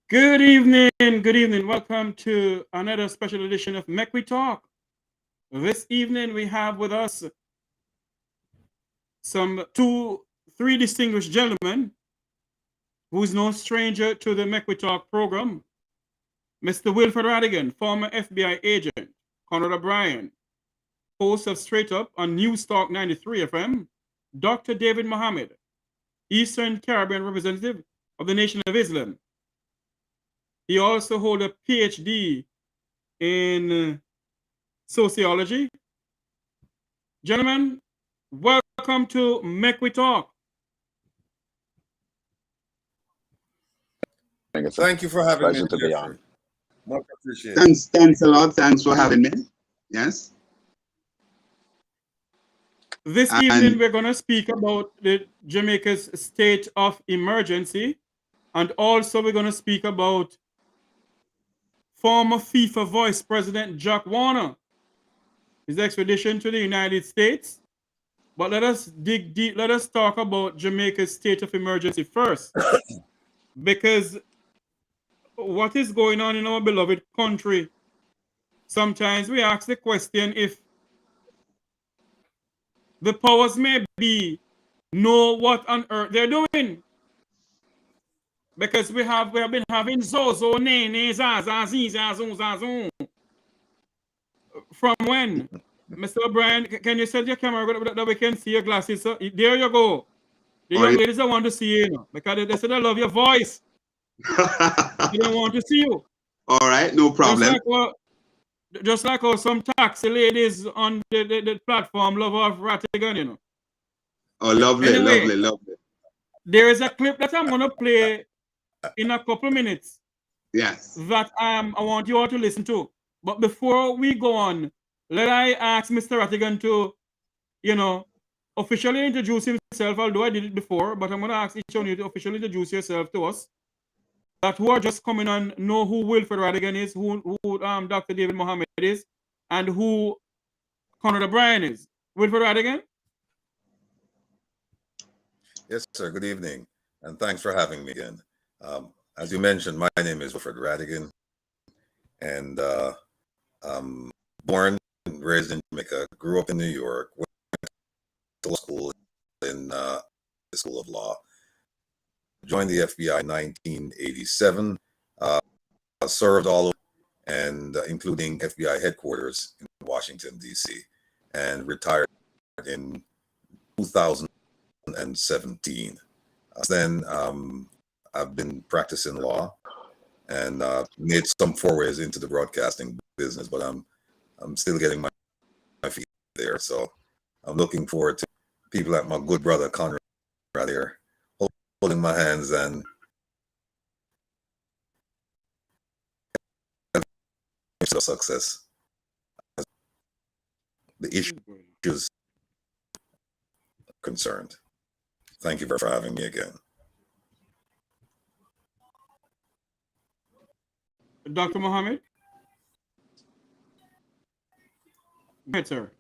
Good evening, good evening. Welcome to another special edition of Make We Talk. This evening we have with us three distinguished gentlemen who is no stranger to the Make We Talk program. Mr. Wilfred Rattigan, former FBI agent, Conrad O'Brien, host of Straight Up on Newstalk 93 FM, Dr. David Mohammed, Eastern Caribbean representative of the Nation of Islam. He also holds a PhD in sociology. Gentlemen, welcome to Make We Talk. Thank you for having me. Pleasure to be on. Much appreciated. Thanks a lot. Thanks for having me. Yes. This evening, we're going to speak about the Jamaica's state of emergency, and also we're going to speak about former FIFA Vice President Jack Warner, his extradition to the United States. But let us dig deep. Let us talk about Jamaica's state of emergency first, because what is going on in our beloved country? Sometimes we ask the question if the powers may be know what on earth they're doing. Because we have been having Zozo, Nene, Zaza, Zazun. From when? Mr. O'Brien, can you set your camera that we can see your glasses? So, there you go. The young ladies don't want to see you, because they said they love your voice. They don't want to see you. All right, no problem. Just like how some taxi ladies on the platform love of Rattigan, you know. Oh, lovely, Anyway, lovely. There is a clip that I'm going to play in a couple minutes. Yes. That I want you all to listen to. But before we go on, let I ask Mr. Rattigan to, officially introduce himself, although I did it before, but I'm going to ask each of you to officially introduce yourself to us. That who are just coming on know who Wilfred Rattigan is, who Dr. David Mohammed is, and who Conrad O'Brien is. Wilfred Rattigan? Yes, sir. Good evening, and thanks for having me again. As you mentioned, my name is Wilfred Rattigan, and I'm born and raised in Jamaica, grew up in New York, went to law school in the School of Law, joined the FBI in 1987, served all over, and including FBI headquarters in Washington, D.C., and retired in 2017. Then I've been practicing law and made some forays into the broadcasting business, but I'm still getting my feet there. So I'm looking forward to people like my good brother Conrad here holding my hands and success. The issues concerned. Thank you for having me again. Dr. Mohammed? Go ahead, sir.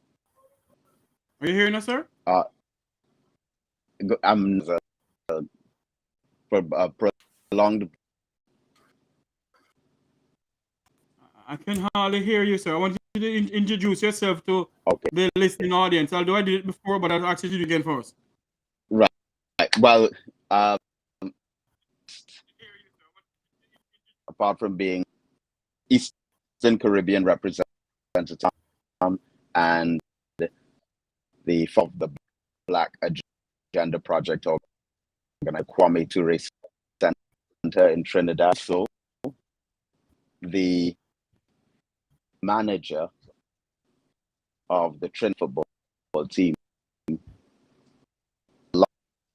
Are you hearing us, sir? I'm prolonged. I can hardly hear you, sir. I want you to introduce yourself to the listening audience. Although I did it before, but I'll ask you to do it again first. Right. Well, apart from being Eastern Caribbean representative and the Black Agenda Project organized Kwame Ture Center in Trinidad. So the manager of the Trinidad football team,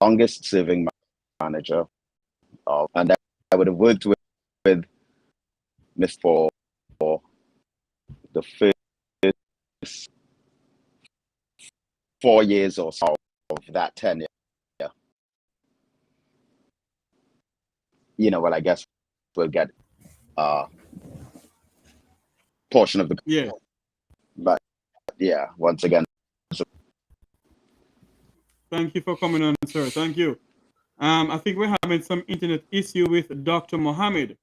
longest serving manager, and I would have worked with Mr. for the first 4 years or so of that tenure. I guess we'll get portion of the but yeah, once again, thank you for coming on, sir. Thank you. I think we're having some internet issue with Dr. Mohammed.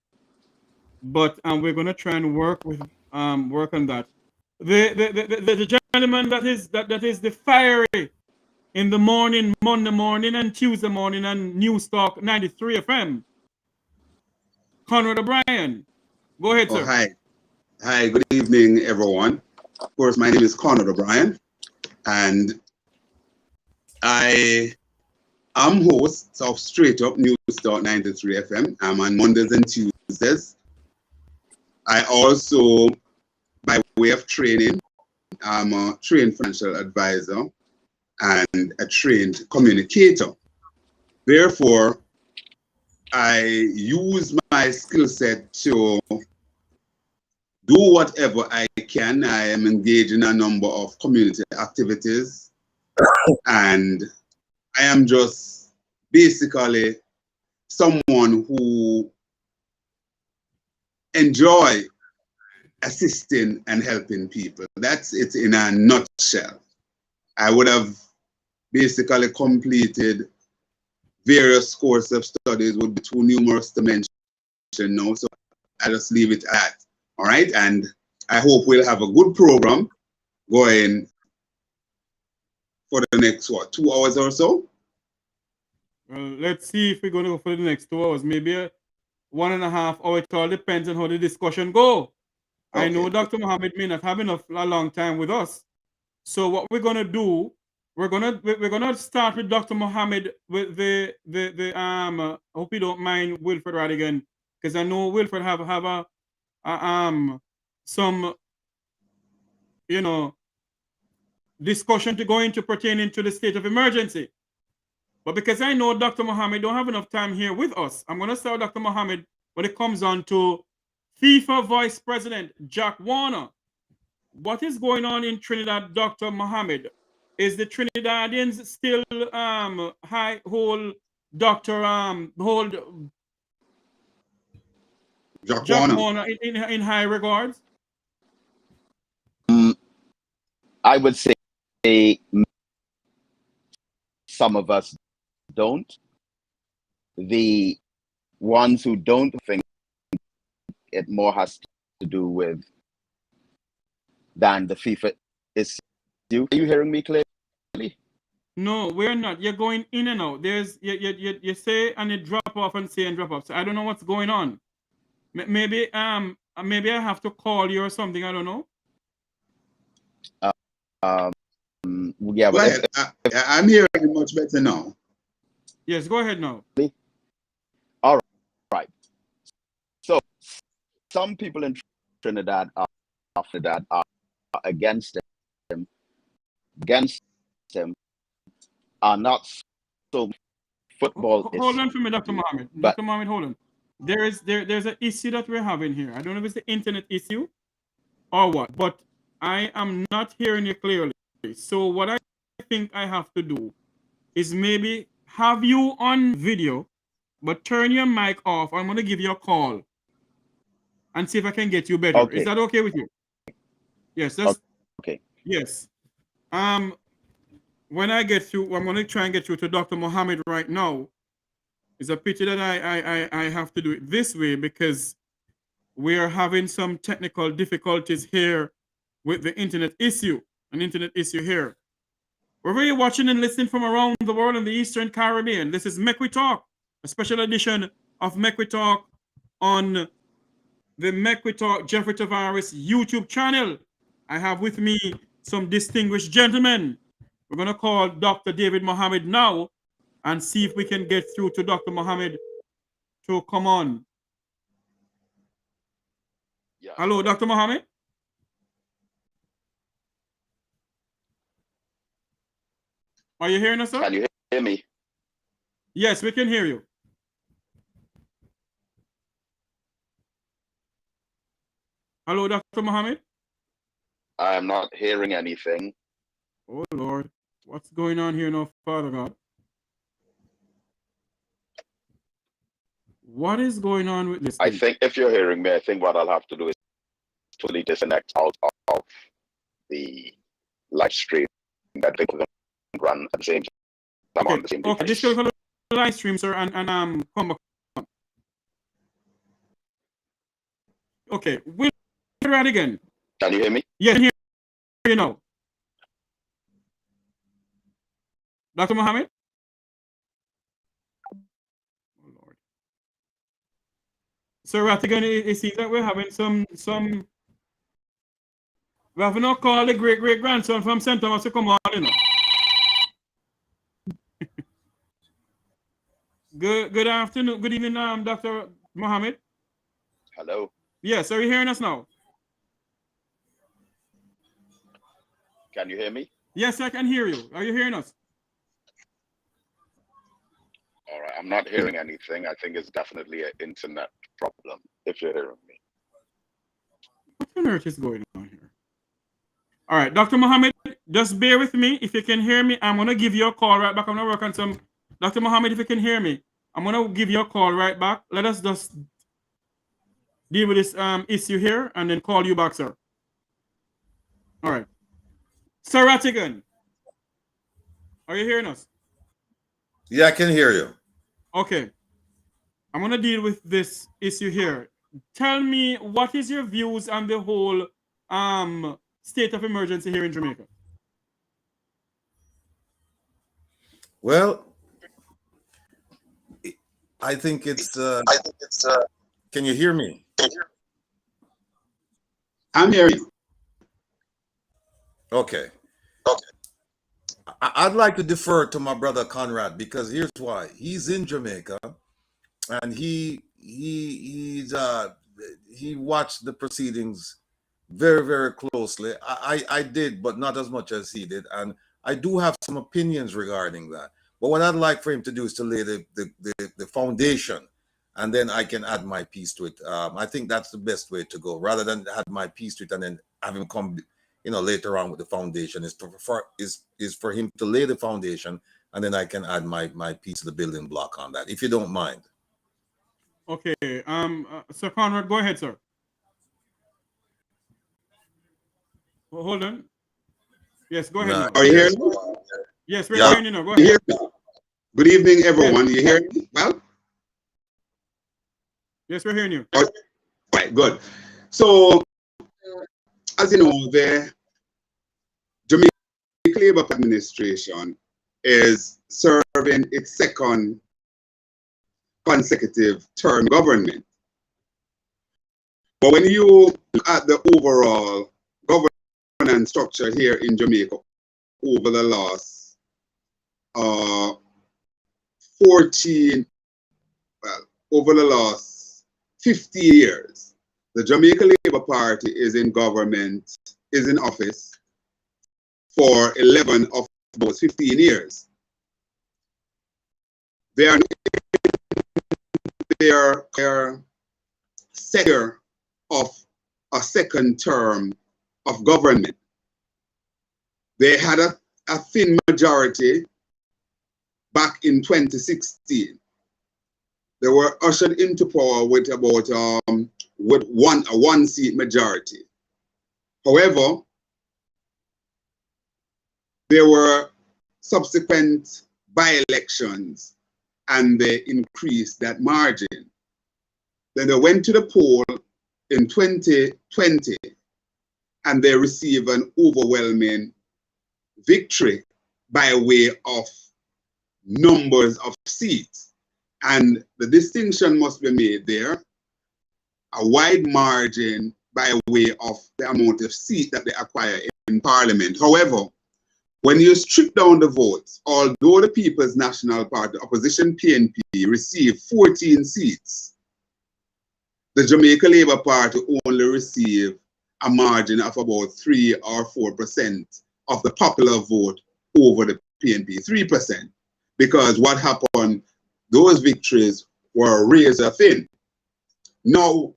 but we're gonna try and work on that. The gentleman that is the fiery in the morning, Monday morning and Tuesday morning on Newstalk 93 FM. Conrad O'Brien. Go ahead, sir. Hi. Hi, good evening, everyone. Of course, my name is Conrad O'Brien, and I am host of Straight Up Newstalk 93 FM. I'm on Mondays and Tuesdays. I also, by way of training, I'm a trained financial advisor and a trained communicator. Therefore, I use my skill set to do whatever I can. I am engaged in a number of community activities, and I am just basically someone who enjoy assisting and helping people. That's it in a nutshell. I would have basically completed various courses of studies, would be too numerous to mention now, so I just leave it at that. All right, and I hope we'll have a good program going for the next, 2 hours or so? Well, let's see if we're going to go for the next 2 hours. Maybe 1.5 hours. It all depends on how the discussion go. Okay. I know Dr. Mohammed may not have a long time with us. So what we're going to do, we're gonna start with Dr. Mohammed with the I hope you don't mind Wilfred Rattigan, because I know Wilfred have some discussion to go into pertaining to the state of emergency. But because I know Dr. Mohammed don't have enough time here with us, I'm going to start with Dr. Mohammed when it comes on to FIFA Vice President Jack Warner. What is going on in Trinidad, Dr. Mohammed? Is the Trinidadians still hold Jack Warner in high regards? I would say some of us don't. The ones who don't think it more has to do with than the FIFA issue. Are you hearing me clearly? No, we're not. You're going in and out. There's you say and you drop off and say and drop off. So I don't know what's going on. Maybe I have to call you or something. I don't know. Yeah, but I'm hearing you much better now. Yes, go ahead now. All right. So some people in Trinidad are against him. Are not so football. Hold on for me, Dr. Mohammed. Dr. Mohammed, hold on. There's an issue that we're having here. I don't know if it's the internet issue or what, but I am not hearing you clearly. So what I think I have to do is maybe have you on video, but turn your mic off. I'm going to give you a call and see if I can get you better. Okay. Is that okay with you? Yes, that's okay. Yes. When I get through, I'm going to try and get through to Dr. Mohammed right now. It's a pity that I have to do it this way because we are having some technical difficulties here with the internet issue, an internet issue here. Wherever you're watching and listening from around the world in the Eastern Caribbean, this is Make We Talk, a special edition of Make We Talk on the Make We Talk Jeffrey Tavares YouTube channel. I have with me some distinguished gentlemen. We're going to call Dr. David Mohammed now and see if we can get through to Dr. Mohammed to come on. Yeah. Hello, Dr. Mohammed? Are you hearing us, sir? Can you hear me? Yes, we can hear you. Hello, Dr. Mohammed? I am not hearing anything. Oh, Lord. What's going on here now, Father God? What is going on with this thing? I think if you're hearing me, I think what I'll have to do is totally disconnect out of the live stream that they can run at the same time on the same device. Okay, disconnect the live stream, sir, and come back. Okay, Wilfred Rattigan. Can you hear me? Yeah, I can hear you now. Dr. Mohammed? Oh, Lord. So Rattigan, it seems that we're having some we have not called the great-great-grandson from St. Thomas to come on, you know. Good afternoon, good evening, Dr. Mohammed. Hello. Yes, are you hearing us now? Can you hear me? Yes, I can hear you. Are you hearing us? All right. I'm not hearing anything. I think it's definitely an internet problem, if you're hearing me. What on earth is going on here? All right, Dr. Mohammed, just bear with me. If you can hear me, I'm going to give you a call right back. I'm going to work on some. Dr. Mohammed, if you can hear me, I'm going to give you a call right back. Let us just deal with this issue here and then call you back, sir. All right. Sir Rattigan, are you hearing us? Yeah, I can hear you. Okay. I'm going to deal with this issue here. Tell me, what is your views on the whole state of emergency here in Jamaica? Well, I think it's can you hear me? I'm hearing you. Okay. I'd like to defer to my brother Conrad, because here's why. He's in Jamaica, and he watched the proceedings very, very closely. I did, but not as much as he did, and I do have some opinions regarding that. But what I'd like for him to do is to lay the foundation, and then I can add my piece to it. I think that's the best way to go, rather than add my piece to it and then have him come, later on with the foundation. Is for him to lay the foundation, and then I can add my piece of the building block on that, if you don't mind. Okay. Sir Conrad, go ahead, sir. Hold on. Yes, go ahead. Nah, Are you hearing me? Yes, we're hearing you now. Go You ahead. hear me? Good evening, everyone. You hear me? Well, Yes, we're hearing you. all right, good. So, as you know, the Jamaica Labour administration is serving its second consecutive term government. But when you look at the overall governance structure here in Jamaica over the last 50 years, the Jamaica Labour Party is in government, is in office for 11 of those 15 years. They are second of a second term of government. They had a thin majority back in 2016. They were ushered into power with about a one-seat majority. However, there were subsequent by-elections, and they increased that margin. Then they went to the poll in 2020, and they received an overwhelming victory by way of numbers of seats. And the distinction must be made there, a wide margin by way of the amount of seats that they acquire in Parliament. However, when you strip down the votes, although the People's National Party, opposition PNP, received 14 seats, the Jamaica Labour Party only received a margin of about 3 or 4% of the popular vote over the PNP, 3%. Because what happened, those victories were razor thin. Now,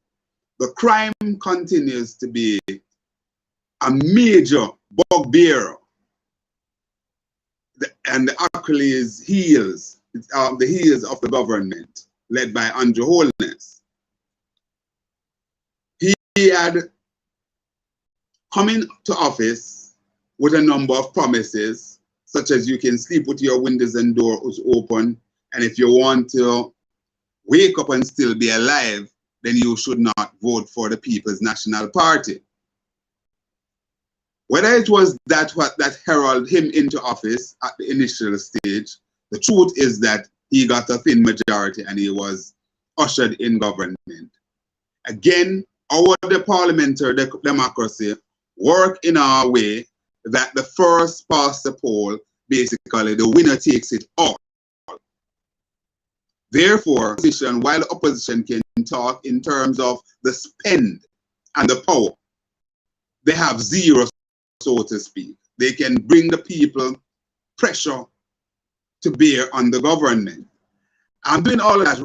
the crime continues to be a major bugbear, and the Achilles heels, the heels of the government led by Andrew Holness. He had come into office with a number of promises, such as you can sleep with your windows and doors open, and if you want to wake up and still be alive, then you should not vote for the People's National Party. Whether it was that heralded him into office at the initial stage, the truth is that he got a thin majority and he was ushered in government. Again, our parliamentary democracy work in our way that the first past the poll, basically the winner takes it all. Therefore, while the opposition can talk in terms of the spend and the power, they have zero, so to speak. They can bring the people pressure to bear on the government. I'm doing all of that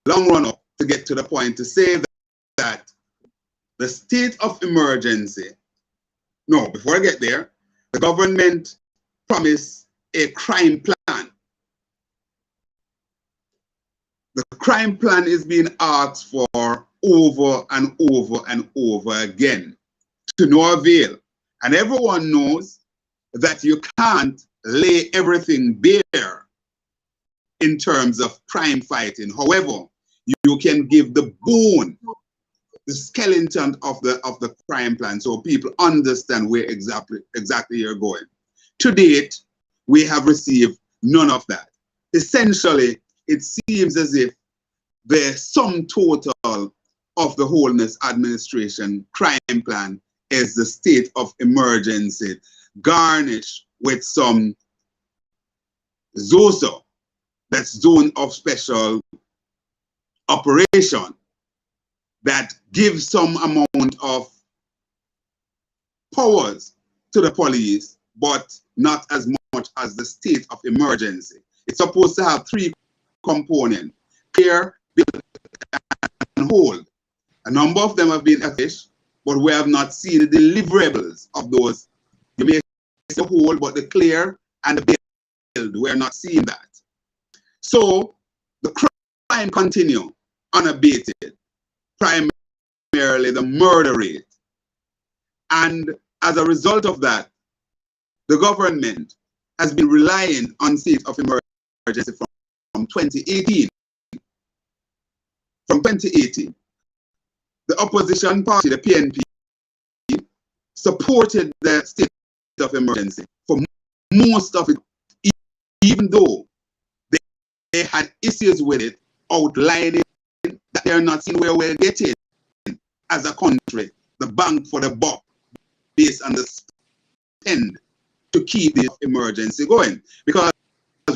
long run up to get to the point to say that the state of emergency, no, before I get there, the government promised a crime plan. The crime plan is being asked for over and over and over again, to no avail. And everyone knows that you can't lay everything bare in terms of crime fighting. However, you can give the bone, the skeleton of the crime plan, so people understand where exactly you're going. To date, we have received none of that. Essentially, it seems as if the sum total of the Holness administration crime plan is the state of emergency, garnished with some ZOSO, that's zone of special operation, that gives some amount of powers to the police, but not as much as the state of emergency. It's supposed to have three components: clear, build, and hold. A number of them have been established, but we have not seen the deliverables of those. You may say hold, but the clear and the build, we're not seeing that. So the crime continue unabated, primarily the murder rate. And as a result of that, the government has been relying on state of emergency from 2018. From 2018, the opposition party, the PNP, supported the state of emergency for most of it, even though they had issues with it, outlining that they're not seeing where we're getting as a country, the bang for the buck, based on the spend to keep the emergency going. Because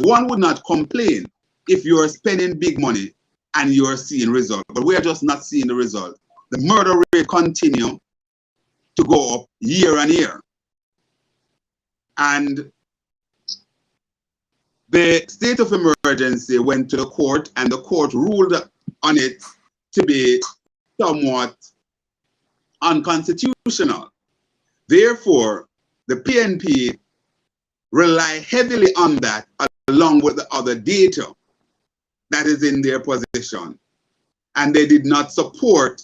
one would not complain if you're spending big money and you're seeing results, but we're just not seeing the result. The murder rate continue to go up year on year. And the state of emergency went to the court, and the court ruled on it to be somewhat unconstitutional. Therefore, the PNP rely heavily on that, along with the other data that is in their possession. And they did not support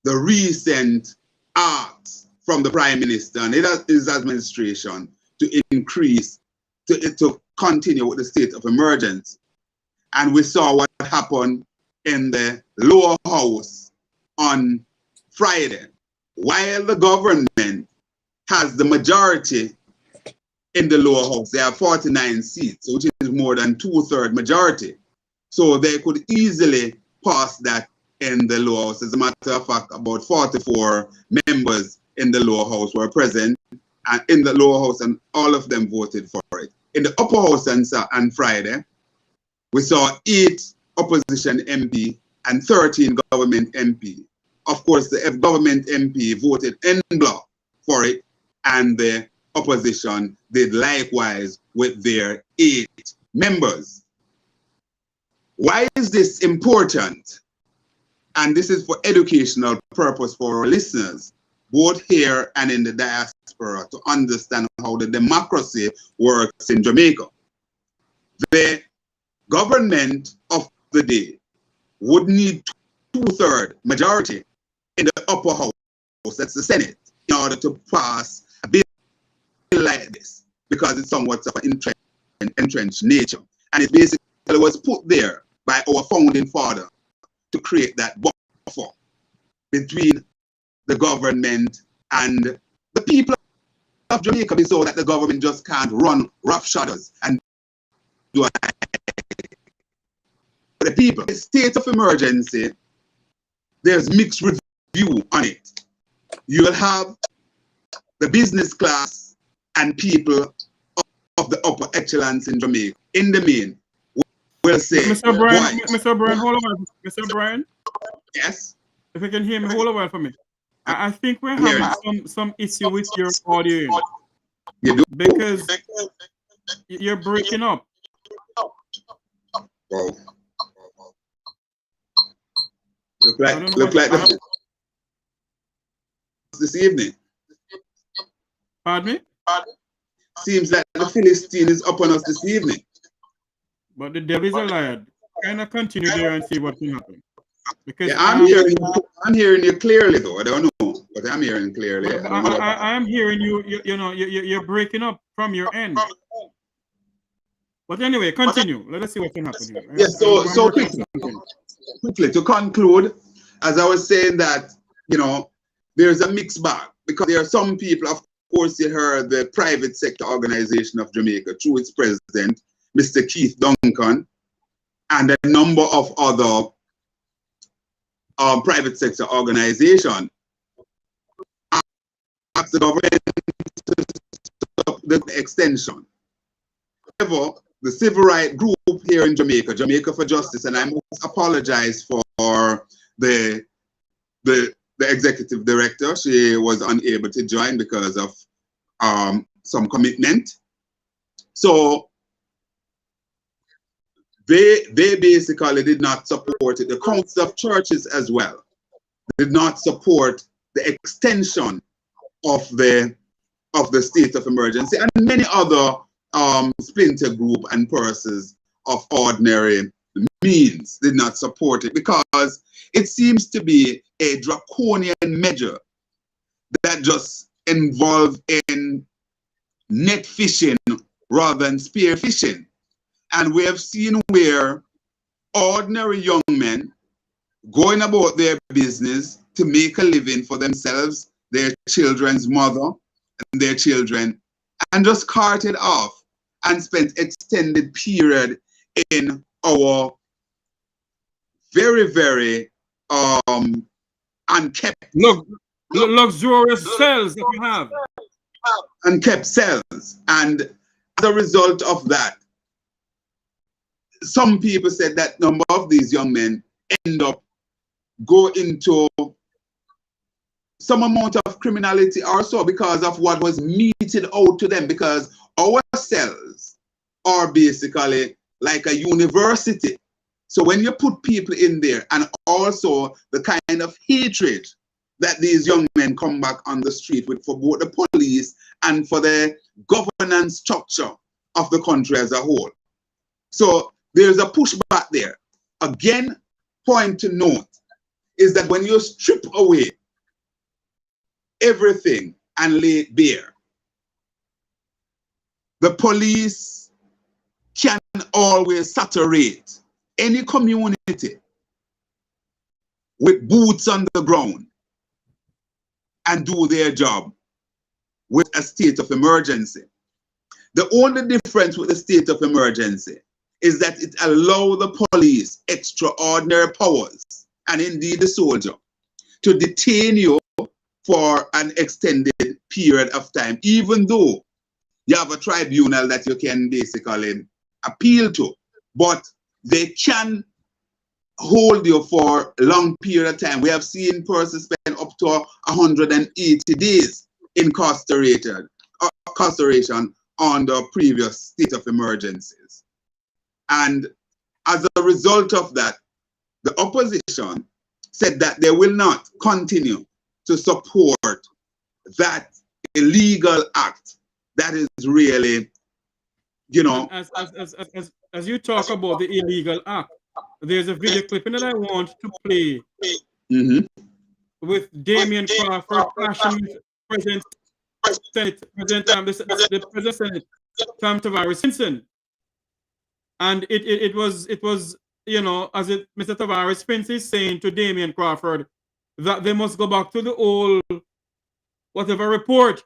the recent acts from the Prime Minister and his administration to increase, to continue with the state of emergency. And we saw what happened in the lower house on Friday. While the government has the majority in the lower house, they have 49 seats, which is more than 2/3 majority. So they could easily pass that in the lower house. As a matter of fact, about 44 members in the lower house were present and in the lower house, and all of them voted for it. In the upper house on Friday, we saw 8 opposition MP and 13 government MP. Of course, the government MP voted en bloc for it, and the opposition did likewise with their 8 members. Why is this important? And this is for educational purpose for our listeners, both here and in the diaspora, to understand how the democracy works in Jamaica. The government of the day would need 2/3 majority in the upper house, that's the Senate, in order to pass a bill like this, because it's somewhat of an entrenched nature. And it basically was put there by our founding father to create that buffer between the government and the people of Jamaica, so that the government just can't run roughshod and do the people. The state of emergency, there's mixed review on it. You'll have the business class and people of the upper echelons in Jamaica, in the main, will say, Mr. O'Brien, Mr. O'Brien, hold on. Mr. O'Brien? Yes? If you can hear me, hold on for me. I think we're having some issue with your audio. You do? Because you're breaking up. Oh. Look like this evening. Pardon me? Seems like the Philistine is up on us this evening. But the devil is a liar. Kind of continue there and see what can happen. Because yeah, I'm hearing you clearly though. I don't know, but I'm hearing clearly. I am hearing you. You're breaking up from your end. But anyway, continue. Let us see what can happen here. Yes. Yeah, so quickly to conclude, as I was saying that there's a mixed bag, because there are some people, of course, you heard the private sector organization of Jamaica through its president, Mr. Keith Duncan, and a number of other private sector organizations asked the government to stop the extension. However, the civil rights group here in Jamaica, Jamaica for Justice, and I must apologize for the executive director. She was unable to join because of some commitment. So they basically did not support it. The Council of Churches as well did not support the extension of the state of emergency, and many other splinter group and persons of ordinary means did not support it, because it seems to be a draconian measure that just involves in net fishing rather than spear fishing. And we have seen where ordinary young men going about their business to make a living for themselves, their children's mother, and their children, and just carted off and spent extended period in our very, very unkept, luxurious cells that we have. Unkept cells. And as a result of that, some people said that number of these young men end up go into some amount of criminality also because of what was meted out to them, because our cells are basically like a university. So when you put people in there, and also the kind of hatred that these young men come back on the street with for both the police and for the governance structure of the country as a whole. So there's a pushback there. Again, point to note is that when you strip away everything and lay it bare, the police can always saturate any community with boots on the ground and do their job with a state of emergency. The only difference with the state of emergency is that it allows the police extraordinary powers, and indeed the soldier, to detain you for an extended period of time, even though you have a tribunal that you can basically appeal to, but they can hold you for a long period of time. We have seen persons spend up to 180 days incarceration on the previous state of emergencies. And as a result of that, the opposition said that they will not continue to support that illegal act that is really, As you talk about the illegal act, there's a video clipping that I want to play with Damian Crawford clashing with President Senate Tom Tavares Simpson, and it was you know, as Mr. Tavares Finch is saying to Damian Crawford, that they must go back to the old whatever report.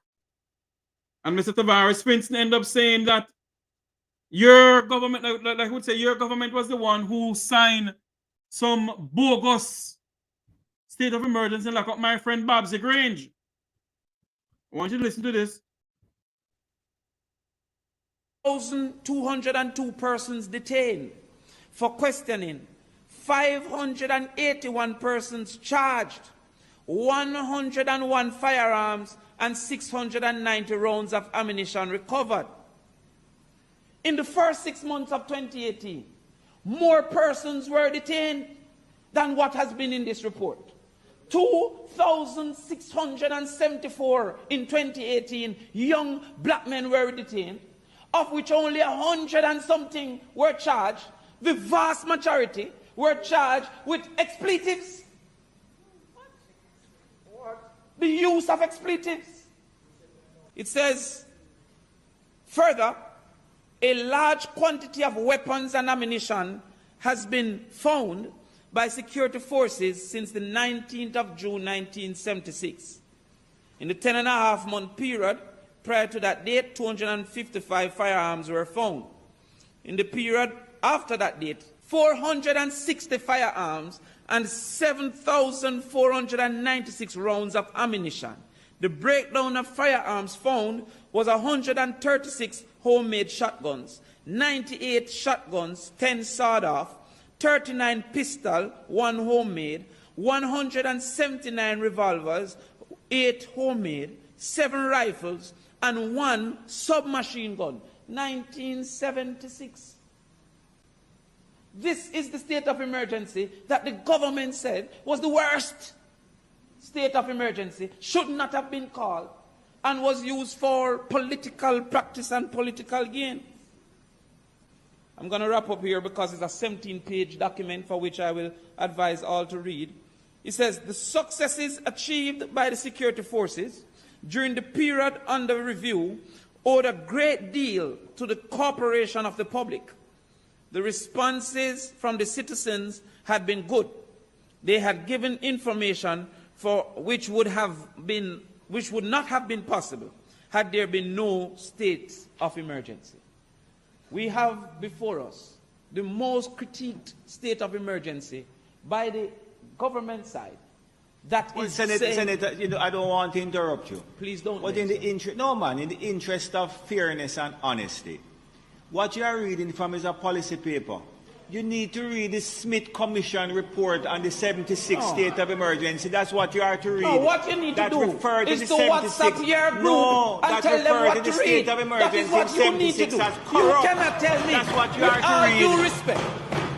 And Mr. Tavares Finch ended up saying that your government, like I would say, your government was the one who signed some bogus state of emergency, like up my friend Babsy Grange. I want you to listen to this. 1,202 persons detained for questioning, 581 persons charged, 101 firearms and 690 rounds of ammunition recovered. In the first 6 months of 2018, more persons were detained than what has been in this report. 2,674 in 2018 young black men were detained, of which only 100 and something were charged. The vast majority were charged with expletives. What? The use of expletives. It says, further, a large quantity of weapons and ammunition has been found by security forces since the 19th of June 1976. In the 10.5-month period prior to that date, 255 firearms were found. In the period after that date, 460 firearms and 7,496 rounds of ammunition. The breakdown of firearms found was 136 homemade shotguns, 98 shotguns, 10 sawed-off, 39 pistol, 1 homemade, 179 revolvers, 8 homemade, 7 rifles, and 1 submachine gun. 1976. This is the state of emergency that the government said was the worst state of emergency, should not have been called, and was used for political practice and political gain. I'm going to wrap up here because it's a 17-page document for which I will advise all to read. It says, the successes achieved by the security forces during the period under review owed a great deal to the cooperation of the public. The responses from the citizens had been good. They had given information for which would not have been possible had there been no state of emergency. We have before us the most critiqued state of emergency by the government side. That is Senator, you know, I don't want to interrupt you. Please don't. But in the interest of fairness and honesty, what you are reading from is a policy paper. You need to read the Smith Commission report on the 76th state of emergency. That's what you are to read. No, what you need to do is to WhatsApp your group and tell them what to read. That is what you need to do. You cannot tell me, that's what you are with to all read. due respect,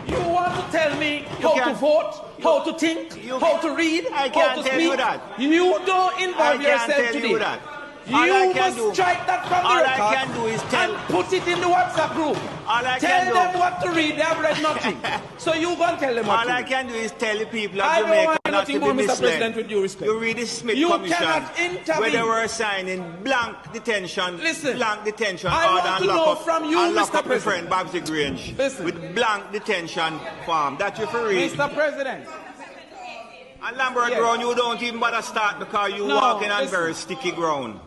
you want to tell me how to vote, how to think, how to read, I how can't to tell speak. you that. You don't involve yourself today. You must strike that from the record all I can do is tell, and put it in the WhatsApp group. Tell them what to read. They have read nothing. So you go and tell them what to read. All I can do is tell the people of I don't Jamaica want not nothing to more, be Mr. misled. President, with due respect. You read the Smith You Commission cannot intervene. where they were signing blank detention, Listen, blank detention I order want and to know lock up, from you, and lock Mr. up my President. friend Babsy Grange Listen. with blank detention form. That you for read. Mr. President. And Lambert Yes. Brown, you don't even bother start because you walking on very sticky ground.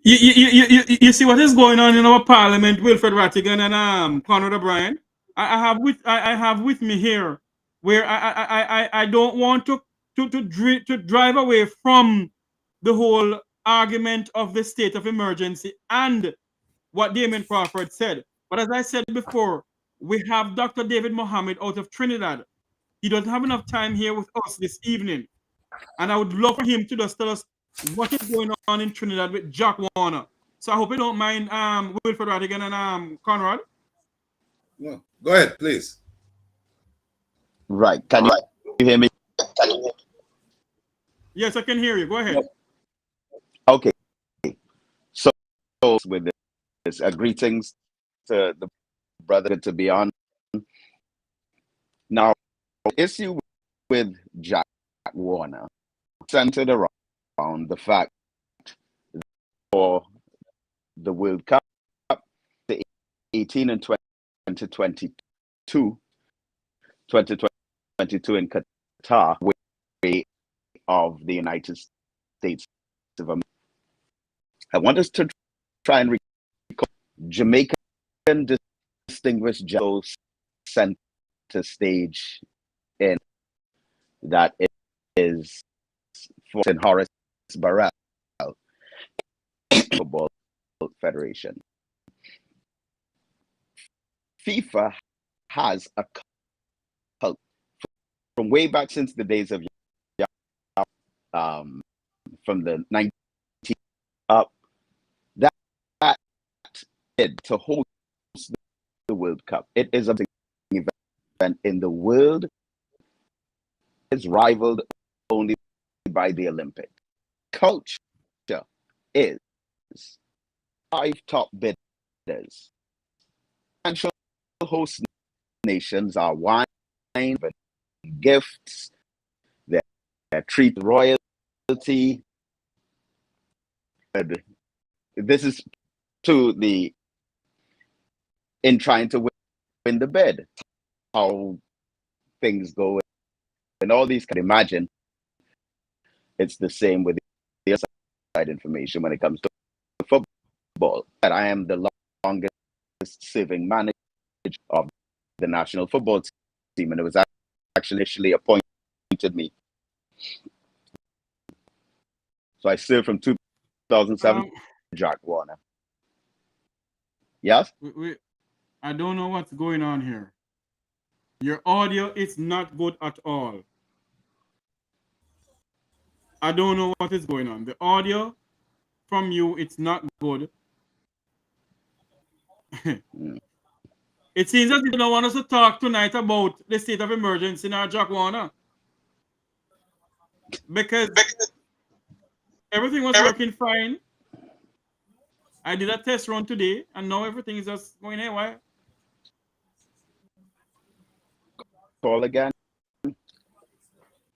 You see what is going on in our parliament, Wilfred Rattigan and Conrad O'Brien. I have with me here where I don't want to drive away from the whole argument of the state of emergency and what Damian Crawford said. But as I said before, we have Dr. David Mohammed out of Trinidad. He doesn't have enough time here with us this evening. And I would love for him to just tell us what is going on in Trinidad with Jack Warner. So I hope you don't mind Wilfred Rattigan and Conrad. No, go ahead, please. Right. Can you hear me? Yes, I can hear you. Go ahead. Okay. So with this, greetings to the brother to be on. Now, the issue with Jack Warner centered around the fact that for the World Cup 2018 and 2022 in Qatar, way of the United States of America. I want us to try and recall Jamaican distinguished general center stage in that is for Horace Burrell, Football Federation. FIFA has a cult from way back since the days of from the 19 up that to host the World Cup. It is a big event in the world. It's rivaled only by the Olympics. Culture is 5 top bidders. Financial host nations are wine, gifts, their treat royalty. This is to the in trying to win the bid, how things go, and all these can imagine. It's the same with the outside information when it comes to football. And I am the longest serving manager of the national football team, and it was actually initially appointed me. So I served from 2007 to Jack Warner. Yes? I don't know what's going on here. Your audio is not good at all. I don't know what is going on. The audio from you, it's not good. It seems that you don't want us to talk tonight about the state of emergency in our Jack Warner. Because everything was working fine. I did a test run today, and now everything is just going haywire. Call again?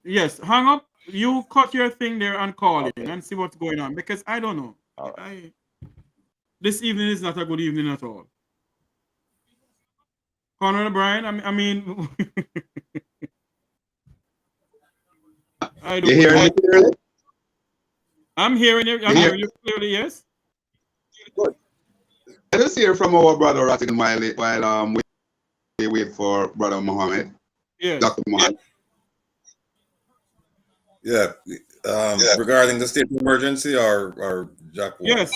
Yes, hang up. You cut your thing there and call in and see what's going on, because I don't know. Right. This evening is not a good evening at all. Conrad O'Brien, I mean, I don't. You hearing me clearly? I'm hearing you. I'm hearing you clearly. Yes. Good. I just hear from our brother Rattigan while we wait for brother Mohammed. Yes. Dr. Mohammed. Yeah. Regarding the state of emergency or Jack Warner? Yes.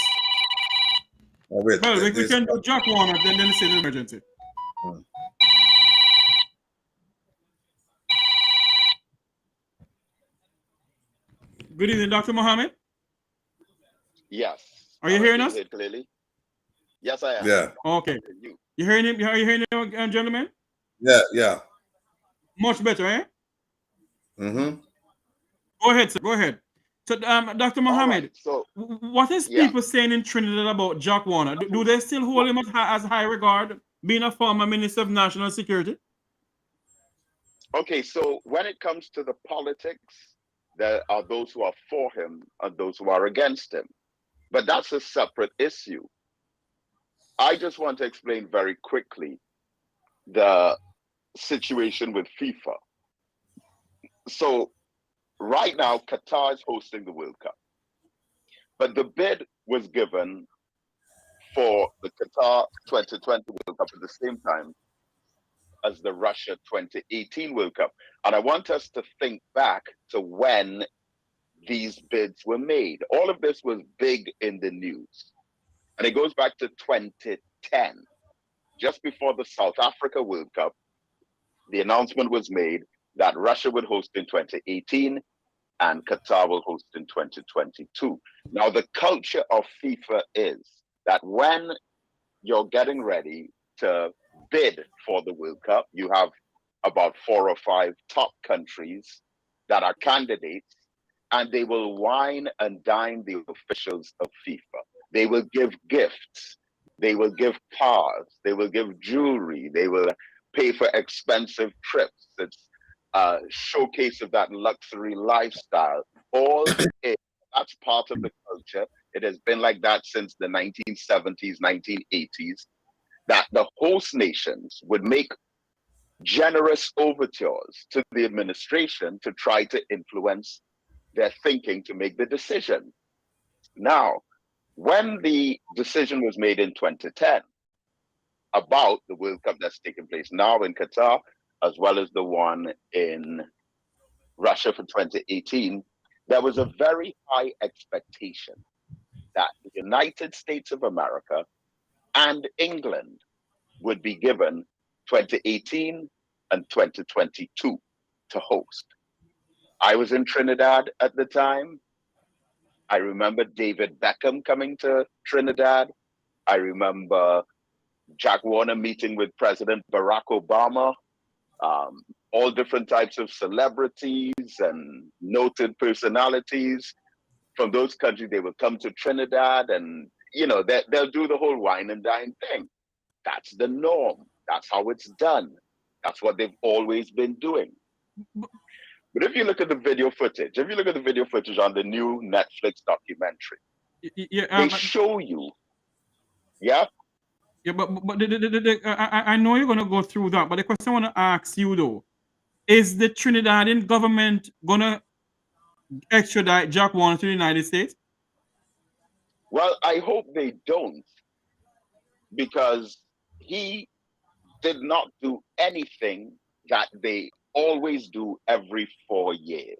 Oh, wait, well, we can do Jack Warner, then the state of emergency. Good evening, Dr. Mohammed. Yes. Are you hearing us? Clearly? Yes, I am. Yeah. Okay. You hearing him? Are you hearing him, gentlemen? Yeah. Much better, eh? Mm-hmm. Go ahead, sir. Go ahead. So, Dr. Mohammed, Right, so, what is people saying in Trinidad about Jack Warner? Do they still hold him as high regard, being a former Minister of National Security? Okay, so when it comes to the politics, there are those who are for him and those who are against him. But that's a separate issue. I just want to explain very quickly the situation with FIFA. So right now, Qatar is hosting the World Cup. But the bid was given for the Qatar 2020 World Cup at the same time as the Russia 2018 World Cup. And I want us to think back to when these bids were made. All of this was big in the news. And it goes back to 2010. Just before the South Africa World Cup, the announcement was made that Russia would host in 2018 and Qatar will host in 2022. Now, the culture of FIFA is that when you're getting ready to bid for the World Cup, you have about 4 or 5 top countries that are candidates, and they will wine and dine the officials of FIFA. They will give gifts. They will give cars. They will give jewelry. They will pay for expensive trips. It's a showcase of that luxury lifestyle. That's part of the culture. It has been like that since the 1970s, 1980s. that the host nations would make generous overtures to the administration to try to influence their thinking to make the decision. Now, when the decision was made in 2010 about the World Cup that's taking place now in Qatar, as well as the one in Russia for 2018, there was a very high expectation that the United States of America and England would be given 2018 and 2022 to host. I was in Trinidad at the time. I remember David Beckham coming to Trinidad. I remember Jack Warner meeting with President Barack Obama, all different types of celebrities and noted personalities from those countries. They will come to Trinidad and, you know, they'll do the whole wine and dine thing. That's the norm. That's how it's done. That's what they've always been doing. But if you look at the video footage, on the new Netflix documentary, they show you, Yeah, but I know you're going to go through that, but the question I want to ask you, though, is the Trinidadian government going to extradite Jack Warner to the United States? Well, I hope they don't, because he did not do anything that they always do every 4 years.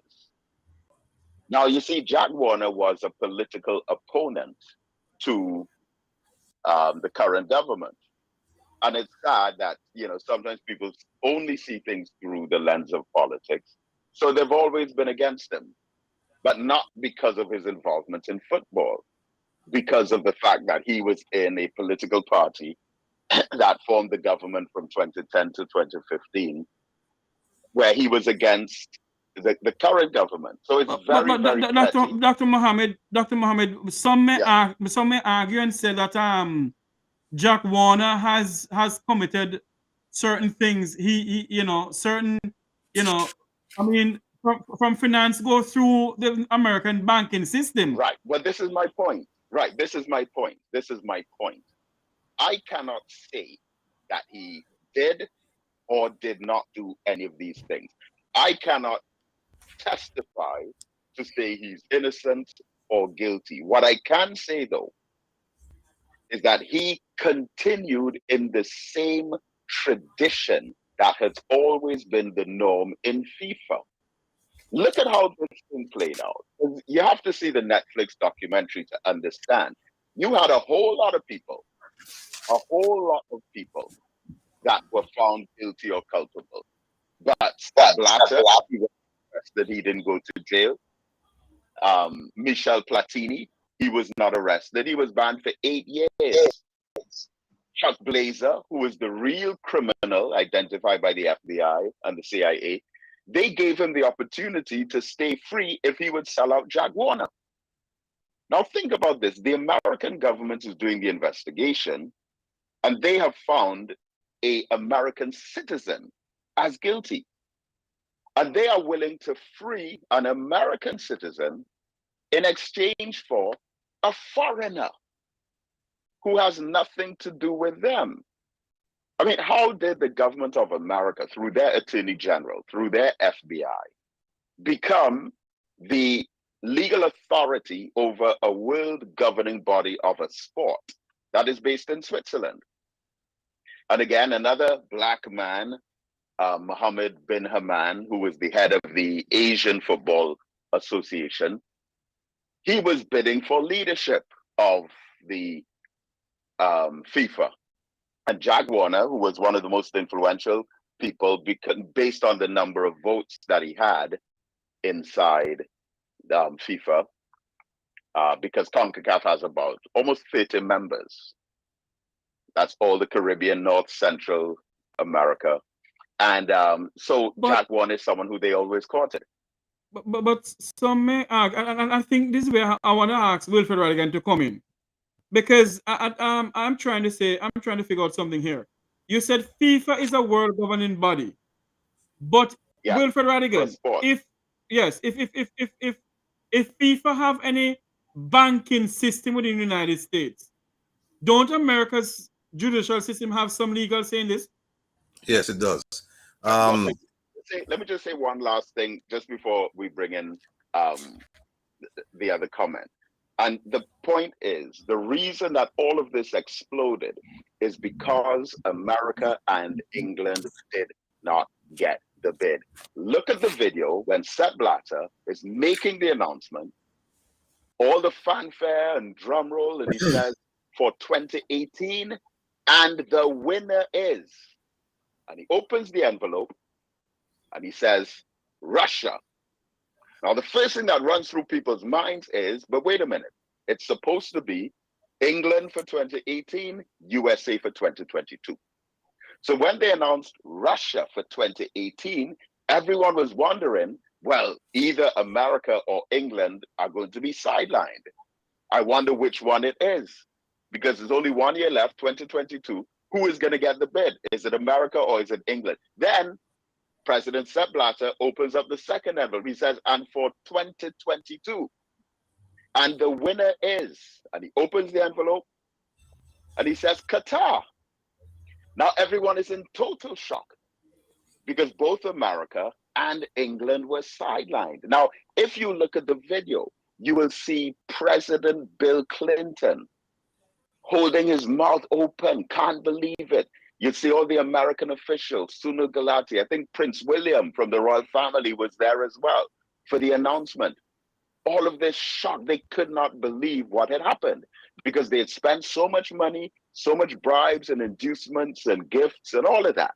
Now, you see, Jack Warner was a political opponent to the current government. And it's sad that, you know, sometimes people only see things through the lens of politics. So they've always been against him, but not because of his involvement in football, because of the fact that he was in a political party that formed the government from 2010 to 2015, where he was against the current government. So it's very Dr. Mohammed, some may argue and say that Jack Warner has committed certain things. From finance go through the American banking system. Right. Well, this is my point. I cannot say that he did or did not do any of these things. I cannot testify to say he's innocent or guilty. What I can say, though, is that he continued in the same tradition that has always been the norm in FIFA. Look at how this thing played out. You have to see the Netflix documentary to understand. You had a whole lot of people that were found guilty or culpable. But Blatter, he was arrested, he didn't go to jail. Michel Platini, he was not arrested, he was banned for 8 years. Chuck Blazer, who was the real criminal identified by the FBI and the CIA, they gave him the opportunity to stay free if he would sell out Jack Warner. Now think about this. The American government is doing the investigation, and they have found an American citizen as guilty. And they are willing to free an American citizen in exchange for a foreigner who has nothing to do with them. I mean, how did the government of America, through their attorney general, through their FBI, become the legal authority over a world governing body of a sport that is based in Switzerland? And again, another black man, Mohammed bin Haman, who was the head of the Asian Football Association, he was bidding for leadership of the FIFA. And Jack Warner, who was one of the most influential people, based on the number of votes that he had inside FIFA, because CONCACAF has about almost 30 members. That's all the Caribbean, North, Central America. And Jack Warner is someone who they always courted. But some may argue, and I think this is where I want to ask Wilfred Rattigan to come in. Because I'm trying to figure out something here. You said FIFA is a world governing body, but Wilfred Rattigan, if FIFA have any banking system within the United States, don't America's judicial system have some legal say in this? Yes, it does. Let me just say one last thing just before we bring in the other comment. And the point is, the reason that all of this exploded is because America and England did not get the bid. Look at the video when Sepp Blatter is making the announcement, all the fanfare and drum roll, and he says, for 2018, and the winner is, and he opens the envelope, and he says, Russia. Now, the first thing that runs through people's minds is, but wait a minute, it's supposed to be England for 2018, USA for 2022. So when they announced Russia for 2018, everyone was wondering, well, either America or England are going to be sidelined. I wonder which one it is, because there's only 1 year left, 2022. Who is going to get the bid? Is it America or is it England? Then President Sepp Blatter opens up the second envelope. He says, and for 2022. And the winner is, and he opens the envelope and he says, Qatar. Now everyone is in total shock because both America and England were sidelined. Now, if you look at the video, you will see President Bill Clinton holding his mouth open, can't believe it. You see all the American officials, Sunil Gulati, I think Prince William from the royal family was there as well for the announcement. All of this shock, they could not believe what had happened because they had spent so much money, so much bribes and inducements and gifts and all of that.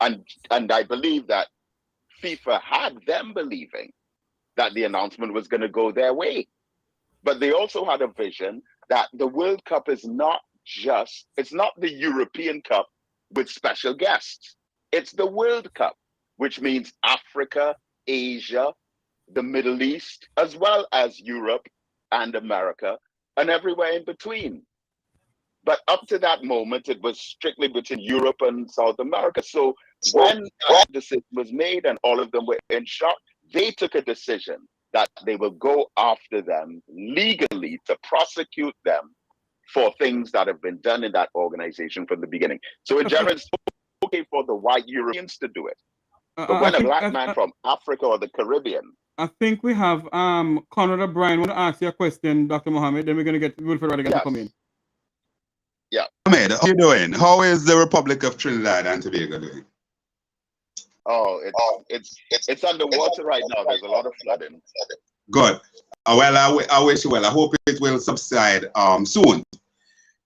And I believe that FIFA had them believing that the announcement was going to go their way. But they also had a vision that the World Cup is not just, it's not the European Cup with special guests. It's the World Cup, which means Africa, Asia, the Middle East, as well as Europe and America and everywhere in between. But up to that moment, it was strictly between Europe and South America. So when that decision was made and all of them were in shock, they took a decision that they will go after them legally to prosecute them for things that have been done in that organization from the beginning. So in general, it's okay for the white Europeans to do it. But when a black man from Africa or the Caribbean. I think we have Conrad O'Brien want to ask you a question, Dr. Mohammed, then we're going to get Wilfred Rattigan to come in. Yeah. Mohammed, how are you doing? How is the Republic of Trinidad and Tobago doing? Oh, it's underwater right now. There's a lot of flooding. Good. Well, I wish you well. I hope it will subside soon.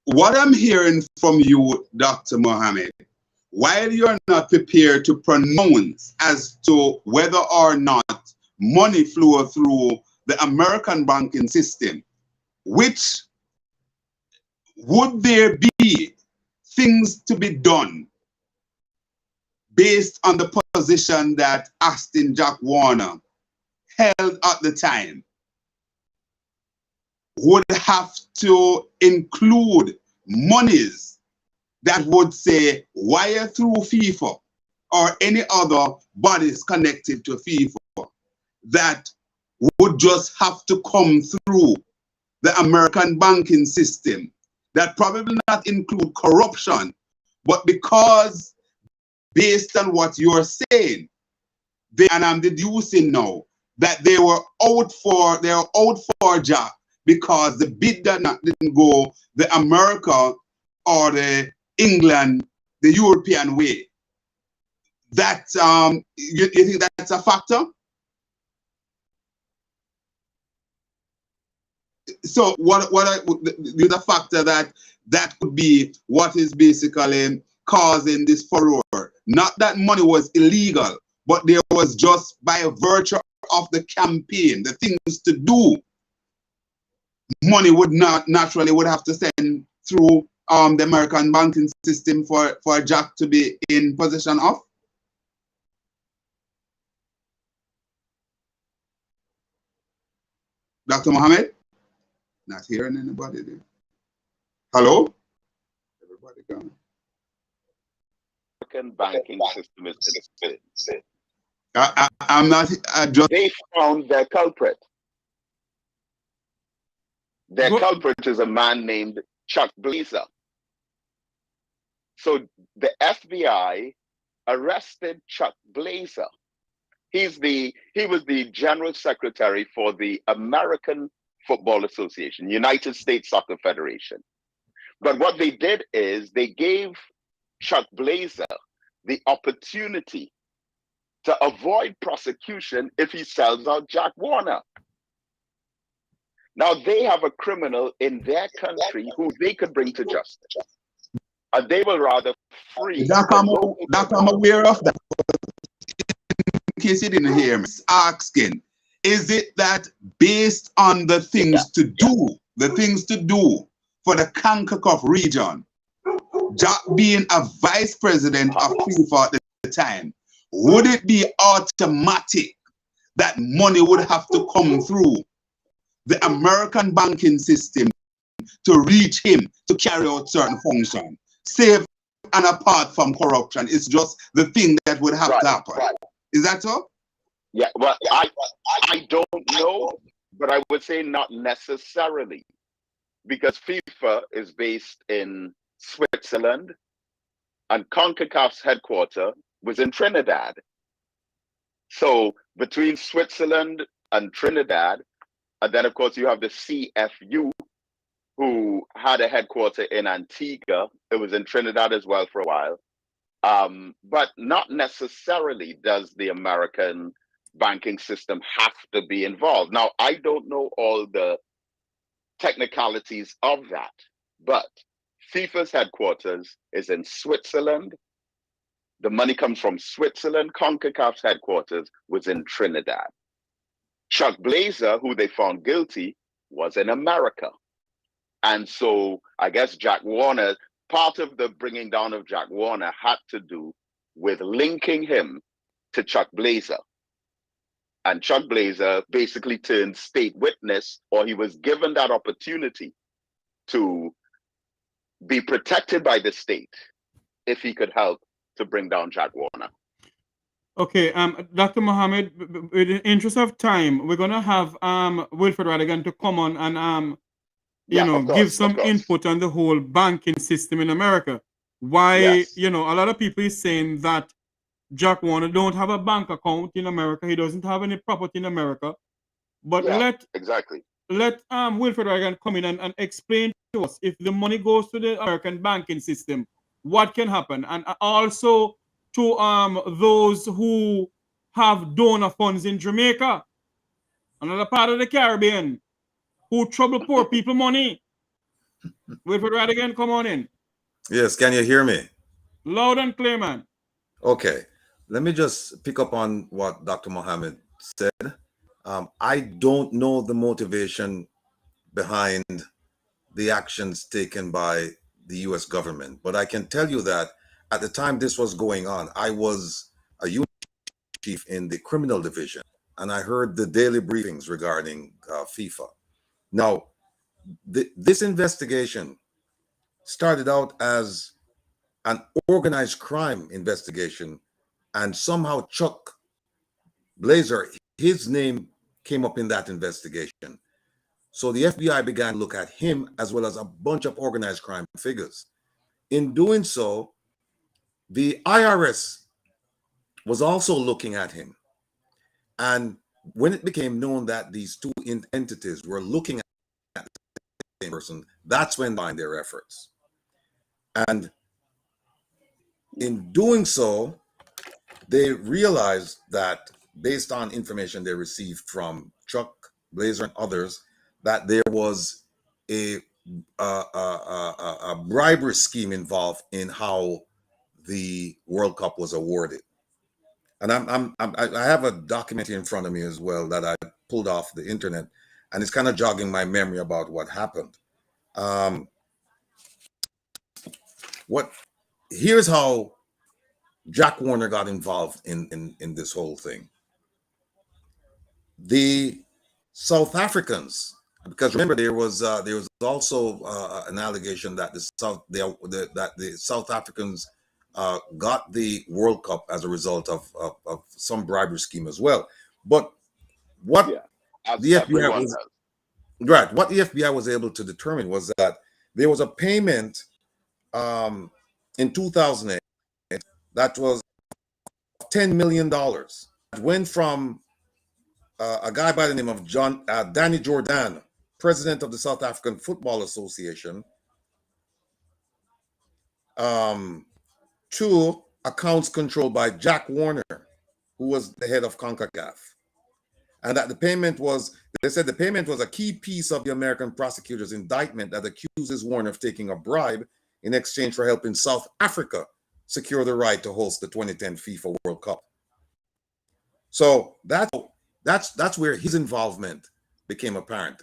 What I'm hearing from you, Dr. Mohammed, while you're not prepared to pronounce as to whether or not money flow through the American banking system, which would there be things to be done based on the position that Aston Jack Warner held at the time, would have to include monies that would say wire through FIFA or any other bodies connected to FIFA that would just have to come through the American banking system, that probably not include corruption, but because based on what you're saying, and I'm deducing now that they were out for Jack because the bid didn't go the America or the England, the European way. That you think that's a factor? So the factor that could be what is basically causing this furor. Not that money was illegal, but there was just by virtue of the campaign, the things to do, money would not naturally would have to send through the American banking system for Jack to be in possession of. Dr. Mohammed? Not hearing anybody there. Hello? Everybody gone. American banking system is I'm not. They found their culprit. Their culprit is a man named Chuck Blazer. So the FBI arrested Chuck Blazer. He was the general secretary for the American Football Association, United States Soccer Federation. But what they did is they gave Chuck Blazer the opportunity to avoid prosecution if he sells out Jack Warner. Now they have a criminal in their country who they could bring to justice. And they will rather free. I'm aware of that. In case you didn't hear me asking, is it that based on the things to do for the CONCACAF region, Jack being a vice president of FIFA at the time, would it be automatic that money would have to come through the American banking system to reach him to carry out certain functions, save and apart from corruption? It's just the thing that would have to happen. Right. Is that so? Yeah, well, I don't know, but I would say not necessarily, because FIFA is based in Switzerland and CONCACAF's headquarters was in Trinidad. So between Switzerland and Trinidad, and then of course you have the CFU, who had a headquarters in Antigua. It was in Trinidad as well for a while. But not necessarily does the American banking system have to be involved. Now, I don't know all the technicalities of that, but FIFA's headquarters is in Switzerland. The money comes from Switzerland. CONCACAF's headquarters was in Trinidad. Chuck Blazer, who they found guilty, was in America. And so I guess Jack Warner, part of the bringing down of Jack Warner had to do with linking him to Chuck Blazer. And Chuck Blazer basically turned state witness, or he was given that opportunity to be protected by the state if he could help to bring down Jack Warner. Okay, Dr. Mohammed, in the interest of time, we're gonna have Wilfred Rattigan to come on and give some input on the whole banking system in America. Why, a lot of people is saying that Jack Warner don't have a bank account in America. He doesn't have any property in America. But let Wilfred Rattigan come in and explain to us, if the money goes to the American banking system, what can happen? And also to those who have donor funds in Jamaica, another part of the Caribbean, who trouble poor people money. Wilfred Rattigan, come on in. Yes, can you hear me? Loud and clear, man. Okay, let me just pick up on what Dr. Mohammed said. I don't know the motivation behind the actions taken by the US government, but I can tell you that at the time this was going on, I was a unit chief in the criminal division, and I heard the daily briefings regarding FIFA. Now, this investigation started out as an organized crime investigation, and somehow Chuck Blazer, his name came up in that investigation. So the FBI began to look at him as well as a bunch of organized crime figures. In doing so, the IRS was also looking at him. And when it became known that these two entities were looking at the same person, that's when they began their efforts. And in doing so, they realized that based on information they received from Chuck Blazer and others, that there was a bribery scheme involved in how the World Cup was awarded. And I have a document here in front of me as well that I pulled off the internet, and it's kind of jogging my memory about what happened. Here's how Jack Warner got involved in this whole thing. The South Africans, because remember there was also an allegation that the South Africans got the World Cup as a result of some bribery scheme as well. But what the FBI was able to determine was that there was a payment in 2008, that was $10 million. It went from a guy by the name of Danny Jordan, president of the South African Football Association, to accounts controlled by Jack Warner, who was the head of CONCACAF. And that the payment was, they said the payment was a key piece of the American prosecutor's indictment that accuses Warner of taking a bribe in exchange for helping South Africa secure the right to host the 2010 FIFA World Cup. So that's where his involvement became apparent.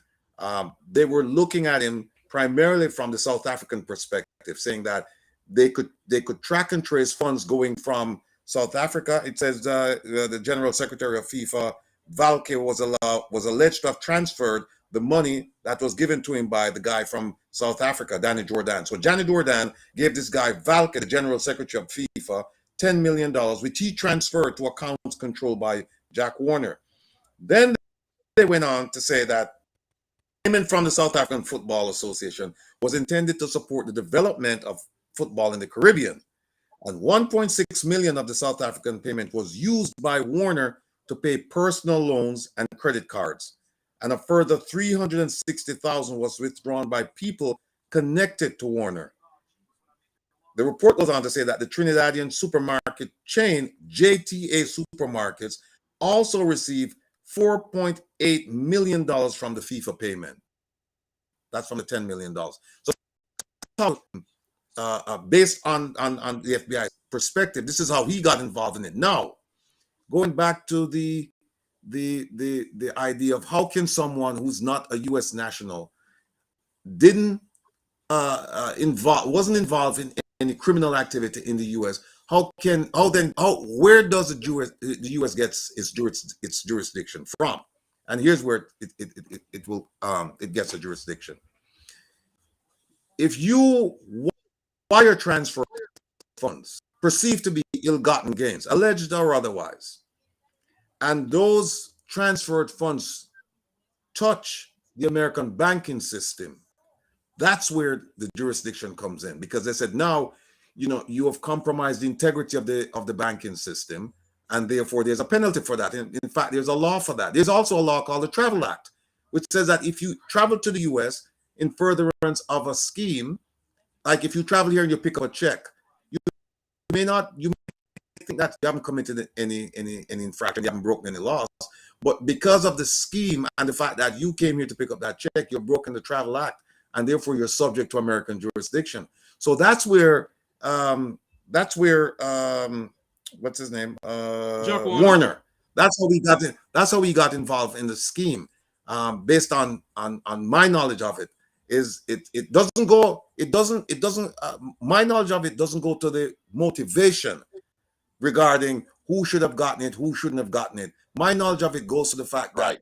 They were looking at him primarily from the South African perspective, saying that they could track and trace funds going from South Africa. It says the General Secretary of FIFA, Valke, was alleged to have transferred the money that was given to him by the guy from South Africa, Danny Jordan. So Danny Jordan gave this guy Valke, the General Secretary of FIFA, $10 million, which he transferred to accounts controlled by Jack Warner. Then they went on to say that payment from the South African Football Association was intended to support the development of football in the Caribbean. And 1.6 million of the South African payment was used by Warner to pay personal loans and credit cards. And a further 360,000 was withdrawn by people connected to Warner. The report goes on to say that the Trinidadian supermarket chain, JTA Supermarkets, also received $4.8 million from the FIFA payment. That's from the $10 million. So based on the FBI perspective, this is how he got involved in it. Now, going back to the idea of how can someone who's not a U.S. national wasn't involved in any criminal activity in the U.S. Where does the U.S. gets its jurisdiction from? And here's where it gets a jurisdiction. If you wire transfer funds perceived to be ill-gotten gains, alleged or otherwise, and those transferred funds touch the American banking system, that's where the jurisdiction comes in, because they said now, you have compromised the integrity of the banking system, and therefore there's a penalty for that. In fact, there's a law for that. There's also a law called the Travel Act, which says that if you travel to the U.S. in furtherance of a scheme, like if you travel here and you pick up a check, you may think that you haven't committed any infraction, you haven't broken any laws, but because of the scheme and the fact that you came here to pick up that check, you've broken the Travel Act, and therefore you're subject to American jurisdiction. So that's where what's his name? Jack Warner. That's how he got involved in the scheme. Based on my knowledge of it, my knowledge of it doesn't go to the motivation regarding who should have gotten it, who shouldn't have gotten it. My knowledge of it goes to the fact that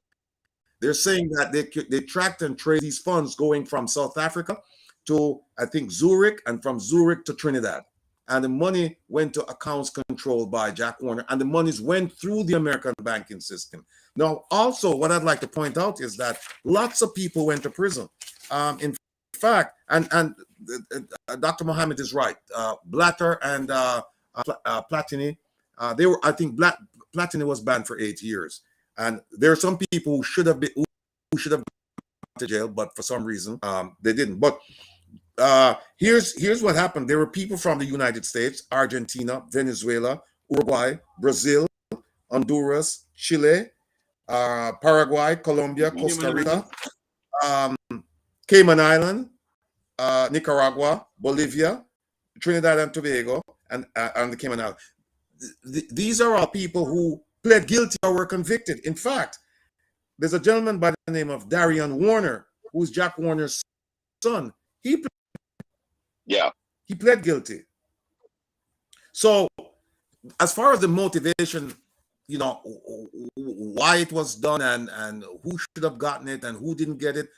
they're saying that they tracked and traced these funds going from South Africa to, I think, Zurich, and from Zurich to Trinidad. And the money went to accounts controlled by Jack Warner, and the monies went through the American banking system. Now, also, what I'd like to point out is that lots of people went to prison. In fact, and Dr. Mohammed is right. Blatter and Platini, I think Platini was banned for 8 years. And there are some people who should have gone to jail, but for some reason they didn't. But here's what happened. There were people from the United States, Argentina, Venezuela, Uruguay, Brazil, Honduras, Chile, Paraguay, Colombia, Costa Rica, Cayman Island, Nicaragua, Bolivia, Trinidad and Tobago, and the Cayman Islands. These are all people who pled guilty or were convicted. In fact, there's a gentleman by the name of Darian Warner, who's Jack Warner's son. He pled guilty. So as far as the motivation, why it was done and who should have gotten it and who didn't get it,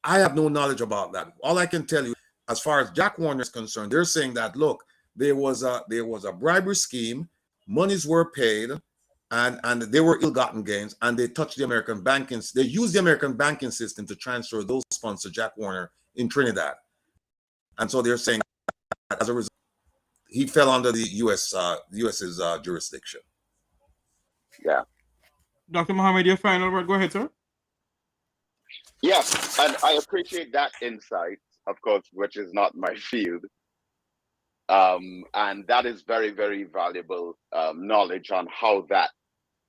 I have no knowledge about that. All I can tell you, as far as Jack Warner is concerned, they're saying that, look, there was a bribery scheme, monies were paid, and they were ill-gotten gains, and they touched the American banking. They used the American banking system to transfer those funds to Jack Warner in Trinidad. And so they're saying that as a result, he fell under the US's jurisdiction. Yeah. Dr. Mohammed, your final word. Go ahead, sir. Yeah, and I appreciate that insight, of course, which is not my field. And that is very, very valuable knowledge on how that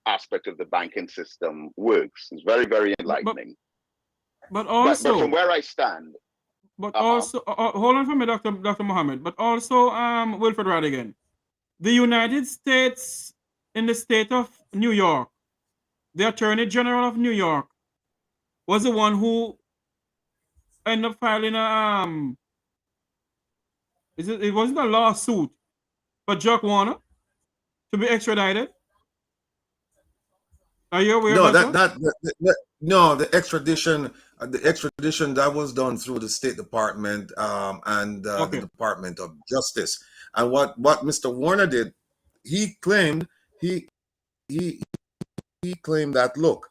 aspect of the banking system works. It's very, very enlightening. But also, but from where I stand, but also, hold on for me, Dr. Mohammed. But also, Wilfred Rattigan, the United States, in the state of New York, the Attorney General of New York was the one who ended up filing a it wasn't a lawsuit for Jack Warner to be extradited. Are you aware No, of that? No, the extradition that was done through the State Department and the Department of Justice. And what Mr. Warner did, he claimed claimed that, look,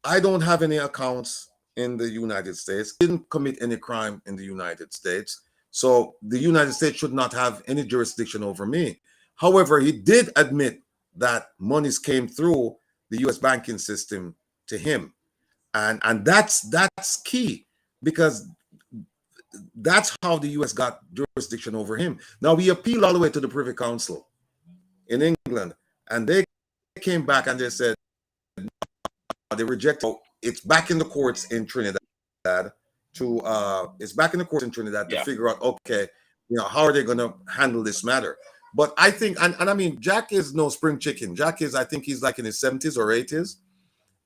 I don't have any accounts in the United States, didn't commit any crime in the United States, so the United States should not have any jurisdiction over me. However, he did admit that monies came through the U.S. banking system to him, and that's key, because that's how the U.S. got jurisdiction over him. Now, we appealed all the way to the Privy Council in England, and they came back and they said they rejected. It's back in the courts in Trinidad to figure out, okay, how are they going to handle this matter? But I think, and I mean, Jack is no spring chicken. Jack is, I think he's like in his 70s or 80s.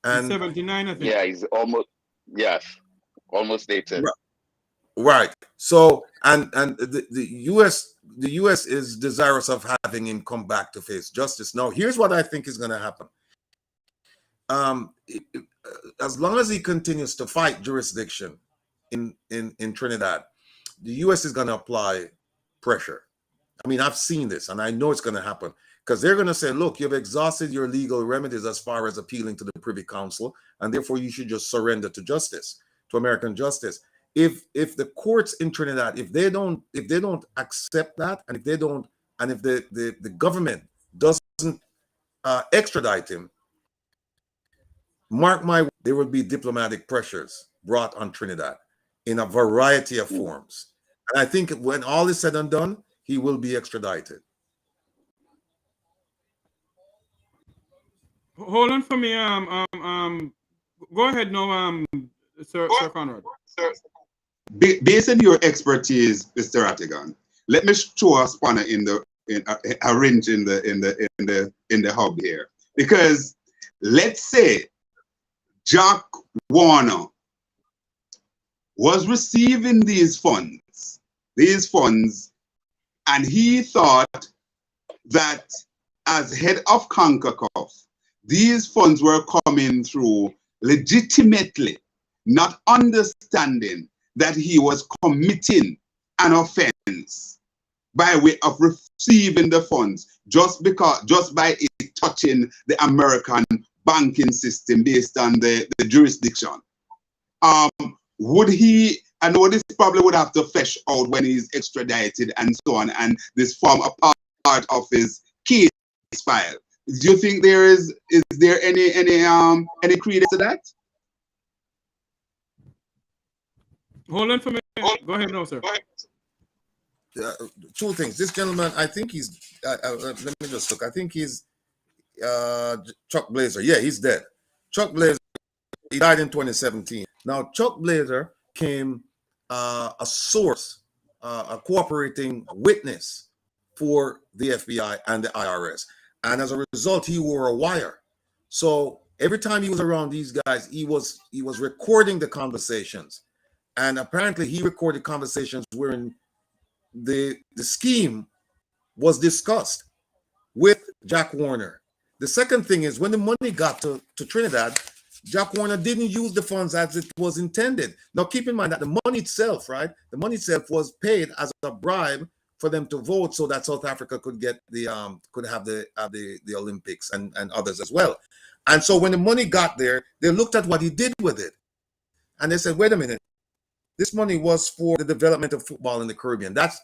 And 79, I think. Yeah, he's almost 80. Right. So, and the U.S. is desirous of having him come back to face justice. Now, here's what I think is going to happen. As long as he continues to fight jurisdiction in Trinidad, the U.S. is going to apply pressure. I mean, I've seen this, and I know it's going to happen, because they're going to say, look, you've exhausted your legal remedies as far as appealing to the Privy Council, and therefore you should just surrender to justice, to American justice. If the courts in Trinidad, if they don't accept that, and if the government doesn't extradite him, mark my word, there will be diplomatic pressures brought on Trinidad in a variety of forms. And I think when all is said and done, he will be extradited. Hold on for me. Go ahead now, Sir Conrad. Based on your expertise, Mr. Rattigan, let me throw a spanner in a wrench in the hub here. Because let's say Jack Warner was receiving these funds, and he thought that as head of CONCACAF, these funds were coming through legitimately, not understanding that he was committing an offense by way of receiving the funds just by it touching the American banking system based on the jurisdiction. Would he, I know this probably would have to flesh out when he's extradited and so on, and this form a part of his case file. Do you think is there any credence to that? Hold on for me. Go ahead, no, sir. Two things. This gentleman, I think he's. Let me just look. I think he's Chuck Blazer. Yeah, he's dead. Chuck Blazer. He died in 2017. Now, Chuck Blazer became a source, a cooperating witness for the FBI and the IRS. And as a result, he wore a wire. So every time he was around these guys, he was recording the conversations. And apparently he recorded conversations wherein the scheme was discussed with Jack Warner. The second thing is, when the money got to Trinidad, Jack Warner didn't use the funds as it was intended. Now, keep in mind that the money itself, right? The money itself was paid as a bribe for them to vote so that South Africa could get could have the Olympics and others as well. And so when the money got there, they looked at what he did with it, and they said, wait a minute, this money was for the development of football in the Caribbean. That's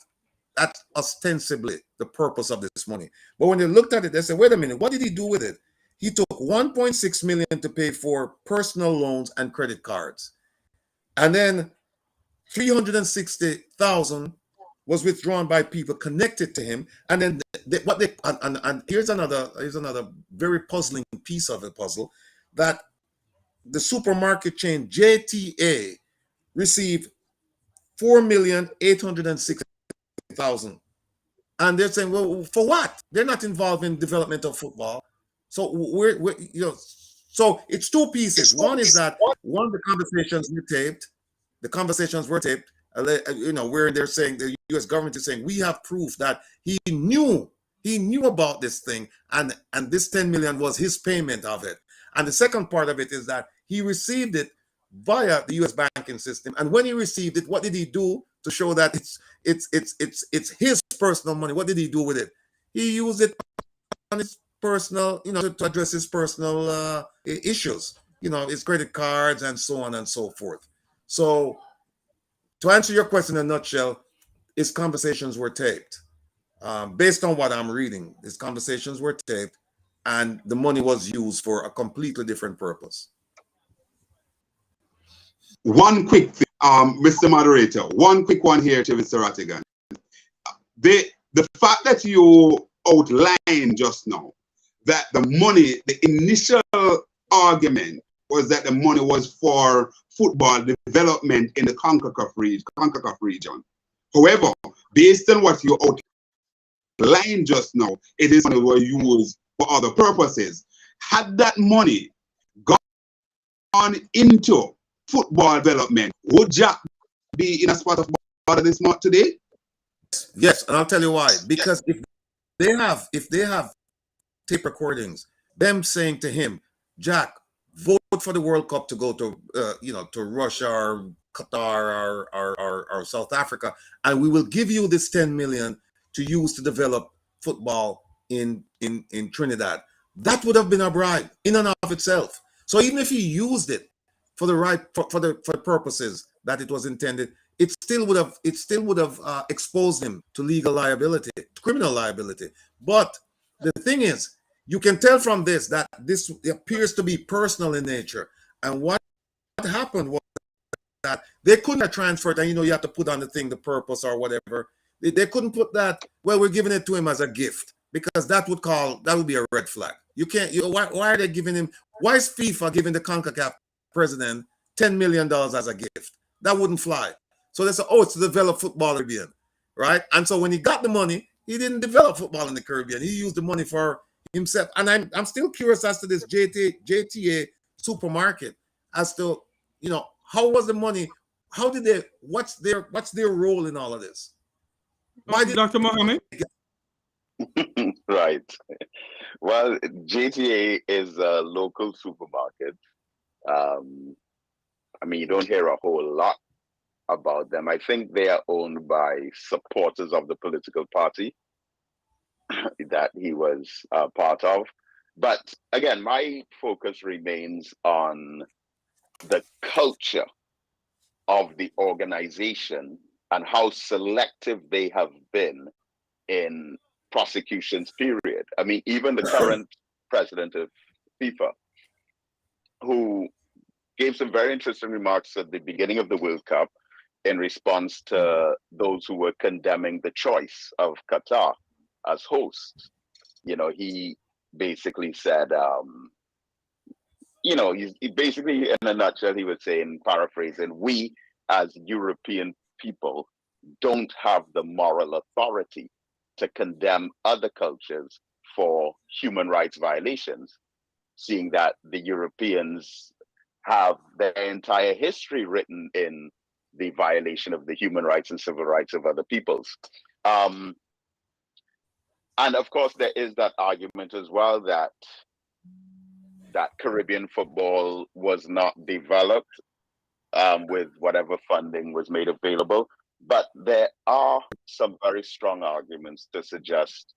That's ostensibly the purpose of this money. But when they looked at it, they said, wait a minute, what did he do with it? He took 1.6 million to pay for personal loans and credit cards. And then 360,000 was withdrawn by people connected to him. And then and here's another very puzzling piece of the puzzle, that the supermarket chain JTA received 4,860,000. And they're saying, well, for what? They're not involved in development of football. So we're so it's two pieces. One is that the conversations were taped. The conversations were taped. Where they're saying, the U.S. government is saying, we have proof that he knew about this thing, and this 10 million was his payment of it. And the second part of it is that he received it via the U.S. banking system. And when he received it, what did he do to show that it's his personal money? What did he do with it? He used it on his personal, to address his personal issues, his credit cards and so on and so forth. So to answer your question in a nutshell, his conversations were taped. Based on what I'm reading, his conversations were taped, and the money was used for a completely different purpose. One quick thing, Mr. Moderator, one quick one here to Mr. Rattigan. The fact that you outlined just now that the money, the initial argument was that the money was for football development in the CONCACAF region. However, based on what you outlined just now, it is money were used for other purposes. Had that money gone into football development, would Jack be in a spot of bother this month today? Yes, and I'll tell you why. Because if they have tape recordings, them saying to him, Jack, vote for the World Cup to go to to Russia or Qatar or South Africa, and we will give you this 10 million to use to develop football in Trinidad. That would have been a bribe in and of itself. So even if he used it for the purposes that it was intended, it still would have exposed him to legal liability, criminal liability. But the thing is, you can tell from this that this appears to be personal in nature. And what happened was that they couldn't have transferred, and you have to put on the thing, the purpose or whatever. They couldn't put that, well, we're giving it to him as a gift, because that would be a red flag. You can't, why are they giving him, why is FIFA giving the CONCACAF president $10 million as a gift? That wouldn't fly. So they said, oh, it's to develop football in the Caribbean, right? And so when he got the money, he didn't develop football in the Caribbean. He used the money for himself. And I'm still curious as to this JTA supermarket, as to, how was the money? How did they? What's their role in all of this? Why did Dr. Mohammed? Right. Well, JTA is a local supermarket. You don't hear a whole lot about them. I think they are owned by supporters of the political party that he was part of. But again, my focus remains on the culture of the organization and how selective they have been in prosecutions, period. Even the current president of FIFA, who gave some very interesting remarks at the beginning of the World Cup in response to those who were condemning the choice of Qatar as host. He basically said, he basically, in a nutshell, he was saying, paraphrasing, we as European people don't have the moral authority to condemn other cultures for human rights violations, seeing that the Europeans have their entire history written in the violation of the human rights and civil rights of other peoples. And of course, there is that argument as well that Caribbean football was not developed with whatever funding was made available. But there are some very strong arguments to suggest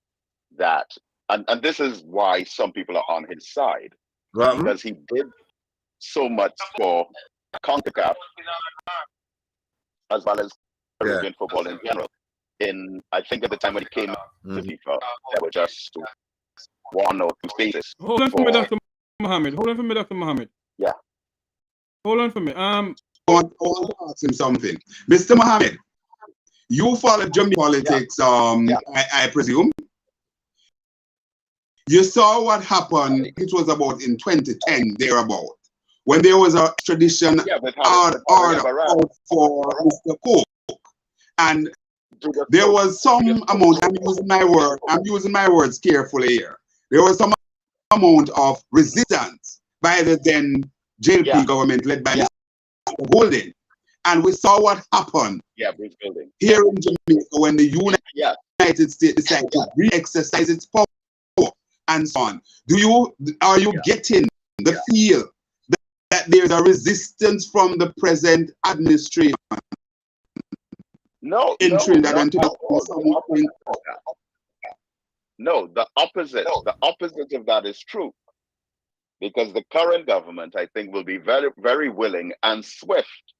that, and this is why some people are on his side, because he did so much for CONCACAF as well as Caribbean football in general. I think at the time when he came to FIFA, there were just 1 or 2 spaces. Hold on for me, Dr. Mohammed. Hold on for me, Dr. Mohammed. Yeah. Hold on for me. I want to ask him something. Mr. Mohammed, you follow Jamaican politics, I presume. You saw what happened, it was about in 2010, thereabout, when there was a extradition order out for Mr. Cook. And there was some amount, I'm using my words carefully here. There was some amount of resistance by the then JLP government led by Mr. Golden. And we saw what happened here in Jamaica when the United States decided to re-exercise its power and so on. Are you getting the feel that there's a resistance from the present administration? No, in Trinidad and Tobago. No, the opposite. The opposite of that is true. Because the current government, I think, will be very, very willing and swift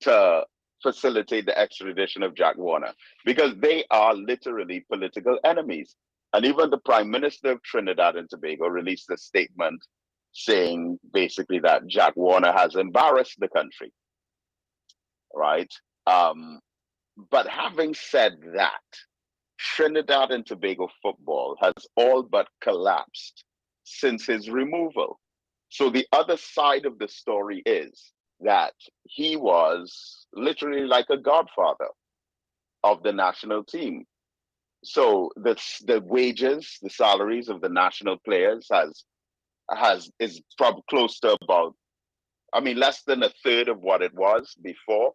to facilitate the extradition of Jack Warner, because they are literally political enemies. And even the Prime Minister of Trinidad and Tobago released a statement saying basically that Jack Warner has embarrassed the country, right? But having said that, Trinidad and Tobago football has all but collapsed since his removal. So the other side of the story is that he was literally like a godfather of the national team. So the wages, the salaries of the national players is probably close to about, less than a third of what it was before.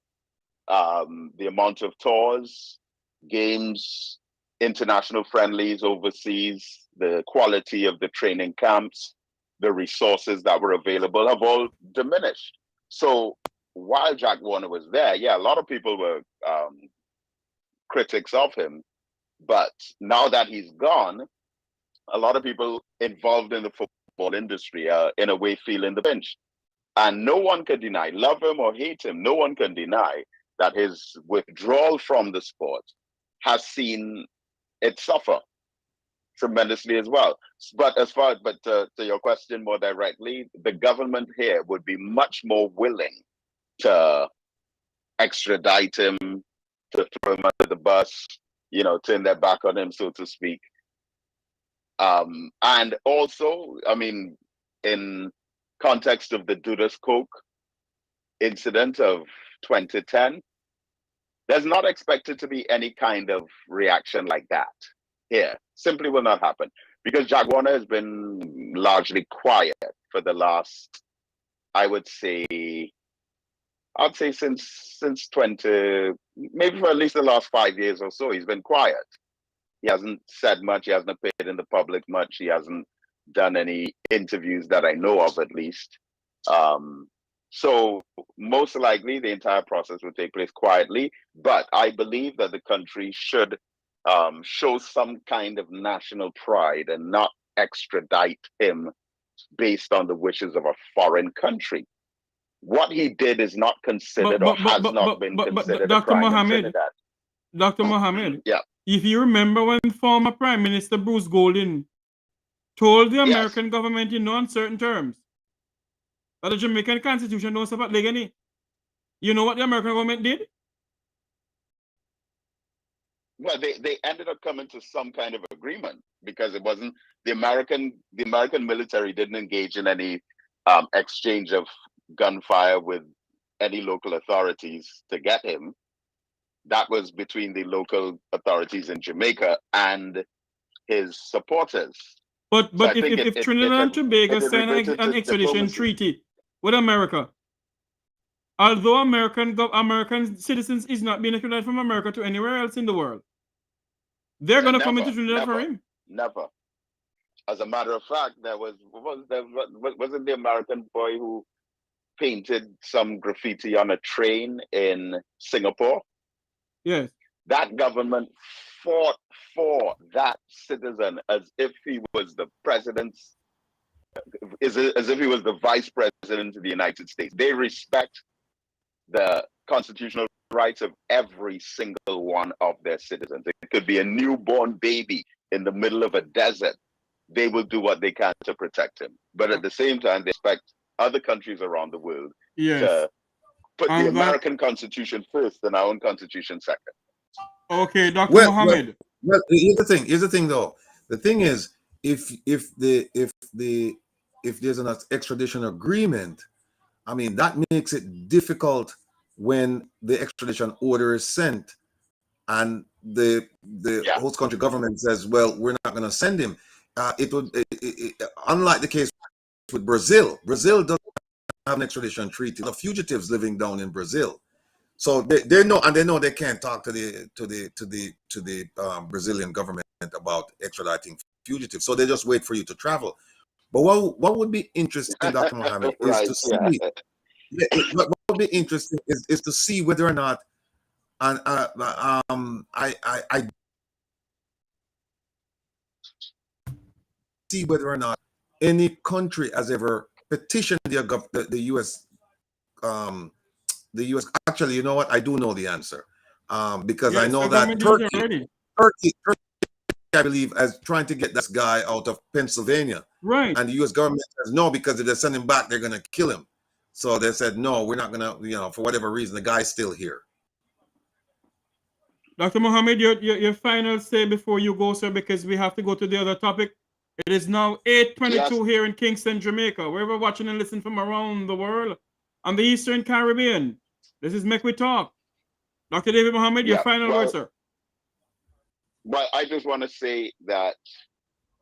The amount of tours, games, international friendlies overseas, the quality of the training camps, the resources that were available have all diminished. So while Jack Warner was there, a lot of people were critics of him. But now that he's gone, a lot of people involved in the football industry are in a way feeling the pinch. And no one can deny, love him or hate him, no one can deny that his withdrawal from the sport has seen it suffer tremendously as well. But to your question more directly, the government here would be much more willing to extradite him, to throw him under the bus, turn their back on him, so to speak. And also, in context of the Dudas Coke incident of 2010, there's not expected to be any kind of reaction like that here. Simply will not happen, because Jack Warner has been largely quiet for the last, I'd say since 20, maybe for at least the last 5 years or so, he's been quiet. He hasn't said much. He hasn't appeared in the public much. He hasn't done any interviews that I know of, at least. So most likely the entire process will take place quietly, but I believe that the country should show some kind of national pride and not extradite him based on the wishes of a foreign country. What he did is not considered or has not been considered a crime in Trinidad. Dr. Mohammed, yeah. If you remember when former Prime Minister Bruce Golden told the American government in no uncertain terms that the Jamaican Constitution don't support polygamy, you know what the American government did? Well, they ended up coming to some kind of agreement, because it wasn't the American military didn't engage in any exchange of gunfire with any local authorities to get him. That was between the local authorities in Jamaica and his supporters. But so if Trinidad and Tobago signed an extradition treaty with America, although American citizens is not being extradited from America to anywhere else in the world, they're going to come into Trinidad for him. Never. As a matter of fact, wasn't the American boy who painted some graffiti on a train in Singapore? Yes. That government fought for that citizen as if he was the president's, as if he was the vice president of the United States. They respect the constitutional rights of every single one of their citizens. It could be a newborn baby in the middle of a desert. They will do what they can to protect him. But at the same time, they expect other countries around the world to put the American Constitution first and our own Constitution second. Okay, Dr. Well, Mohammed. Well, here's the thing. Here's the thing, though. The thing is, if there's an extradition agreement, I mean, that makes it difficult when the extradition order is sent, and the host country government says, "Well, we're not going to send him." It would, unlike the case with Brazil. Brazil doesn't have an extradition treaty. The fugitives living down in Brazil. So they know, and they know they can't talk to the Brazilian government about extraditing fugitives. So they just wait for you to travel. But what would be interesting, Dr. Mohammed, is to see. What would be interesting is to see whether or not, and I see whether or not any country has ever petitioned the U.S. The U.S. Actually, you know what? I do know the answer, because I know that Turkey, I believe, is trying to get this guy out of Pennsylvania. Right. And the U.S. government says no, because if they send him back, they're going to kill him. So they said, no, we're not going to, for whatever reason, the guy's still here. Dr. Mohammed, your final say before you go, sir, because we have to go to the other topic. It is now 8:22 here in Kingston, Jamaica. Wherever watching and listening from around the world, on the Eastern Caribbean. This is Make We Talk. Dr. David Mohammed, your final word, sir. But I just want to say that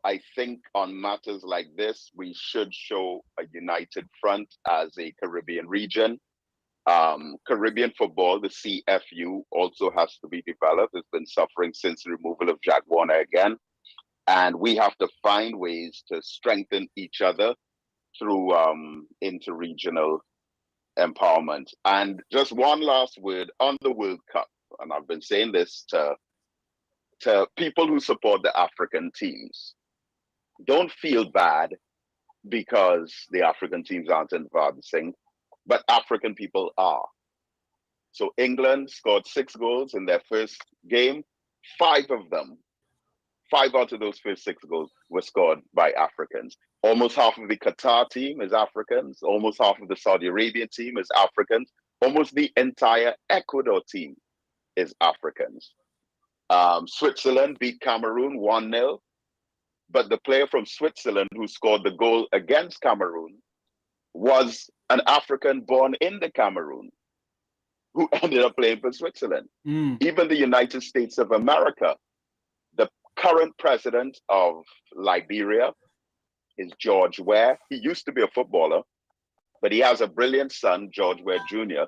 I think on matters like this, we should show a united front as a Caribbean region. Caribbean football, the CFU, also has to be developed. It's been suffering since the removal of Jack Warner again. And we have to find ways to strengthen each other through interregional empowerment. And just one last word on the World Cup. And I've been saying this to people who support the African teams. Don't feel bad because the African teams aren't advancing, but African people are. So England scored 6 goals in their first game. 5 out of those first 6 goals were scored by Africans. Almost half of the Qatar team is Africans. Almost half of the Saudi Arabian team is Africans. Almost the entire Ecuador team is Africans. Switzerland beat Cameroon 1-0. But the player from Switzerland who scored the goal against Cameroon was an African born in the Cameroon who ended up playing for Switzerland. Even the United States of America, the current president of Liberia is George Weah. He used to be a footballer, but he has a brilliant son, George Weah Jr.,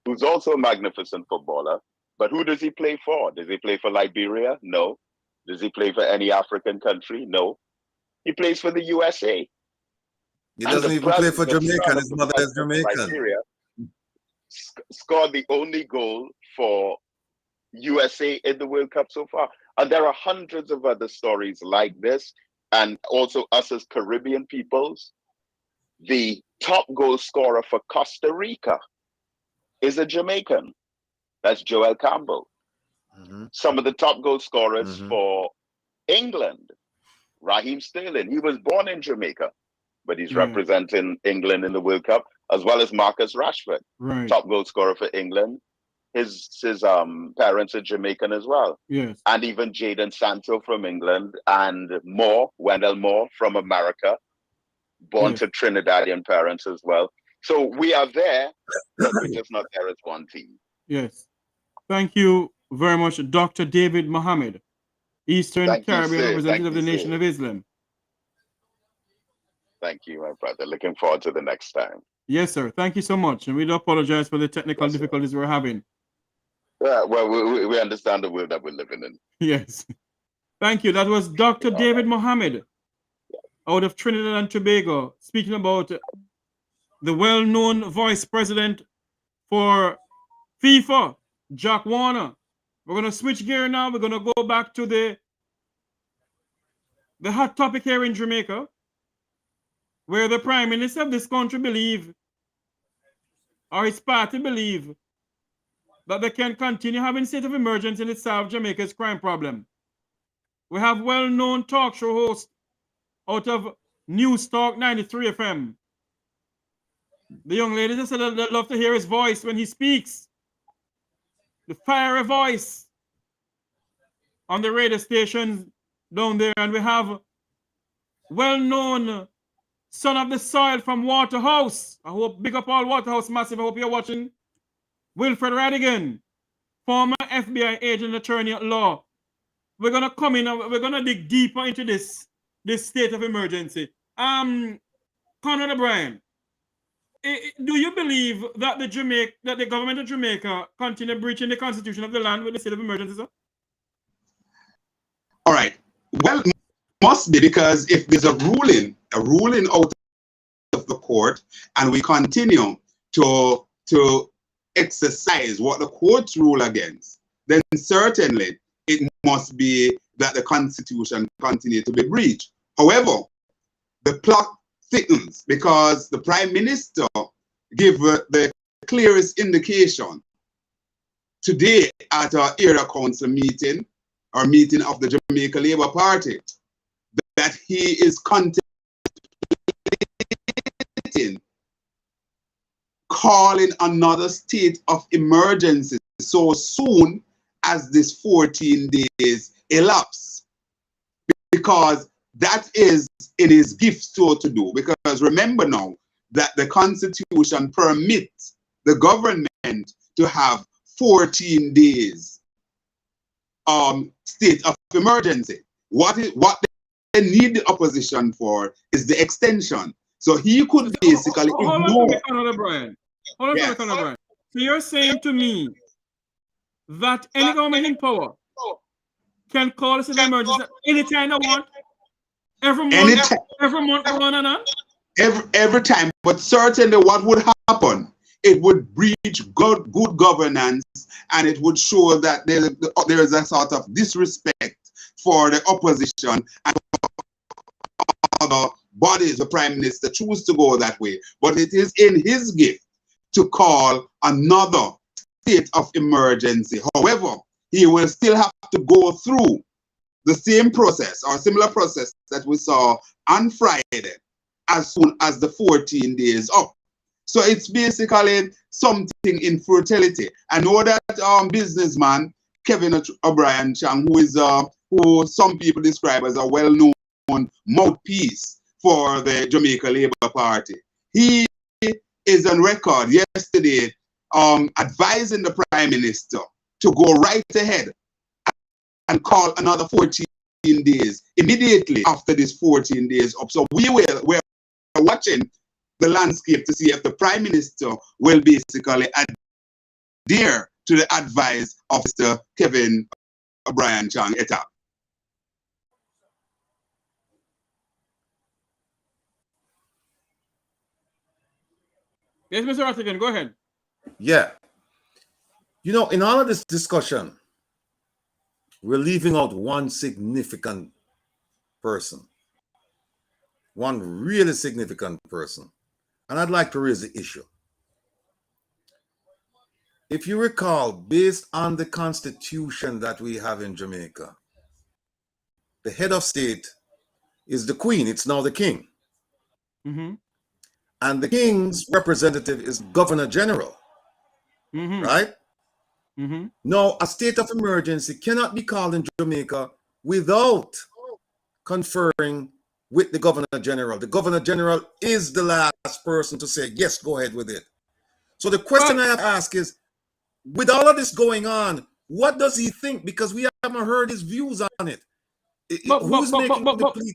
who's also a magnificent footballer. But who does he play for? Does he play for Liberia? No. Does he play for any African country? No. He plays for the USA. He doesn't even play for Jamaica. His mother is Jamaican. Liberia scored the only goal for USA in the World Cup so far. And there are hundreds of other stories like this. And also us as Caribbean peoples, the top goal scorer for Costa Rica is a Jamaican. That's Joel Campbell. Some of the top goal scorers for England, Raheem Sterling. He was born in Jamaica, but he's representing England in the World Cup, as well as Marcus Rashford, top goal scorer for England. His parents are Jamaican as well. Yes. And even Jadon Sancho from England, and Wendell Moore from America, born to Trinidadian parents as well. So we are there, but we're just not there as one team. Yes. Thank you very much, Dr. David Mohammed, Eastern Caribbean representative of the Nation of Islam. Thank you, my brother. Looking forward to the next time. Yes, sir. Thank you so much. And we do apologize for the technical difficulties we're having. Yeah, well, we understand the world that we're living in. Yes. Thank you. That was Dr. David Mohammed out of Trinidad and Tobago, speaking about the well-known vice president for FIFA, Jack Warner. We're going to switch gear now. We're going to go back to the hot topic here in Jamaica, where the Prime Minister of this country believe, or his party believe, that they can continue having state of emergency to solve Jamaica's crime problem. We have well-known talk show host out of Newstalk 93 FM. The young lady just said they'd love to hear his voice when he speaks. The fiery voice on the radio station down there. And we have well-known son of the soil from Waterhouse. I hope, big up all Waterhouse Massive. I hope you're watching. Wilfred Rattigan, former FBI agent, attorney at law. We're going to come in and we're going to dig deeper into this state of emergency. Conrad O'Brien, do you believe that the government of Jamaica continue breaching the constitution of the land with the state of emergency, sir? All right. Well, it must be, because if there's a ruling out of the court, and we continue to exercise what the courts rule against, then certainly it must be that the constitution continue to be breached. However, the plot thickens because the Prime Minister gave the clearest indication today at our area council meeting, or meeting of the Jamaica Labour Party, that he is contemplating calling another state of emergency so soon as this 14 days elapse, because that is in his gift so to do. Because remember now that the constitution permits the government to have 14 days state of emergency. What they need the opposition for is the extension. So he could basically ignore. Hold on, Brian. So you're saying to me that any government in power can call a state of emergency anytime they want, every month, on? Every time. But certainly what would happen, it would breach good governance, and it would show that there is a sort of disrespect for the opposition and other bodies. The Prime Minister choose to go that way. But it is in his gift to call another state of emergency. However, he will still have to go through the same process or similar process that we saw on Friday as soon as the 14 days up. So it's basically something in fertility. I know that businessman Kevin O'Brien Chang, who some people describe as a well-known mouthpiece for the Jamaica Labour Party, he is on record yesterday advising the Prime Minister to go right ahead and call another 14 days immediately after this 14 days up. So we're watching the landscape to see if the Prime Minister will basically adhere to the advice of Mr. Kevin O'Brien Chang et al. Yes, Mr. Rattigan, go ahead. Yeah. You know, in all of this discussion, we're leaving out one significant person. One really significant person. And I'd like to raise the issue. If you recall, based on the constitution that we have in Jamaica, the head of state is the Queen. It's now the King. Mm-hmm. And the King's representative is Governor General. Mm-hmm. Right? Mm-hmm. Now, a state of emergency cannot be called in Jamaica without conferring with the Governor General. The Governor General is the last person to say, yes, go ahead with it. So the question I have to ask is, with all of this going on, what does he think? Because we haven't heard his views on it. Who's making the plea?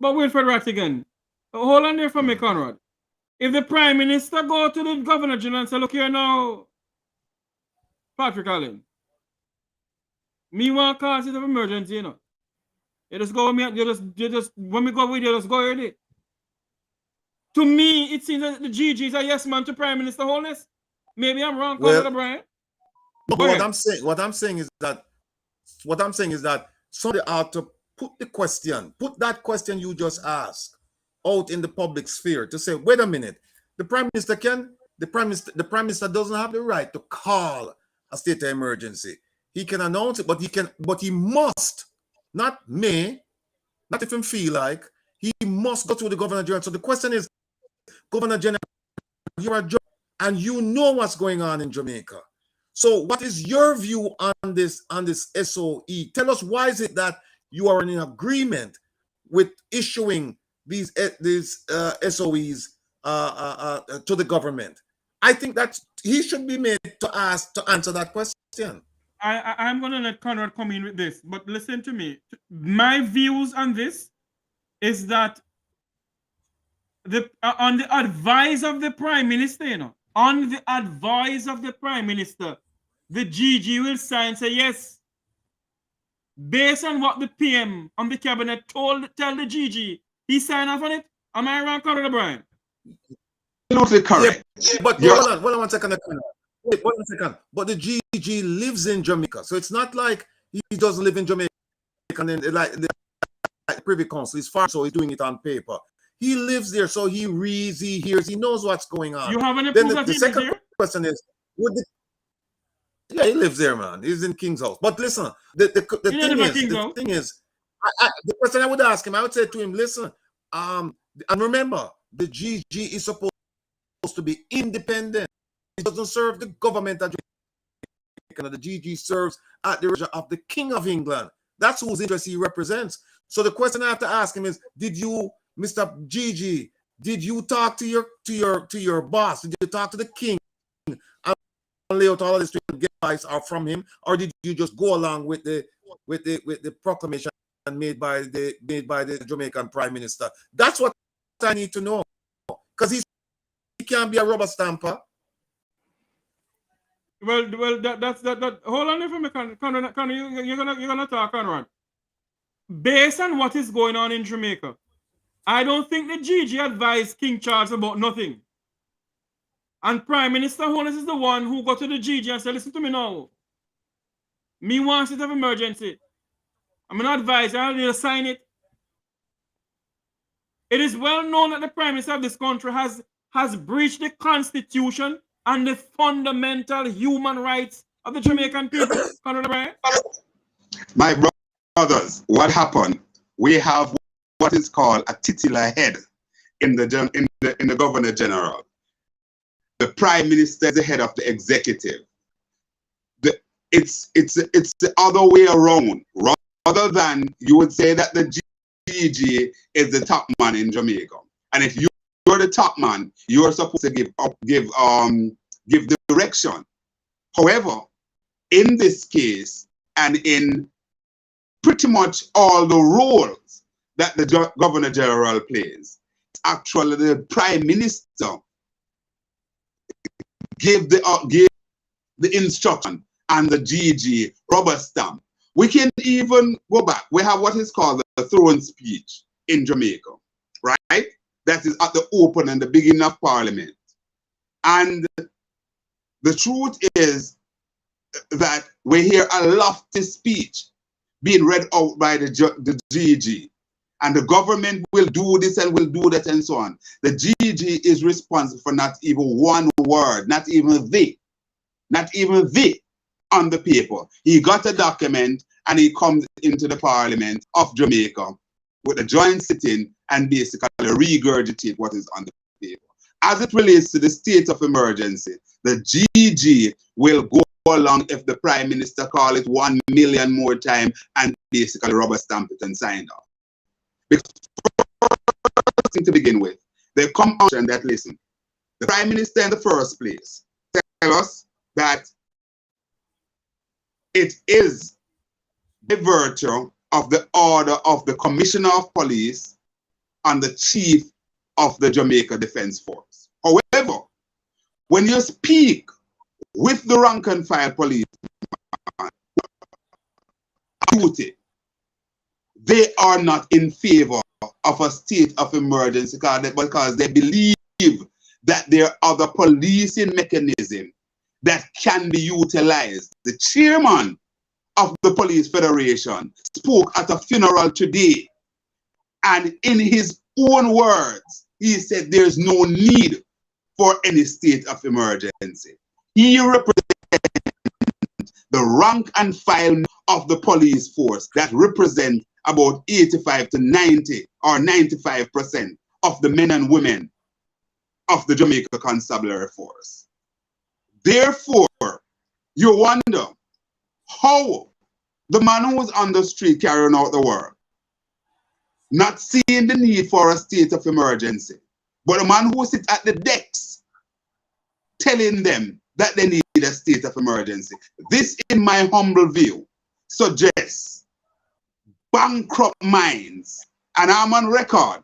But Wilfred Rattigan, hold on there for me, Conrad. If the Prime Minister go to the Governor General and say, look here now, Patrick Allen, me want to call state of emergency, you know. You just go with me, you just when we go with you, just go already. To me, it seems that the GG is a yes man to Prime Minister Holness. Maybe I'm wrong, Conrad O'Brien. But what I'm saying is that somebody ought to put that question you just asked out in the public sphere to say, wait a minute, the Prime Minister can the prime minister doesn't have the right to call a state of emergency. He can announce it, but he must, not may, not if him feel like, he must go to the governor general. So the question is, Governor General, you're a judge and you know what's going on in Jamaica. So what is your view on this SOE? Tell us, why is it that you are in agreement with issuing these SOEs to the government? I think that he should be made to answer that question. I'm going to let Conrad come in with this, but listen to me. My views on this is that on the advice of the Prime Minister, on the advice of the Prime Minister, the GG will sign, say yes. Based on what the PM on the cabinet tell the GG, he signed off on it. Am I wrong, Conrad O'Brien? Absolutely correct. Yeah, but hold on one second. Wait, 1 second. But the GG lives in Jamaica, so it's not like he doesn't live in Jamaica and then like the Privy Council is far, so he's doing it on paper. He lives there, so he reads, he hears, he knows what's going on. You have any then proof that the he second lives there? question is, yeah, he lives there, man. He's in King's House. But listen, the thing is, the question I would ask him, I would say to him, listen, and remember, the GG is supposed to be independent. It doesn't serve the government of Jamaica. The GG serves at the region of the King of England. That's whose interest he represents. So the question I have to ask him is, did you, Mr. GG, did you talk to your boss? Did you talk to the king and lay out all of this to get advice from him, or did you just go along with the proclamation made by the Jamaican Prime Minister? That's what I need to know, because he can't be a rubber stamper. Well, that's that. Hold on for me, Conrad. You're gonna talk, Conrad. Based on what is going on in Jamaica, I don't think the GG advised King Charles about nothing. And Prime Minister Holness is the one who got to the GG and said, listen to me now. Me want state of emergency. I'm an advisor, I need to sign it. It is well known that the Prime Minister of this country has breached the Constitution and the fundamental human rights of the Jamaican people. Conrad O'Brien? My brothers, what happened? We have what is called a titular head in the Governor General. The Prime Minister is the head of the executive. It's the other way around. Rather than you would say that the GG is the top man in Jamaica, and if you're the top man, you are supposed to give direction. However, in this case, and in pretty much all the roles that the Governor General plays, actually the Prime Minister gave the instruction and the GG rubber stamp. We can even go back. We have what is called the throne speech in Jamaica, right? That is at the open and the beginning of Parliament. And the truth is that we hear a lofty speech being read out by the GG. And the government will do this and will do that and so on. The GG is responsible for not even one word, not even the on the paper. He got a document and he comes into the Parliament of Jamaica with a joint sitting and basically regurgitate what is on the paper. As it relates to the state of emergency, the GG will go along if the Prime Minister call it 1 million more time and basically rubber stamp it and sign off. Because first thing to begin with, they come out and that, listen, the Prime Minister in the first place tell us that it is the virtue of the order of the Commissioner of Police and the Chief of the Jamaica Defence Force. However, when you speak with the rank and file police duty, they are not in favor of a state of emergency because they believe that there are other policing mechanisms that can be utilized. The chairman of the Police Federation spoke at a funeral today, and in his own words, he said there's no need for any state of emergency. He represents the rank and file of the police force that represent about 85 to 90 or 95% of the men and women of the Jamaica Constabulary Force. Therefore, you wonder how the man who was on the street carrying out the work, not seeing the need for a state of emergency, but a man who sits at the decks telling them that they need a state of emergency. This, in my humble view, suggests bankrupt minds. And I'm on record,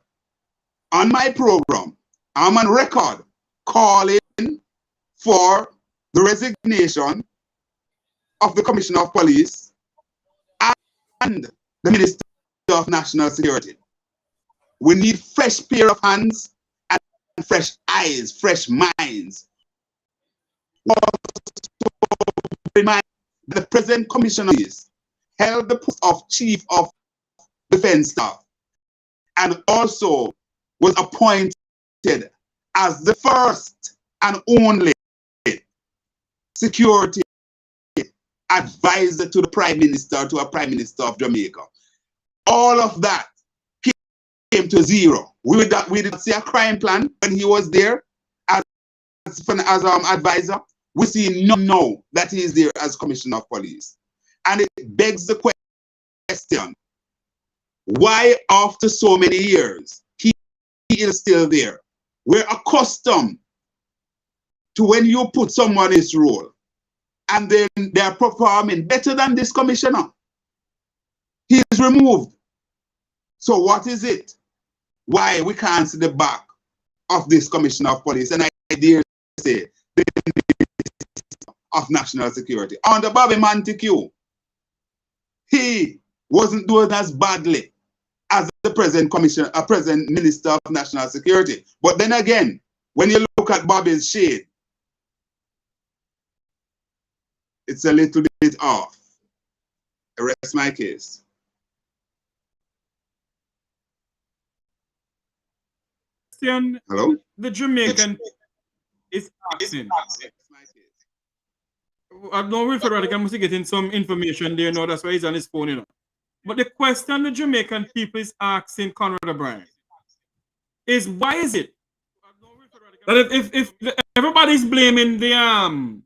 on my program, I'm on record calling for the resignation of the Commissioner of Police and the Minister of National Security. We need fresh pair of hands and fresh eyes, fresh minds. Remind the present commissioner held the post of Chief of Defense Staff and also was appointed as the first and only security advisor to the Prime Minister, to a Prime Minister of Jamaica. All of that came to zero. We didn't see a crime plan when he was there as advisor. We see now that he is there as Commissioner of Police. And it begs the question, why after so many years, he is still there? We're accustomed to when you put someone in this role and then they're performing better than this commissioner. He is removed. So what is it? Why we can't see the back of this Commissioner of Police? And I dare say, the of National Security. Under Bobby Montague, he wasn't doing as badly as the present commissioner, present Minister of National Security. But then again, when you look at Bobby's shade, it's a little bit off. I rest my case. Hello? The Jamaican is asking. I don't refer to Rattigan, must getting some information there now, that's why he's on his phone, you know. But the question the Jamaican people is asking Conrad O'Brien is, why is it that if everybody's blaming the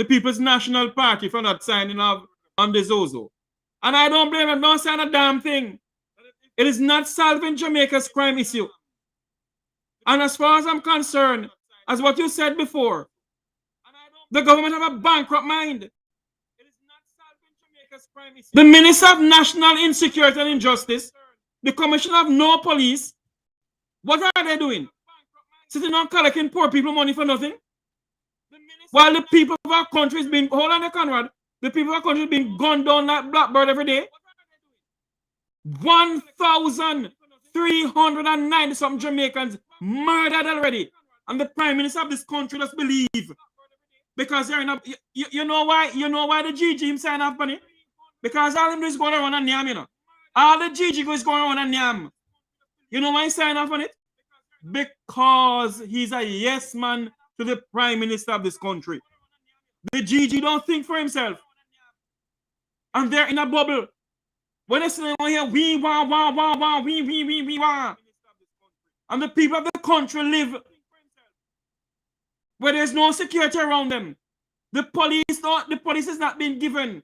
People's National Party for not signing up on the Zozo, and I don't blame them, don't sign a damn thing. It is not solving Jamaica's crime issue. And as far as I'm concerned, as what you said before, the government have a bankrupt mind. The Minister of National Insecurity and Injustice, the Commissioner of No Police, what are they doing? Sitting on collecting poor people money for nothing? While the people of our country is being, hold on there, Conrad, the people of our country is being gunned down like blackbird every day. 1,390 some Jamaicans murdered already. And the Prime Minister of this country does believe. Because they're in a, you know why? You know why the GG him sign off on it? Because all him do is going around and yam, you know. All the GG is going around and yam. You know why he sign off on it? Because he's a yes man to the Prime Minister of this country. The GG don't think for himself. And they're in a bubble. When they say here, we wah, wah, wah, wah, we wah. And the people of the country live where there's no security around them. The police is not being given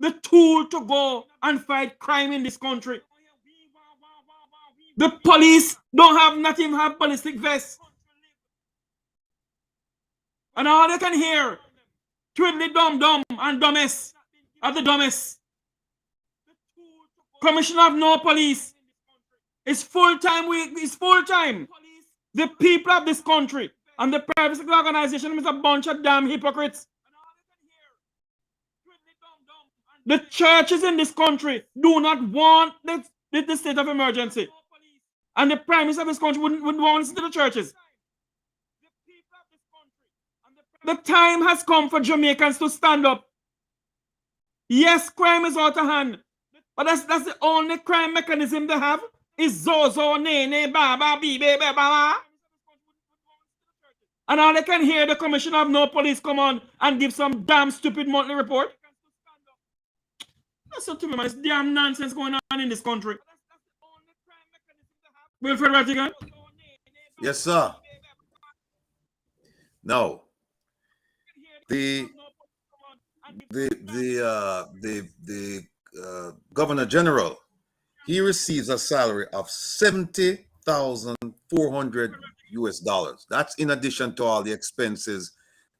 the tool to go and fight crime in this country. The police not even have ballistic vests. And all they can hear, twiddly dum-dum and dumbass are the dumbest. Commissioner of No Police is full-time. The people of this country and the private sector organization is a bunch of damn hypocrites. The churches in this country do not want the state of emergency. And the Prime Minister of this country wouldn't want to listen to the churches. The time has come for Jamaicans to stand up. Yes, crime is out of hand. But that's the only crime mechanism they have is Zozo, Nene, Baba, Bibe, Baba. And all they can hear the commissioner of no police come on and give some damn stupid monthly report. That's what to me, man. It's damn nonsense going on in this country. Wilfred Rattigan? Yes, sir. No. The Governor General, he receives a salary of $70,400 US. That's in addition to all the expenses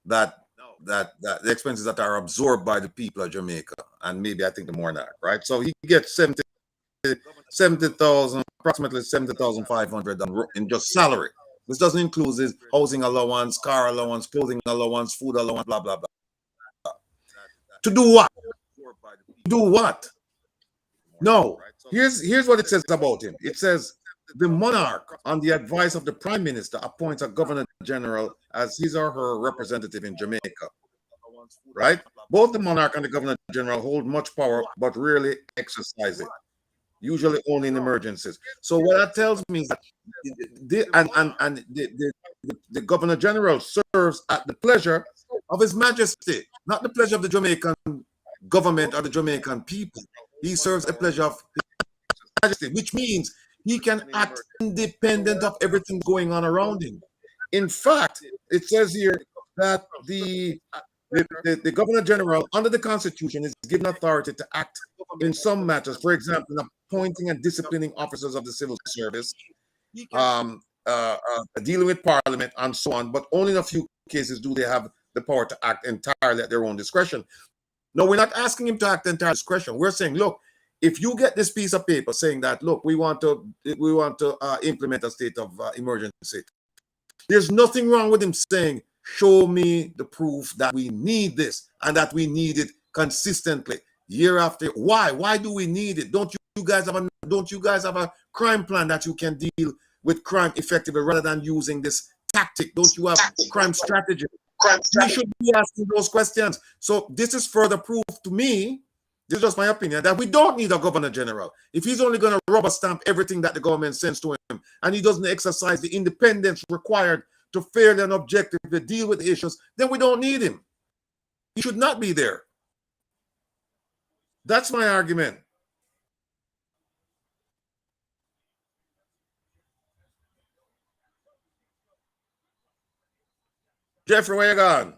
that the expenses that are absorbed by the people of Jamaica and maybe I think the monarch, right? So he gets 70,000, approximately 70,500 in just salary. This doesn't include his housing allowance, car allowance, clothing allowance, food allowance, blah blah blah. To do what? Do what? No. Here's what it says about him. It says the monarch, on the advice of the prime minister, appoints a governor general as his or her representative in Jamaica. Right? Both the monarch and the governor general hold much power, but rarely exercise it. Usually only in emergencies. So what that tells me is that the governor general serves at the pleasure of His Majesty, not the pleasure of the Jamaican government or the Jamaican people. He serves the pleasure of His Majesty, which means he can act independent of everything going on around him. In fact, it says here that the governor general under the Constitution is given authority to act in some matters, for example, in appointing and disciplining officers of the civil service, dealing with Parliament and so on, but only in a few cases do they have the power to act entirely at their own discretion. No, we're not asking him to act entirely at discretion. We're saying, look, if you get this piece of paper saying that, look, we want to implement a state of emergency, there's nothing wrong with him saying, show me the proof that we need this and that we need it consistently year after. Why do we need it? Don't you guys have a crime plan that you can deal with crime effectively rather than using this tactic? Don't you have crime strategy? We should be asking those questions. So this is further proof to me, this is just my opinion, that we don't need a governor general. If he's only going to rubber stamp everything that the government sends to him and he doesn't exercise the independence required to fairly and objectively deal with the issues, then we don't need him. He should not be there. That's my argument. Jeffrey, where you gone?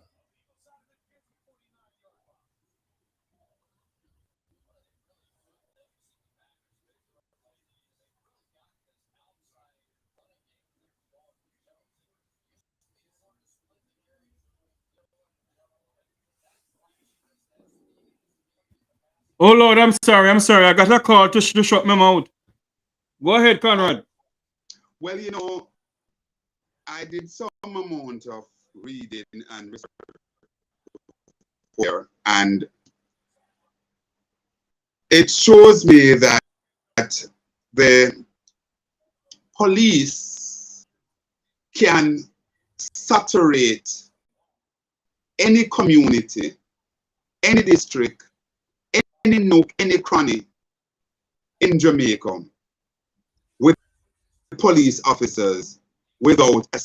Oh Lord, I'm sorry. I got a call to shut my mouth. Go ahead, Conrad. Well, you know, I did some amount of reading and research here, and it shows me that the police can saturate any community, any district, any nook, any cranny in Jamaica with police officers without a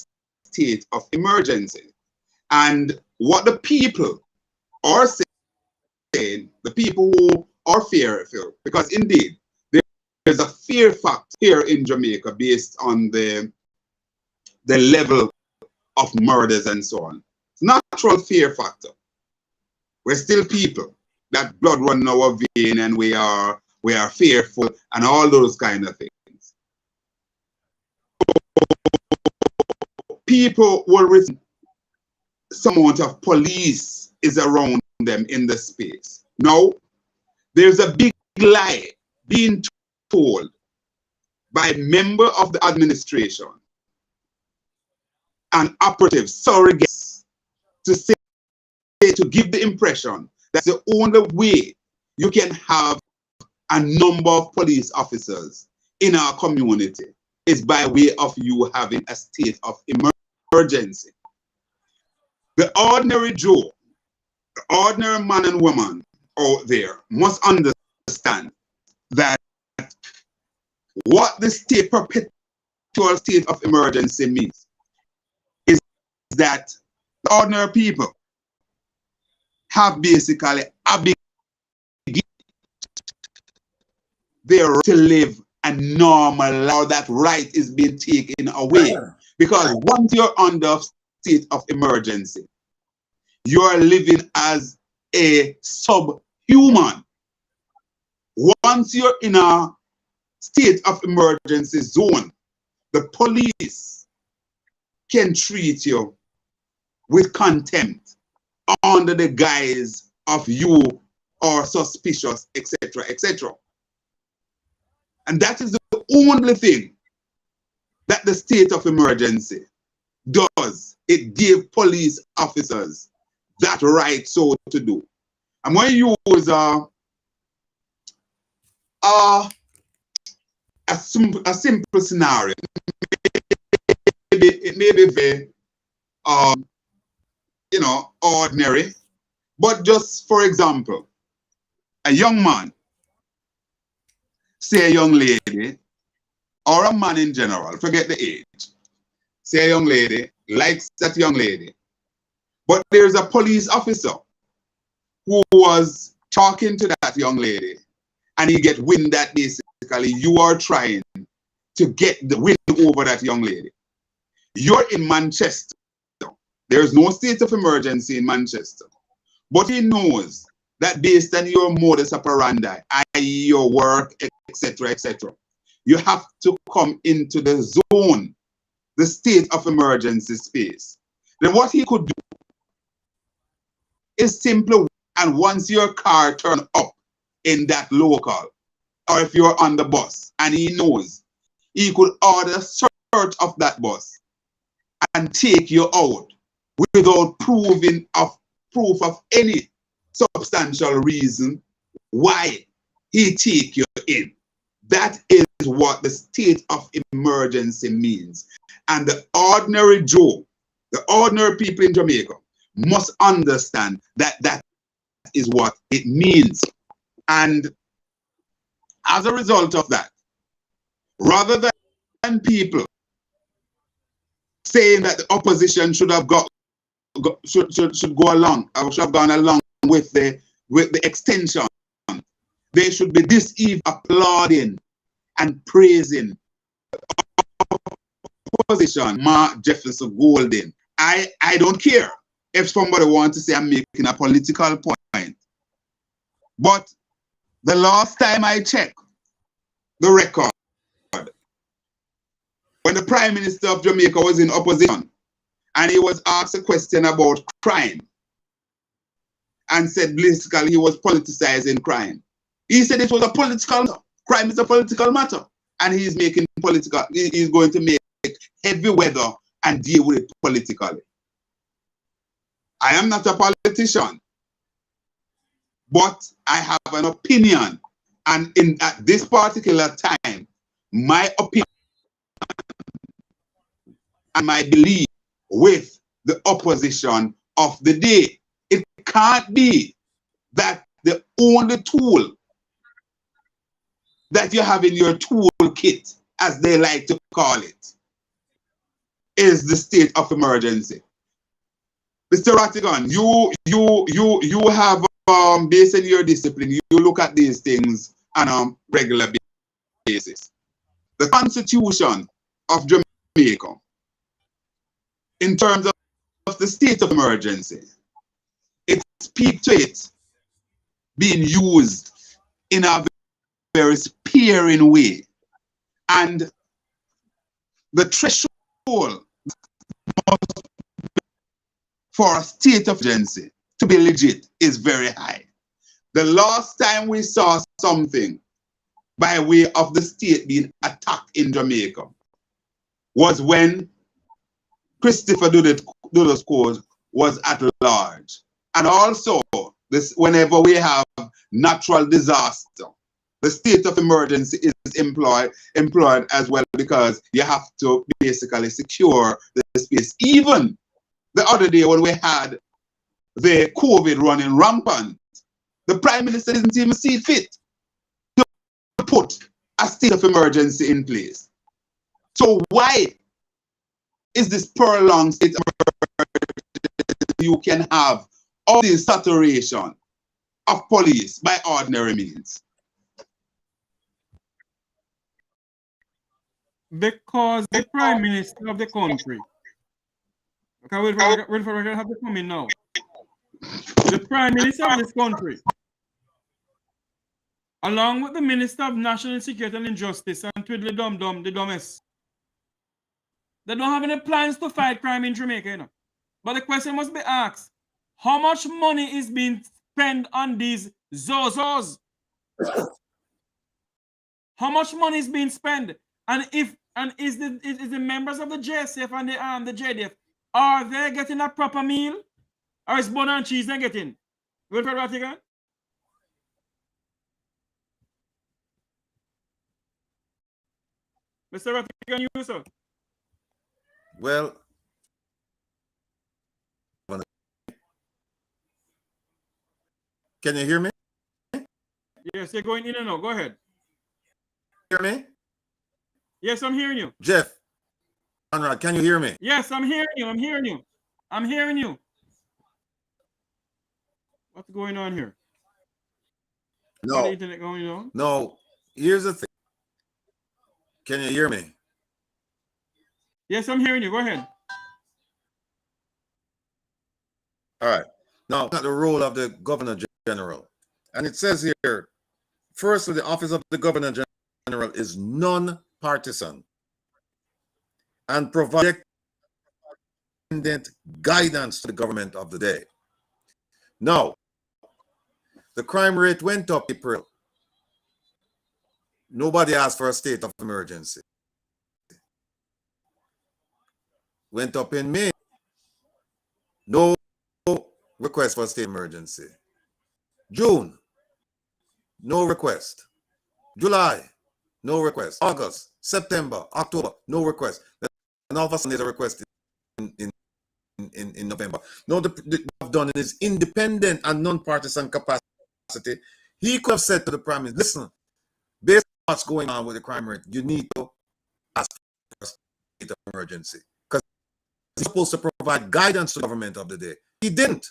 state of emergency. And what the people are saying, the people who are fearful, because indeed there's a fear factor here in Jamaica based on the level of murders and so on. It's natural fear factor. We're still people. That blood run our vein and we are fearful and all those kind of things. People will some amount of police is around them in the space. No, there's a big lie being told by a member of the administration and operatives, surrogates, to give the impression that's the only way you can have a number of police officers in our community is by way of you having a state of emergency. The ordinary Joe, the ordinary man and woman out there must understand that what the perpetual state of emergency means is that the ordinary people have basically abdicated their right to live a normal life, or that right is being taken away. Because once you're under state of emergency, you're living as a subhuman. Once you're in a state of emergency zone, the police can treat you with contempt under the guise of you are suspicious, etc., etc. And that is the only thing that the state of emergency does. It gave police officers that right so to do. I'm going to use a simple scenario. It may be very ordinary, but just for example, a young man, say a young lady, or a man in general, forget the age, say a young lady likes that young lady, but there's a police officer who was talking to that young lady, and he get wind that basically you are trying to get the win over that young lady. You're in Manchester. There's no state of emergency in Manchester. But he knows that based on your modus operandi, i.e. your work, etc., etc., you have to come into the zone, the state of emergency space. Then what he could do is simply, and once your car turn up in that local, or if you're on the bus, and he knows, he could order search of that bus and take you out without proof of any substantial reason why he take you in. That is what the state of emergency means. And the ordinary Joe, the ordinary people in Jamaica must understand that that is what it means. And as a result of that, rather than people saying that the opposition should have should go along, or should have gone along with the extension, they should be this eve applauding and praising opposition, Mark Jefferson Golden. I don't care if somebody wants to say I'm making a political point, but the last time I checked the record, when the Prime Minister of Jamaica was in opposition and he was asked a question about crime and said basically he was politicizing crime, he said it was a political matter. Crime is a political matter, and he's making political, he's going to make heavy weather and deal with it politically. I am not a politician, but I have an opinion, and at this particular time, my opinion and my belief with the opposition of the day. It can't be that the only tool that you have in your toolkit, as they like to call it, is the state of emergency. Mr. Rattigan, you have based on your discipline, you look at these things on a regular basis. The Constitution of Jamaica, in terms of the state of emergency, it speaks to it being used in a very sparing way. And the threshold for a state of emergency to be legit is very high. The last time we saw something by way of the state being attacked in Jamaica was when Christopher Dudas Code was at large. And also, whenever we have natural disaster, the state of emergency is employed as well, because you have to basically secure the space. Even the other day when we had the COVID running rampant, the Prime Minister didn't even see fit to put a state of emergency in place. So why is this prolonged state of you can have all this saturation of police by ordinary means? Because the Prime Minister of the country, okay, Wilfred have to come in now. The Prime Minister of this country, along with the Minister of National Security and Injustice and Twiddly Dum Dum, the dumbest, they don't have any plans to fight crime in Jamaica, you know. But the question must be asked, how much money is being spent on these Zozos? How much money is being spent? And is the members of the JSF and the JDF, are they getting a proper meal? Or is bun and cheese they getting? Wilfred Rattigan? Mr. Rattigan, you, sir? Well, can you hear me? Yes, you're going in and out. Go ahead. Hear me? Yes, I'm hearing you. Jeff, Conrad, can you hear me? Yes, I'm hearing you. I'm hearing you. I'm hearing you. What's going on here? No. The internet going on? No. Here's the thing. Can you hear me? Yes, I'm hearing you. Go ahead. All right. Now, the role of the Governor General. And it says here, first, the office of the Governor General is non-partisan and provide independent guidance to the government of the day. Now, the crime rate went up in April. Nobody asked for a state of emergency. Went up in May. No request for a state emergency. June, no request. July, no request. August, September, October, no request. And all of a sudden there's a request in November. No, the have done in his independent and non-partisan capacity. He could have said to the Prime Minister, listen, based on what's going on with the crime rate, you need to ask for a state of emergency. Because he's supposed to provide guidance to the government of the day. He didn't.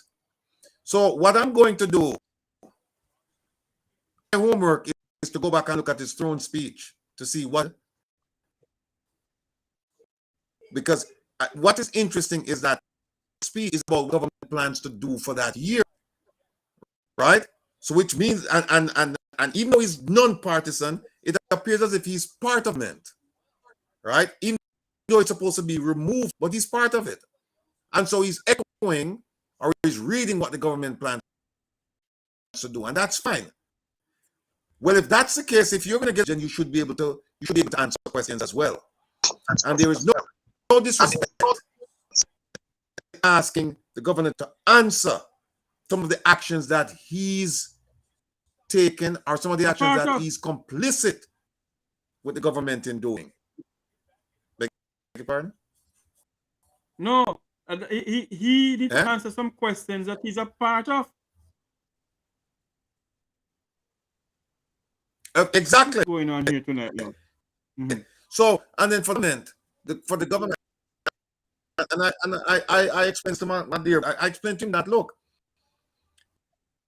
So what I'm going to do, my homework is to go back and look at his throne speech to see what, because what is interesting is that speech is about government plans to do for that year, right? So which means, and even though he's non-partisan, it appears as if he's part of it, right? Even though it's supposed to be removed, but he's part of it. And so he's echoing or he's reading what the government plans to do, and that's fine. Well, if that's the case, if you're going to get, then you should be able to answer questions as well. And there is no disrespect asking the governor to answer some of the actions that he's taken or some of the actions that he's complicit with the government in doing. Beg your pardon? No, he needs to answer some questions that he's a part of. Exactly. What's going on here tonight? Mm-hmm. So, and then for the government, and I explained to my dear, I explained to him that, look,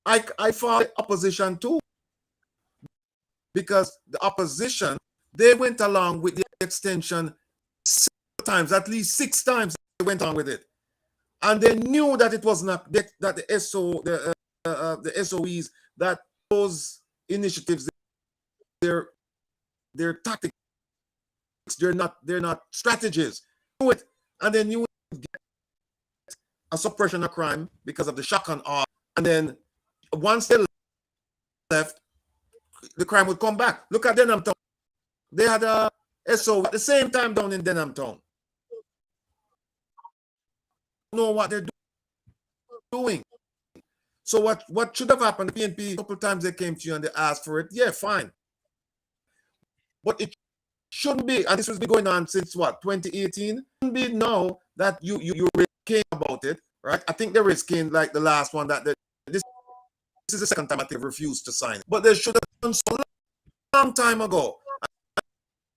I fought opposition too, because the opposition, they went along with the extension 6 times, at least 6 times they went on with it, and they knew that it was not that the SOEs, that those initiatives, they're tactics, they're not strategies. Knew it, and they knew it get a suppression of crime because of the shock and awe, and then once they left, the crime would come back. Look at Denham Town. They had a SO at the same time down in Denham Town. Know what they're doing. So what should have happened? The PNP, a couple times they came to you and they asked for it. Yeah, fine. But it shouldn't be, and this has been going on since what, 2018? It shouldn't be now that you came about it, right? I think there is came like the last one that this is the second time that they've refused to sign it. But they should have done so long time ago.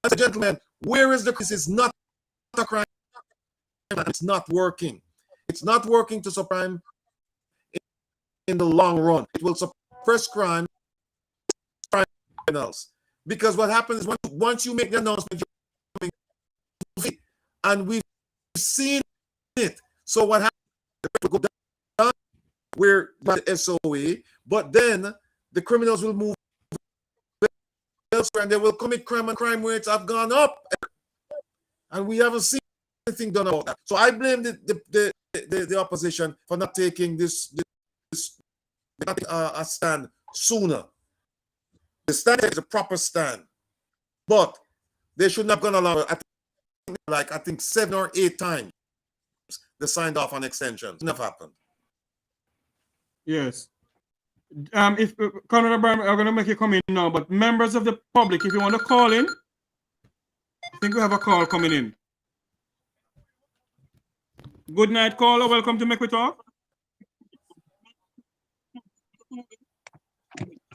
As a gentleman, where is the crisis? Not a crime, and it's not working. It's not working to suppress crime in the long run. It will suppress crime else. Because what happens is once you make the announcement, and we've seen it. So what happens? Go down where by the SOA, but then the criminals will move elsewhere and they will commit crime, and crime rates have gone up, and we haven't seen anything done about that. So I blame the opposition for not taking this a stand sooner. The stand is a proper stand, but they should not have gone along. I think 7 or 8 times they signed off on extensions. Never happened. Yes. If Conrad O'Brien, I'm going to make you come in now, but members of the public, if you want to call in, I think we have a call coming in. Good night, caller. Welcome to Make We Talk.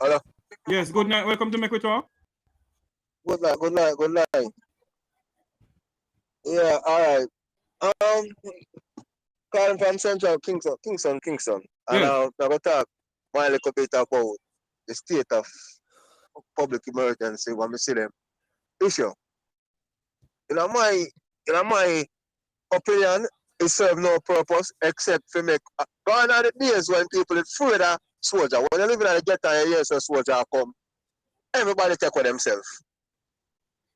Hello. Yes, good night. Welcome to Make We Talk. Good night. Yeah, all right. Calling from Central Kingston. And Yes. I'm going to talk a little bit about the state of public emergency when we see them issue. In my opinion, it serves no purpose except to make gone are the days when people are afraid of soldier. When you're living in the ghetto and you hear a soldier come, everybody take with themselves.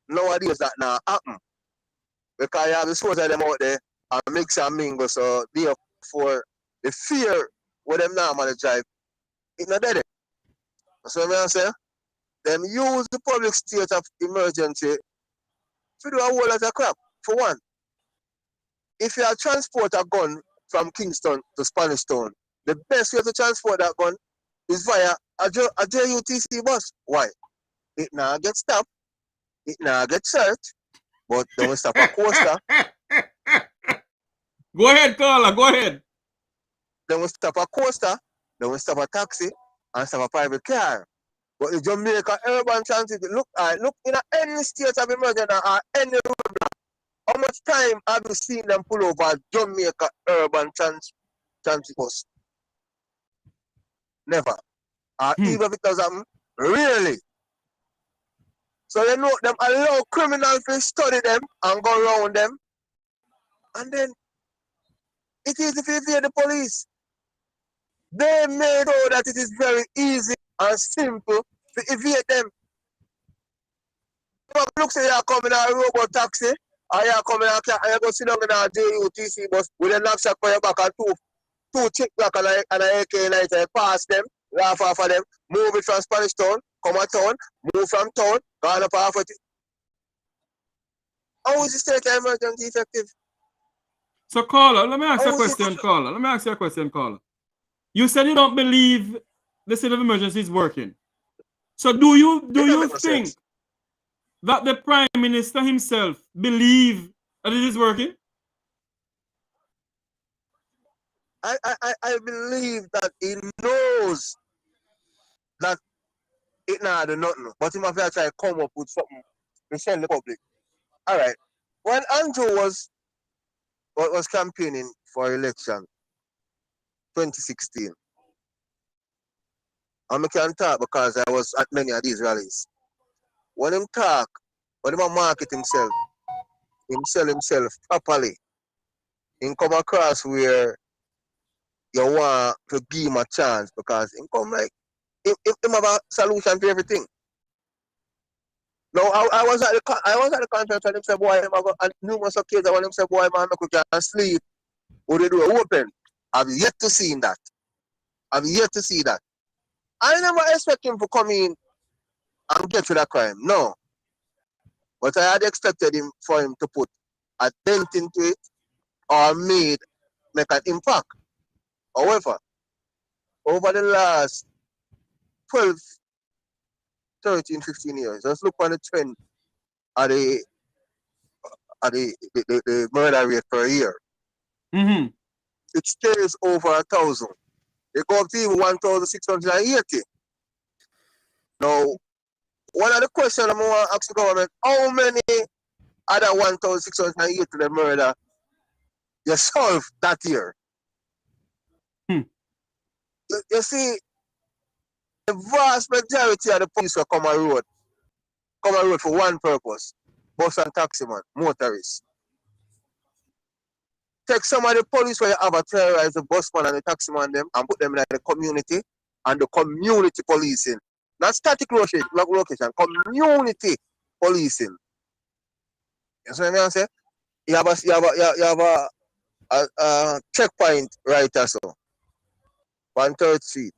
Nowadays that now happen. Because you have the soldiers them out there and mix and mingle, so therefore the fear with them normally drive, it's not dead. So what I'm saying? Them use the public state of emergency to do a whole lot of crap. For one, if you transport a gun from Kingston to Spanish Town, the best way to transport that gun is via a JUTC bus. Why? It now gets stopped, it now gets searched, but don't stop a coaster. Go ahead, caller. Go ahead. Don't stop a coaster, don't stop a taxi, and stop a private car. But the Jamaica urban transit, look in any state of emergency or any road, how much time have you seen them pull over Jamaica urban transit bus? Never. Even if it does happen, really. So they know them allow criminals to study them and go around them. And then it is if you fear the police. They made sure that it is very easy and simple to evade them. Look, say you're coming in a robot taxi, or you're coming and you go sit down in a JUTC bus with a knapsack for your back and two chick black and an AK-90, pass them, laugh off of them, move it from Spanish Town, come to town, move from town, go on up half of it. How is the state of emergency effective? So, caller, let me ask you a question, caller. You said you don't believe the state of emergency is working. So do you think that the Prime Minister himself believes that it is working? I believe that he knows that it not do nothing, but he must try to come up with something to send the public. All right. When Andrew was campaigning for election 2016, and I can talk because I was at many of these rallies. When him talk, when him market himself, him sell himself properly, him come across where you want to give him a chance because him come like him have a solution to everything. Now I was at the conference and him said, boy, and numerous occasions when him said, boy, man, I can't sleep with the door open. I've yet to see that. I never expect him to come in and get to that crime. No. But I had expected for him to put a dent into it or make an impact. However, over the last 12, 13, 15 years, just look on the trend of the murder rate per year. Mm-hmm. It stays over 1,000. It goes up to even 1,680. Now, one of the questions I'm going to ask the government, how many other 1,680 the murder you solved that year? You see, the vast majority of the police will come on road for one purpose: bus and taxi man, motorists. Take some of the police where you have a terrorize the busman and the taxi man them and put them in the community and the community policing. Not static location, community policing. You see what I'm saying? You have a checkpoint right or so. 1/3 Street.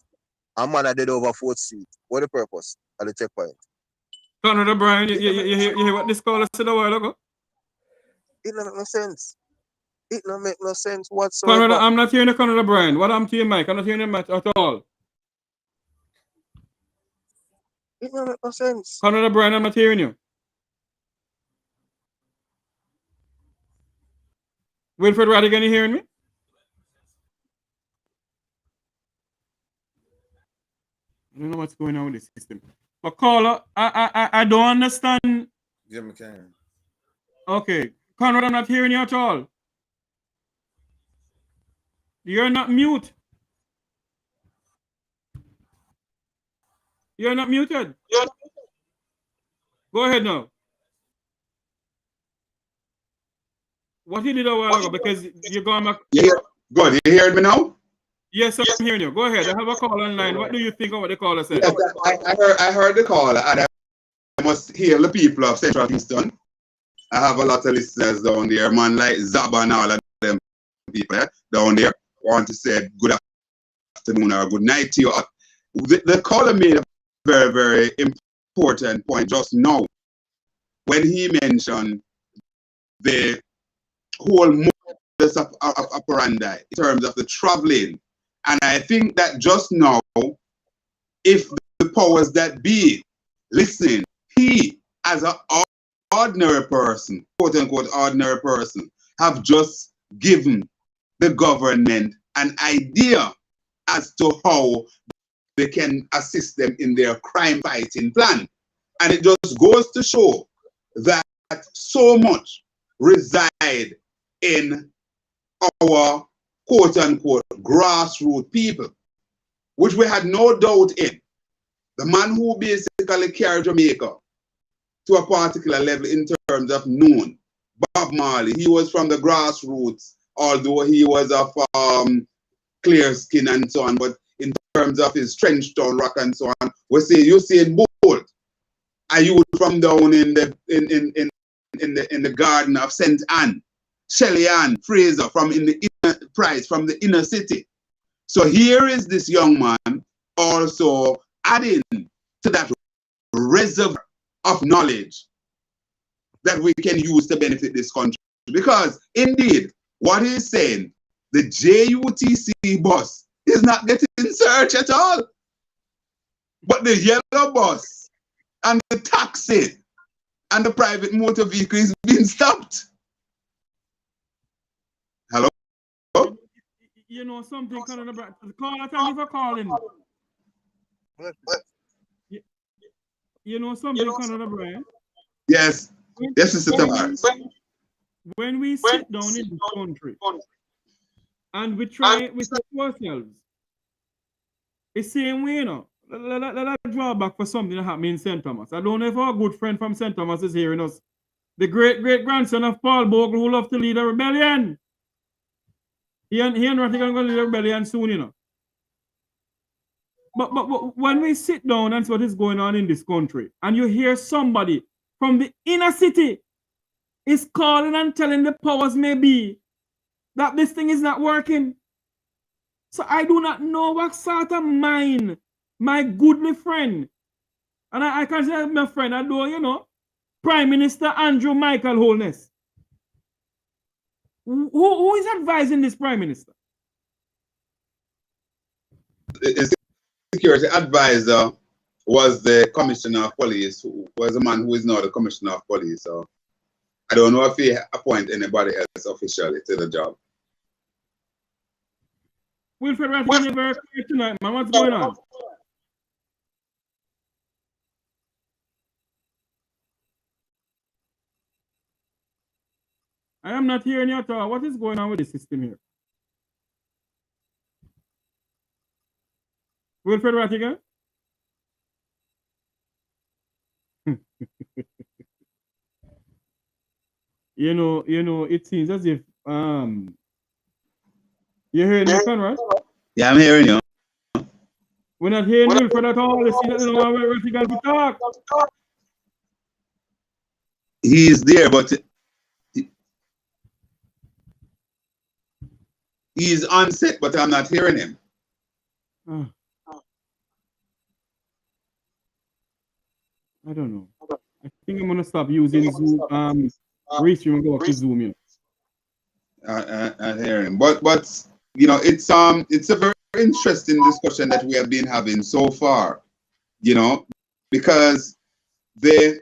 A man are dead over 4th Street. What the purpose of the checkpoint? Conrad O'Brien, you hear what this caller said a while ago? It don't make no sense. It don't make no sense whatsoever. Conrad, I'm not hearing the Conrad O'Brien. What happened to your mic? I'm not hearing the mic at all. It don't make no sense. Conrad O'Brien, I'm not hearing you. Wilfred Rattigan, you hearing me? I don't know what's going on with this system. But caller, I don't understand. Yeah, McCann. Okay. Conrad, I'm not hearing you at all. You're not mute. You're not muted. Go ahead now. What you did a while ago, because you're going back. Yeah, good. You heard me now? Yes, I'm hearing you. Go ahead. I have a call online. What do you think of what the caller said? Yes, I heard the caller, and I must hear the people of Central Kingston. I have a lot of listeners down there, man, like Zaba and all of them people down there. Want to say good afternoon or good night to you. The caller made a very, very important point just now when he mentioned the whole modus operandi in terms of the traveling. And I think that just now, if the powers that be listen, he as an ordinary person, quote unquote ordinary person, have just given the government an idea as to how they can assist them in their crime fighting plan. And it just goes to show that so much reside in our quote unquote grassroots people, which we had no doubt in. The man who basically carried Jamaica to a particular level in terms of known, Bob Marley, he was from the grassroots, although he was of clear skin and so on, but in terms of his trench town rock and so on, we say Usain Bolt, a youth from down in the garden of St. Anne, Shelly Ann Fraser from in the inner Price from the inner city. So here is this young man also adding to that reservoir of knowledge that we can use to benefit this country. Because indeed, what he's saying, the JUTC bus is not getting searched at all. But the yellow bus and the taxi and the private motor vehicle is being stopped. Hello? You know something, Conrad, caller, thank you for calling. You know something, Conrad O'Brien? Yes. Yes, Mr. Tavares. When we sit down in this country and we try, we say to ourselves, it's the same way, you know. Let us draw back for something that happened in St. Thomas. I don't know if our good friend from St. Thomas is hearing us. The great-great-grandson of Paul Bogle who loved to lead a rebellion. He and Rattigan going to lead a rebellion soon, you know. But when we sit down and see what is going on in this country, and you hear somebody from the inner city is calling and telling the powers may be that this thing is not working. So I do not know what sort of mind my goodly friend, and I consider my friend, I do, you know, Prime Minister Andrew Michael Holness. Who is advising this Prime Minister? The security advisor was the Commissioner of Police, who was the man who is now the Commissioner of Police. So I don't know if he appoint anybody else officially to the job. Wilfred, Rattigan, very clear tonight, man. What's going on? I am not hearing you at all. What is going on with the system here? Wilfred Rattigan? you know, it seems as if you're hearing me, Conrad? Yeah, I'm hearing you. We're not hearing Wilfred at all. You see that Rattigan to talk. He's there, but he's on set, but I'm not hearing him. I don't know. I think I'm gonna stop using Zoom. Restream and go back to Zoom. You know. I hear him, but you know, it's a very interesting discussion that we have been having so far. You know, because the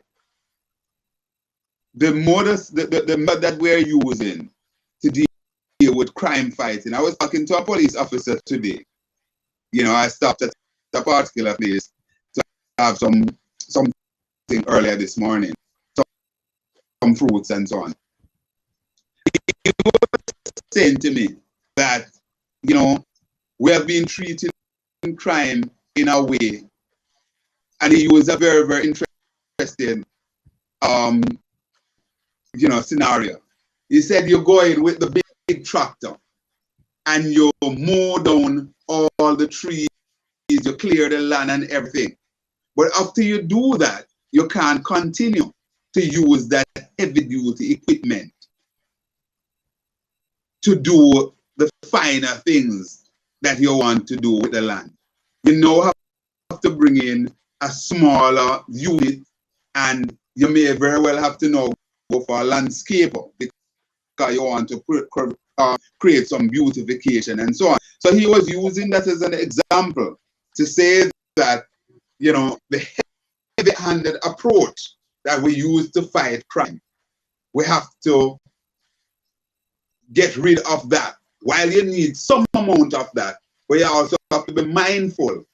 modus the method that we're using to deal with crime fighting. I was talking to a police officer today. You know, I stopped at a particular place to have something earlier this morning, some fruits and so on. He was saying to me that, you know, we have been treating crime in a way, and he used a very, very interesting you know, scenario. He said you go in with the big tractor and you mow down all the trees, you clear the land and everything. But after you do that, you can't continue to use that heavy duty equipment to do the finer things that you want to do with the land. You now have to bring in a smaller unit, and you may very well have to now go for a landscaper because you want to create some beautification and so on. So he was using that as an example to say that, you know, the heavy-handed approach that we use to fight crime, we have to get rid of that. While you need some amount of that, but you also have to be mindful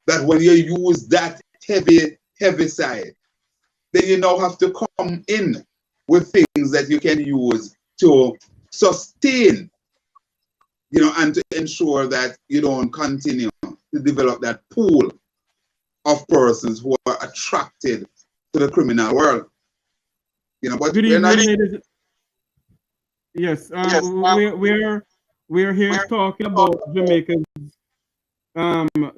that when you use that heavy side, then you now have to come in with things that you can use to sustain, you know, and to ensure that you don't continue to develop that pool of persons who are attracted to the criminal world. You know, but good we're not. evening, yes, we're here talking about Jamaica's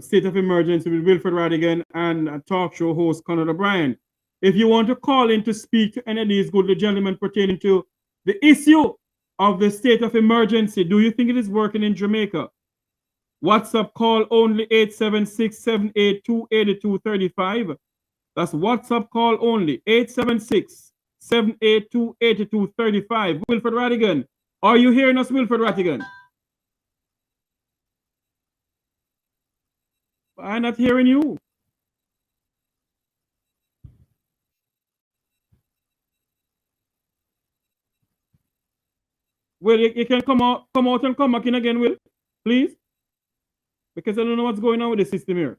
state of emergency with Wilfred Rattigan and talk show host Conrad O'Brien. If you want to call in to speak to any of these good gentlemen pertaining to the issue of the state of emergency, do you think it is working in Jamaica? WhatsApp call only 876-782-8235. That's WhatsApp call only 876-782-8235. Wilfred Rattigan, are you hearing us, Wilfred Rattigan? I'm not hearing you. Well, you can come out and come back in again, Will, please, because I don't know what's going on with the system here.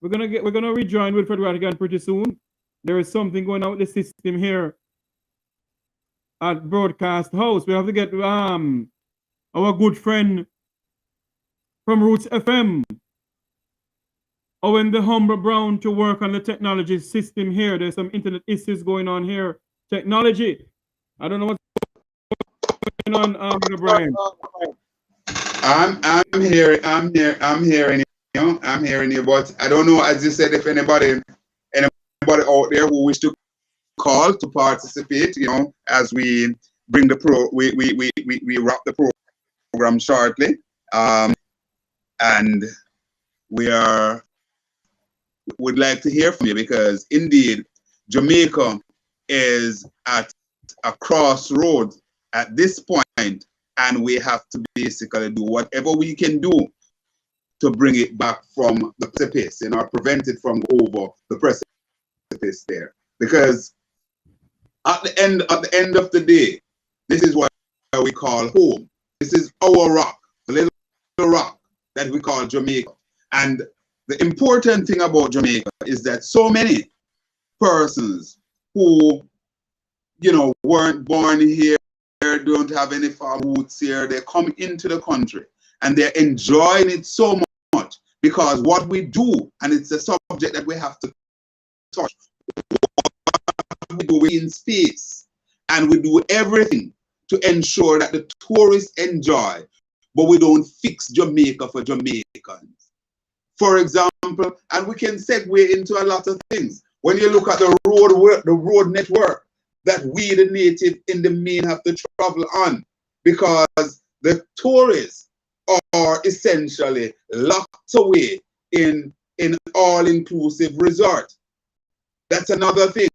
We're gonna rejoin Wilfred Rattigan pretty soon. There is something going on with the system here at Broadcast House. We have to get our good friend from Roots FM, Owen the Humble Brown, to work on the technology system here. There's some internet issues going on here. Technology. I don't know what's going on, Brian. I'm hearing you. I'm hearing you, but I don't know, as you said, if anybody out there who wish to call to participate, you know, as we bring the we wrap the program shortly, and would like to hear from you, because indeed Jamaica is at a crossroad at this point, and we have to basically do whatever we can do to bring it back from the precipice, you know, prevent it from over the precipice there. Because at the end of the day, this is what we call home. This is our rock, the little rock that we call Jamaica. And the important thing about Jamaica is that so many persons who, you know, weren't born here, don't have any farm roots here, they come into the country and they're enjoying it so much because what we do, and it's a subject that we have to touch, what we do in space, and we do everything to ensure that the tourists enjoy, but we don't fix Jamaica for Jamaicans. For example, and we can segue into a lot of things. When you look at the road network that we, the native in the main, have to travel on, because the tourists are essentially locked away in all-inclusive resort. That's another thing.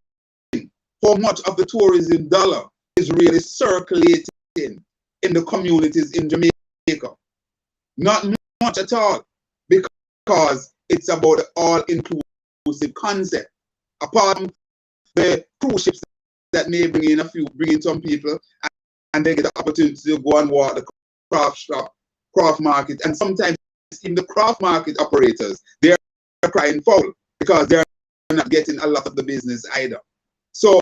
How much of the tourism dollar is really circulating in the communities in Jamaica? Not much at all, because it's about the all-inclusive concept. Apart from the cruise ships that may bring in some people, and they get the opportunity to go and walk the craft shop, craft market, and sometimes even the craft market operators, they're crying foul because they're not getting a lot of the business either. So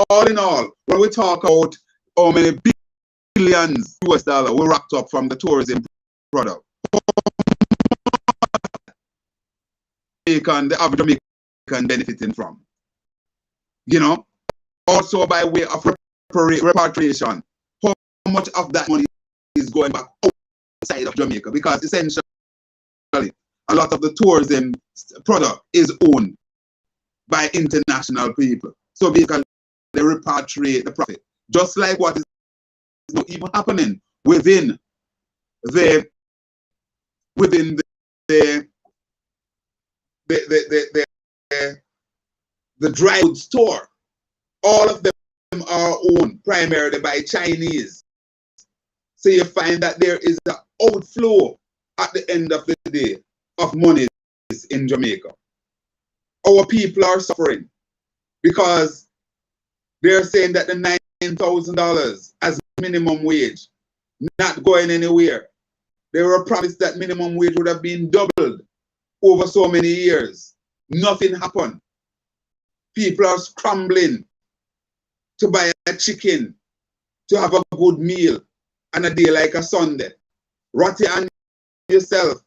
all in all, when we talk about how many billions US dollar we wrapped up from the tourism product, the average Jamaican benefiting from, you know, also by way of repatriation, how much of that money is going back outside of Jamaica? Because essentially, a lot of the tourism product is owned by international people. So basically, they repatriate the profit, just like what is not even happening within the dry goods store. All of them are owned primarily by Chinese. So you find that there is an outflow at the end of the day of money in Jamaica. Our people are suffering because they're saying that the $9,000 as minimum wage not going anywhere. They were promised that minimum wage would have been doubled over so many years. Nothing happened. People are scrambling to buy a chicken, to have a good meal on a day like a Sunday. Rattigan yourself,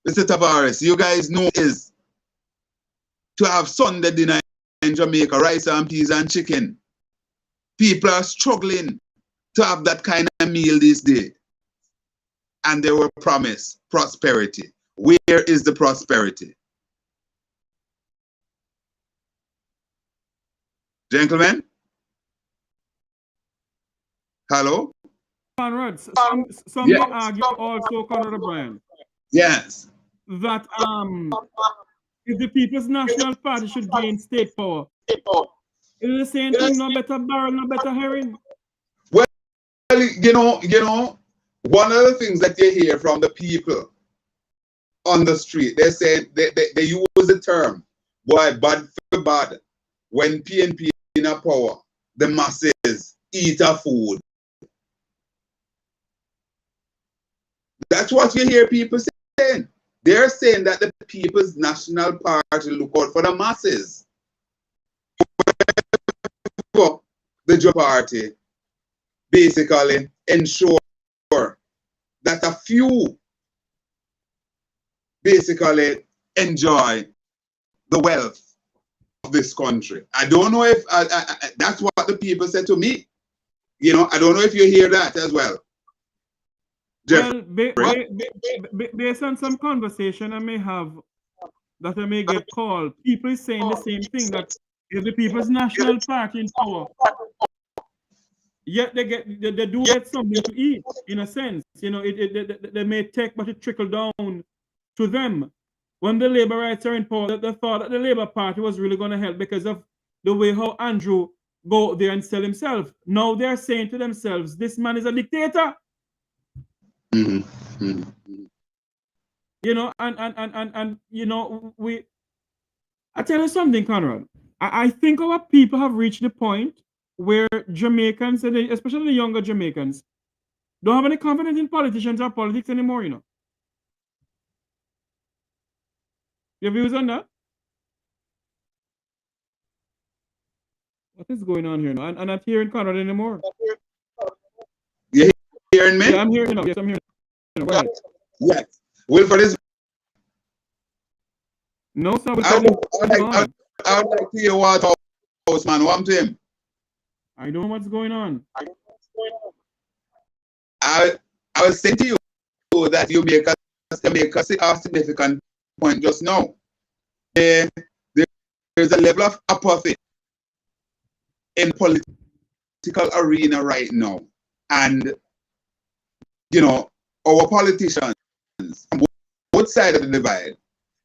Mr. Tavares, you guys know is to have Sunday dinner in Jamaica, rice and peas and chicken. People are struggling to have that kind of meal this day. And they were promised prosperity. Where is the prosperity? Gentlemen? Hello? Conrad, some may argue also, Conrad O'Brien. Yes. That if the People's National Party should gain state power, is the same thing, no better barrel, no better herring? Well, you know, one of the things that you hear from the people on the street, they say they use the term, boy, bad for bad. When PNP in a power, the masses eat a food. That's what you hear people saying. They're saying that the People's National Party look out for the masses. The Joe Party basically ensure that a few basically enjoy the wealth of this country. I don't know if that's what the people said to me. You know, I don't know if you hear that as well. Well, based on some conversation I may have, that I may get called, people is saying the same thing, that if the People's National Party in power, yet they do get something to eat, in a sense. You know, they may take, but it trickle down to them. When the Labourites are in power, they thought that the Labour Party was really going to help because of the way how Andrew go out there and sell himself. Now they're saying to themselves, this man is a dictator. Mm-hmm. Mm-hmm. You know, and you know, I tell you something, Conrad. I think our people have reached the point where Jamaicans, especially the younger Jamaicans, don't have any confidence in politicians or politics anymore, you know. Your views on that? What is going on here now? And I'm not hearing Conrad anymore. You hearing me? Yeah, I'm hearing you now. Yes, I'm hearing you now. Go ahead. Yes. Wilfred is. No, sir. I would like to hear what Houseman want to him. I don't know what's going on. I was saying to you that you make a significant point just now. There's a level of apathy in political arena right now. And, you know, our politicians on both sides of the divide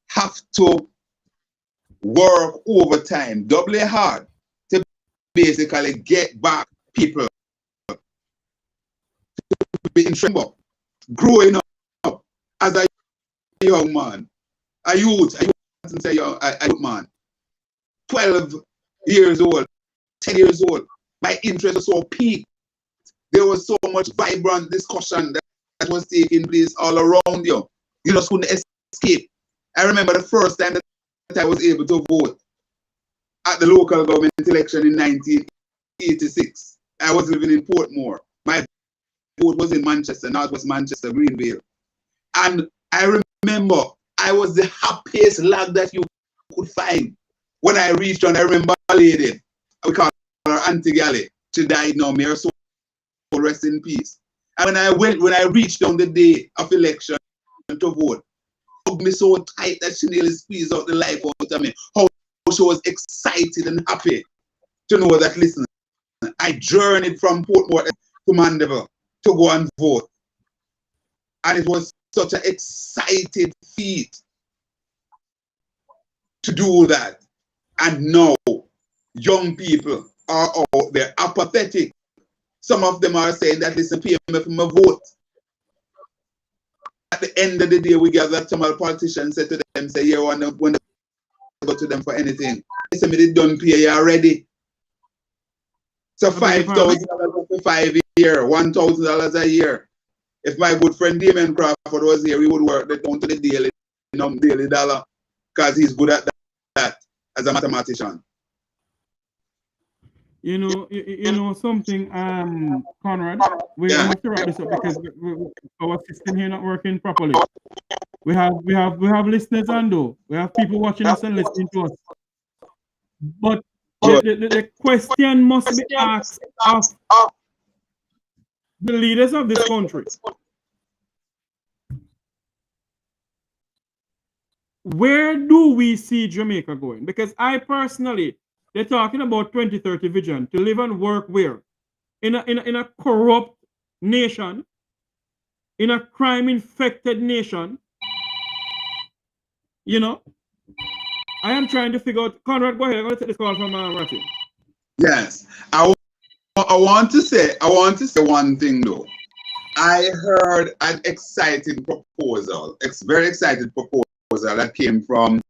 have to work overtime, doubly hard, to basically get back people to be in trouble, growing up as a young man, a youth man, 12 years old, 10 years old. My interest was so peaked. There was so much vibrant discussion that was taking place all around you. You just couldn't escape. I remember the first time that I was able to vote at the local government election in 1986. I was living in Portmore. My vote was in Manchester, now it was Manchester, Greenvale. And I remember I was the happiest lad that you could find. When I reached on, I remember a lady, we call her Auntie Gally. She died now, may her soul rest in peace. And when I reached on the day of election to vote, hugged me so tight that she nearly squeezed out the life out of me. How she was excited and happy to know that, listen, I journeyed from Portmore to Mandeville to go and vote. And it was such an excited feat to do that. And now, young people are out there apathetic. Some of them are saying that, listen, pay me for my vote. At the end of the day, we gather some politicians say to them, say, yeah, when they go to them for anything. They say, me they done pay you already. So $5,000 for 5 years, $1,000 a year. If my good friend Damon Crawford was here, we would work the down to the daily dollar, because he's good at that as a mathematician. You know something, Conrad. We have to wrap this up because our system here not working properly. We have listeners and though we have people watching us and listening to us. But the question must be asked of the leaders of this country. Where do we see Jamaica going? Because I personally, they're talking about 2030 vision to live and work where? In a corrupt nation, in a crime-infected nation. You know, I am trying to figure out. Conrad, go ahead. I'm going to take this call from Ratty. Yes, I want to say one thing though. I heard an exciting proposal, very exciting proposal that came from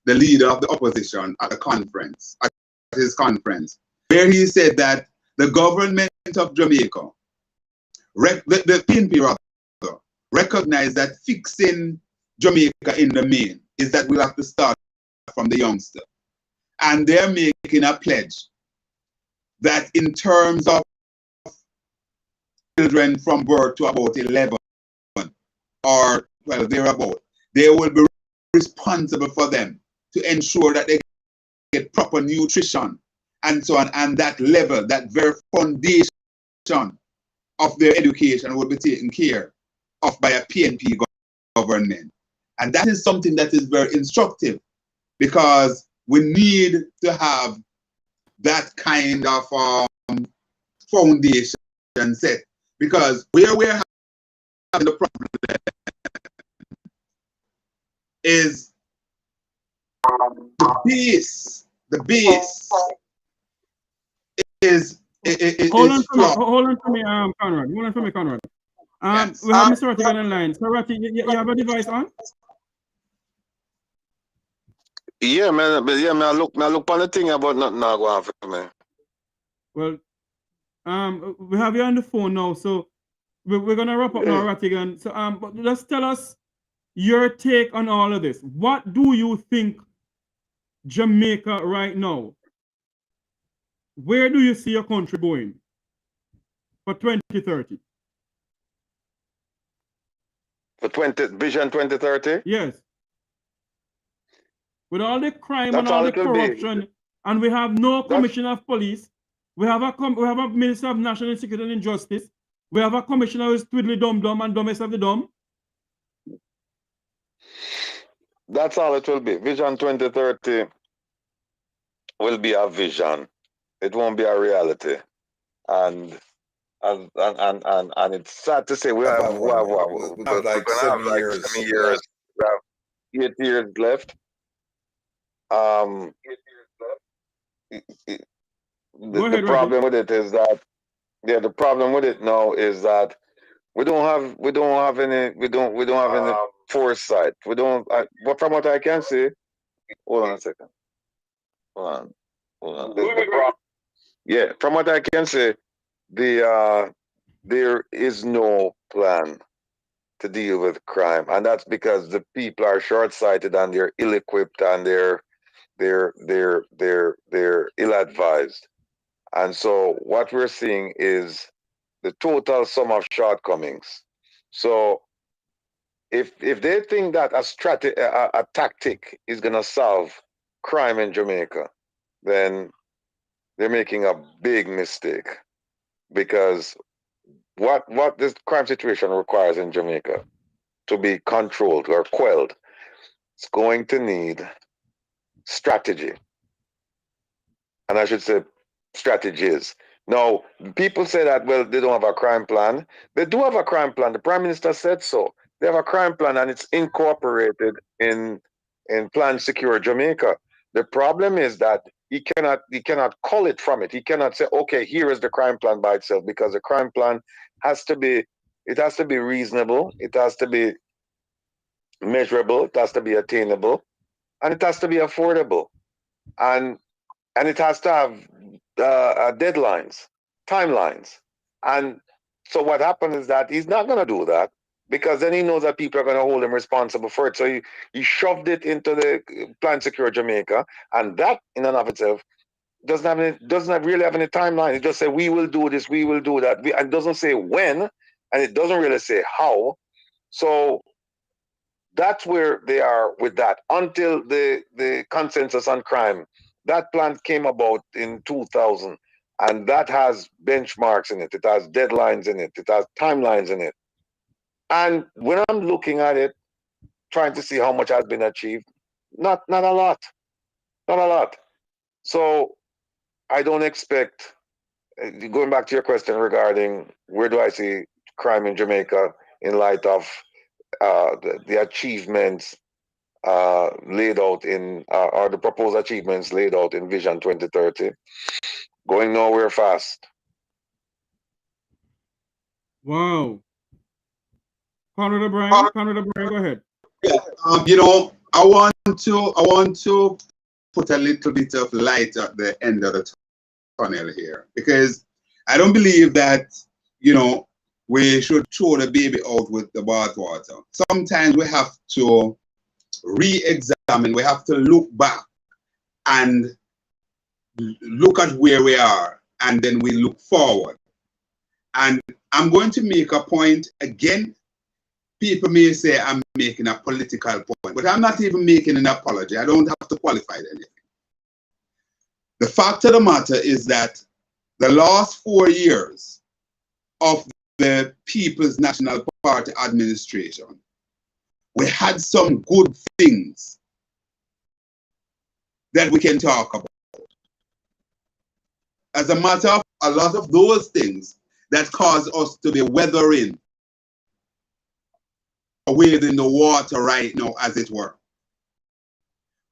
the leader of the opposition at the conference, at his conference, where he said that the government of Jamaica, the PNP rather, recognized that fixing Jamaica in the main is that we'll have to start from the youngster. And they're making a pledge that in terms of children from birth to about 11 or, well, thereabout, they will be responsible for them to ensure that they get proper nutrition and so on, and that level, that very foundation of their education will be taken care of by a PNP government. And that is something that is very instructive, because we need to have that kind of foundation set, because where we're having the problem is the base is hold on for me, Conrad. Hold on for me, Conrad. Yes. We have Mr. Rattigan on line. So, Ratty, you have a device on? Yeah, man. But yeah, man. I look on the thing about nothing now going on for me. Well, we have you on the phone now, so we're gonna wrap up now, Rattigan. So, but just tell us your take on all of this. What do you think Jamaica right now? Where do you see your country going for 2030? For Vision 2030? Yes. With all the crime That's and all the it will corruption, and we have no commissioner of police. We have a minister of national security and justice. We have a commissioner who is twiddly dum and dumbest of the dumb. That's all it will be. Vision 2030 will be a vision. It won't be a reality. And it's sad to say we have like 7 years. 7 years. We have 8 years left. The problem with it is that the problem with it now is that we don't have any foresight. We don't. But from what I can see, hold on a second. Hold on. Yeah, from what I can say, there is no plan to deal with crime, and that's because the people are short-sighted and they're ill-equipped and they're ill-advised. And so what we're seeing is the total sum of shortcomings. So if they think that a tactic is going to solve crime in Jamaica, then they're making a big mistake, because what this crime situation requires in Jamaica to be controlled or quelled, it's going to need strategy. And I should say strategies. Now, people say that, well, they don't have a crime plan. They do have a crime plan. The Prime Minister said so. They have a crime plan, and it's incorporated in Plan Secure Jamaica. The problem is that he cannot cull it from it. He cannot say, okay, here is the crime plan by itself, because the crime plan has to be reasonable, it has to be measurable, it has to be attainable, and it has to be affordable. And it has to have deadlines, timelines. And so what happened is that he's not going to do that, because then he knows that people are going to hold him responsible for it. So he shoved it into the Plan Secure Jamaica, and that in and of itself doesn't really have any timeline. It just says, we will do this, we will do that. And it doesn't say when, and it doesn't really say how. So that's where they are with that, until the consensus on crime. That plan came about in 2000, and that has benchmarks in it. It has deadlines in it. It has timelines in it. And when I'm looking at it, trying to see how much has been achieved, not a lot. Not a lot. So I don't expect, going back to your question regarding where do I see crime in Jamaica in light of the achievements laid out in, or the proposed achievements laid out in Vision 2030, going nowhere fast. Wow. Conrad O'Brien, go ahead. Yeah, I want to put a little bit of light at the end of the tunnel here, because I don't believe that, we should throw the baby out with the bathwater. Sometimes we have to re-examine, we have to look back and look at where we are, and then we look forward. And I'm going to make a point again. People may say I'm making a political point, but I'm not even making an apology. I don't have to qualify anything. The fact of the matter is that the last 4 years of the People's National Party administration, we had some good things that we can talk about. As a matter of a lot of those things that cause us to be weathering, wading the water right now, as it were.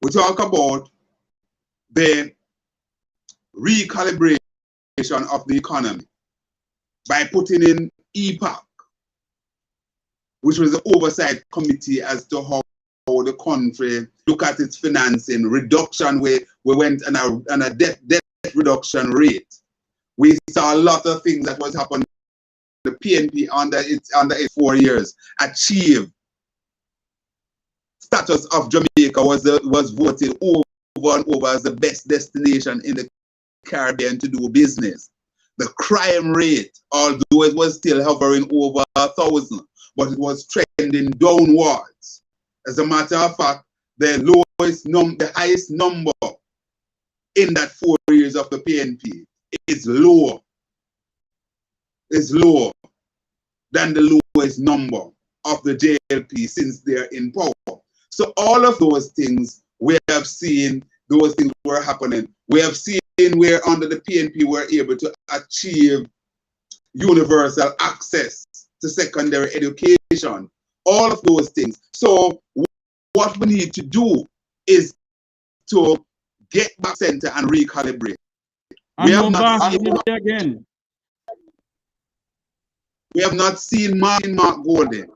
We talk about the recalibration of the economy by putting in EPAC, which was the oversight committee as to how the country look at its financing, reduction. We went on a debt reduction rate. We saw a lot of things that was happening. The PNP under its 4 years achieved status of Jamaica was voted over and over as the best destination in the Caribbean to do business. The crime rate, although it was still hovering over 1,000, but it was trending downwards. As a matter of fact, the highest number in that 4 years of the PNP is lower than the lowest number of the JLP since they're in power. So all of those things we have seen, those things were happening. We have seen where under the PNP we're able to achieve universal access to secondary education, all of those things. So what we need to do is to get back center and recalibrate. We have not seen Mark Golden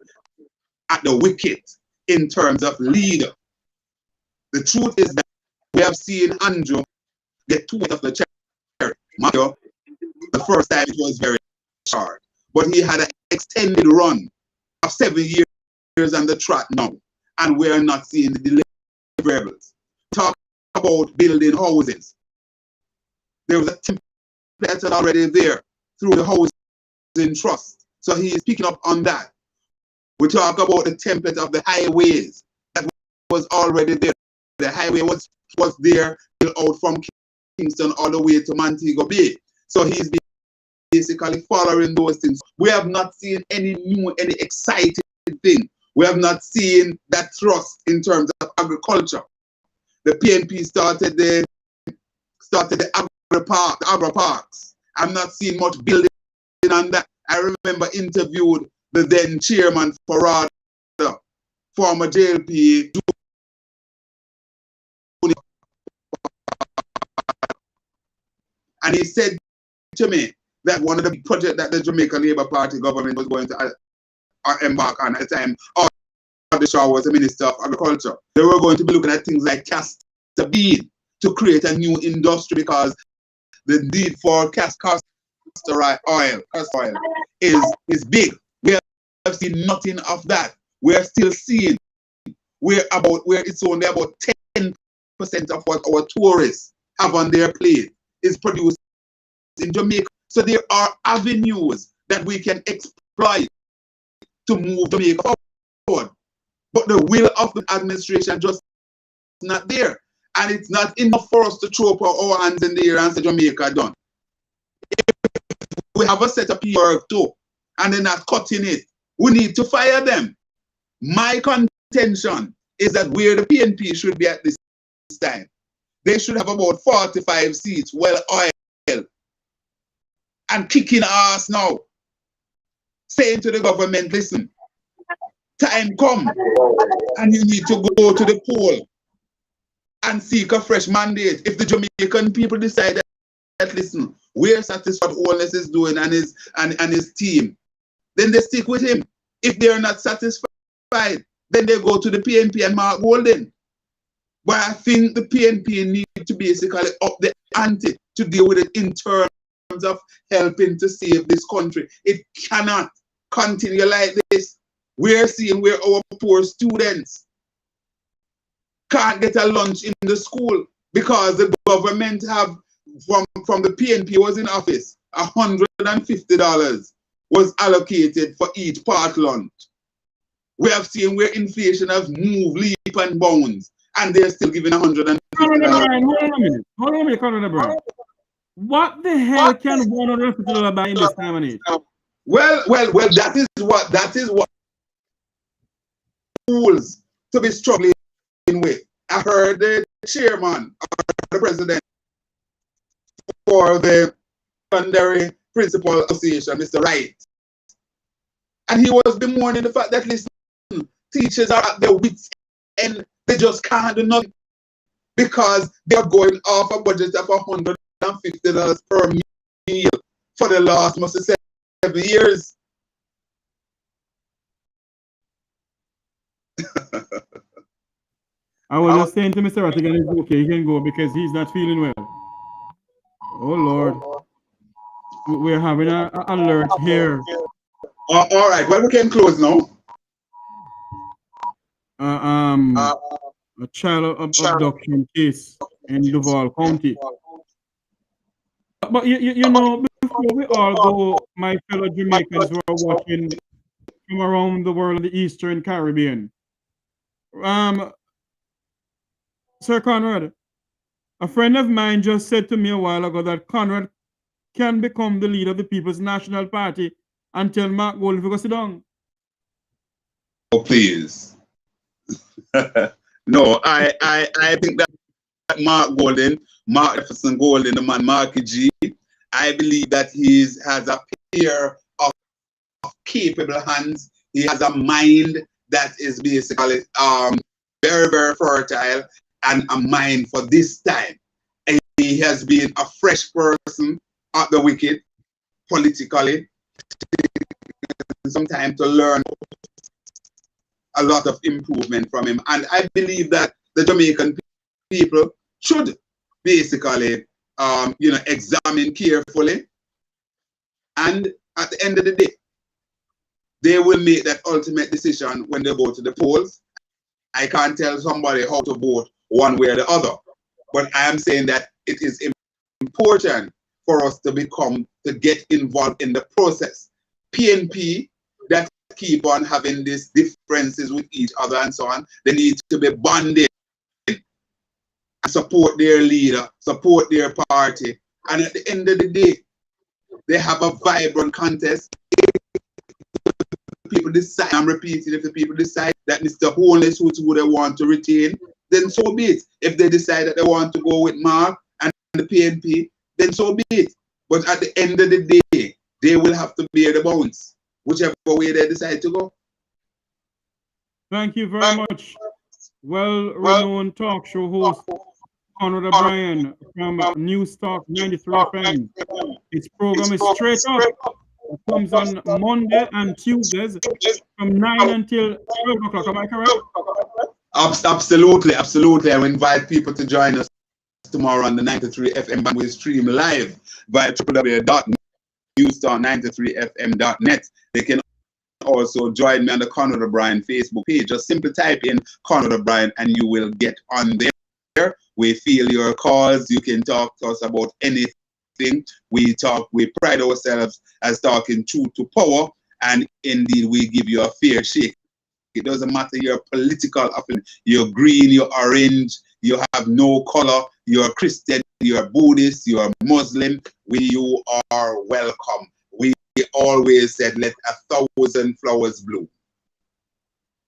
at the wicket in terms of leader. The truth is that we have seen Andrew get 2 of the cherry. Mario, the first time it was very short, but he had an extended run of 7 years on the track now, and we are not seeing the deliverables. Talk about building houses. There was a template already there through the housing trust, so he is picking up on that. We talk about the template of the highways that was already there. The highway was there out from Kingston all the way to Montego Bay. So he's basically following those things. We have not seen any new, any exciting thing. We have not seen that thrust in terms of agriculture. The PNP started the agro parks. I'm not seeing much building on that. I remember interviewed the then chairman for RADA, former JLP, and he said to me that one of the projects that the Jamaica Labour Party government was going to embark on at the time, the Shaw was the Minister of Agriculture. They were going to be looking at things like castor bean to create a new industry because the need for castor oil is big. We have seen nothing of that. We are still seeing where it's only about 10% of what our tourists have on their plate is produced in Jamaica. So there are avenues that we can exploit to move Jamaica forward. But the will of the administration just not there. And it's not enough for us to throw up our hands in the air and say Jamaica done. If we have a set of people too, and they're not cutting it, we need to fire them. My contention is that where the PNP should be at this time, they should have about 45 seats, well oiled, and kicking ass now, saying to the government, listen, time come, and you need to go to the poll and seek a fresh mandate. If the Jamaican people decide that listen, we're satisfied what Holness is doing and his team, then they stick with him. If they're not satisfied, then they go to the PNP and Mark Golden. But I think the PNP need to basically up the ante to deal with it in terms of helping to save this country. It cannot continue like this. We're seeing where our poor students can't get a lunch in the school because the government have, from the PNP was in office, $150 was allocated for each part lunch. We have seen where inflation has moved leap and bounds, and they're still giving $150. Hold on a minute, Conrad O'Brien. What the hell can $150 buy in this time and age? Well, that is what schools to be struggling with. I heard the chairman or the president for the secondary principal association, Mr. Wright, and he was bemoaning the fact that listen, teachers are at their wits' end. They just can't do nothing because they are going off a budget of $150 per meal for the last 7 years. I was just saying to Mr. Rattigan, it's okay, he can go because he's not feeling well. Oh Lord, we're having an alert here. All right, well, we can close now. A child abduction case in Duval County. But you know, before we all go, my fellow Jamaicans who are watching from around the world of the Eastern Caribbean. Sir Conrad, a friend of mine just said to me a while ago that Conrad can become the leader of the People's National Party until Mark Golding goes down. Oh, please. No, I think that Mark Jefferson Golding, the man Marky G, I believe that he has a pair of capable hands. He has a mind that is basically very, very fertile and a mind for this time. And he has been a fresh person at the wicket politically. Some time to learn a lot of improvement from him. And I believe that the Jamaican people should basically examine carefully. And at the end of the day, they will make that ultimate decision when they go to the polls. I can't tell somebody how to vote one way or the other. But I am saying that it is important for us to get involved in the process. PNP that keep on having these differences with each other and so on, they need to be bonded and support their leader, support their party. And at the end of the day, they have a vibrant contest. People decide, I'm repeating, if the people decide that Mr. Holness who they want to retain, then so be it. If they decide that they want to go with Mark and the PNP, then so be it. But at the end of the day, they will have to bear the bounds, whichever way they decide to go. Thank you very much. Well-renowned talk show host Conrad O'Brien from Newstalk 93 FM. His program is Straight Up. It comes on Monday and Tuesdays from 9 until 12 o'clock. Am I correct? Absolutely, absolutely. I invite people to join us tomorrow on the 93 FM band. We stream live via www.newstalk93fm.net. They can also join me on the Conrad O'Brien Facebook page. Just simply type in Conrad O'Brien and you will get on there. We feel your calls. You can talk to us about anything. We pride ourselves as talking truth to power, and indeed we give you a fair shake. It doesn't matter your political opinion. You're green, you're orange, you have no color, you're Christian, you're Buddhist, you're Muslim. You are welcome. We always said, let 1,000 flowers bloom.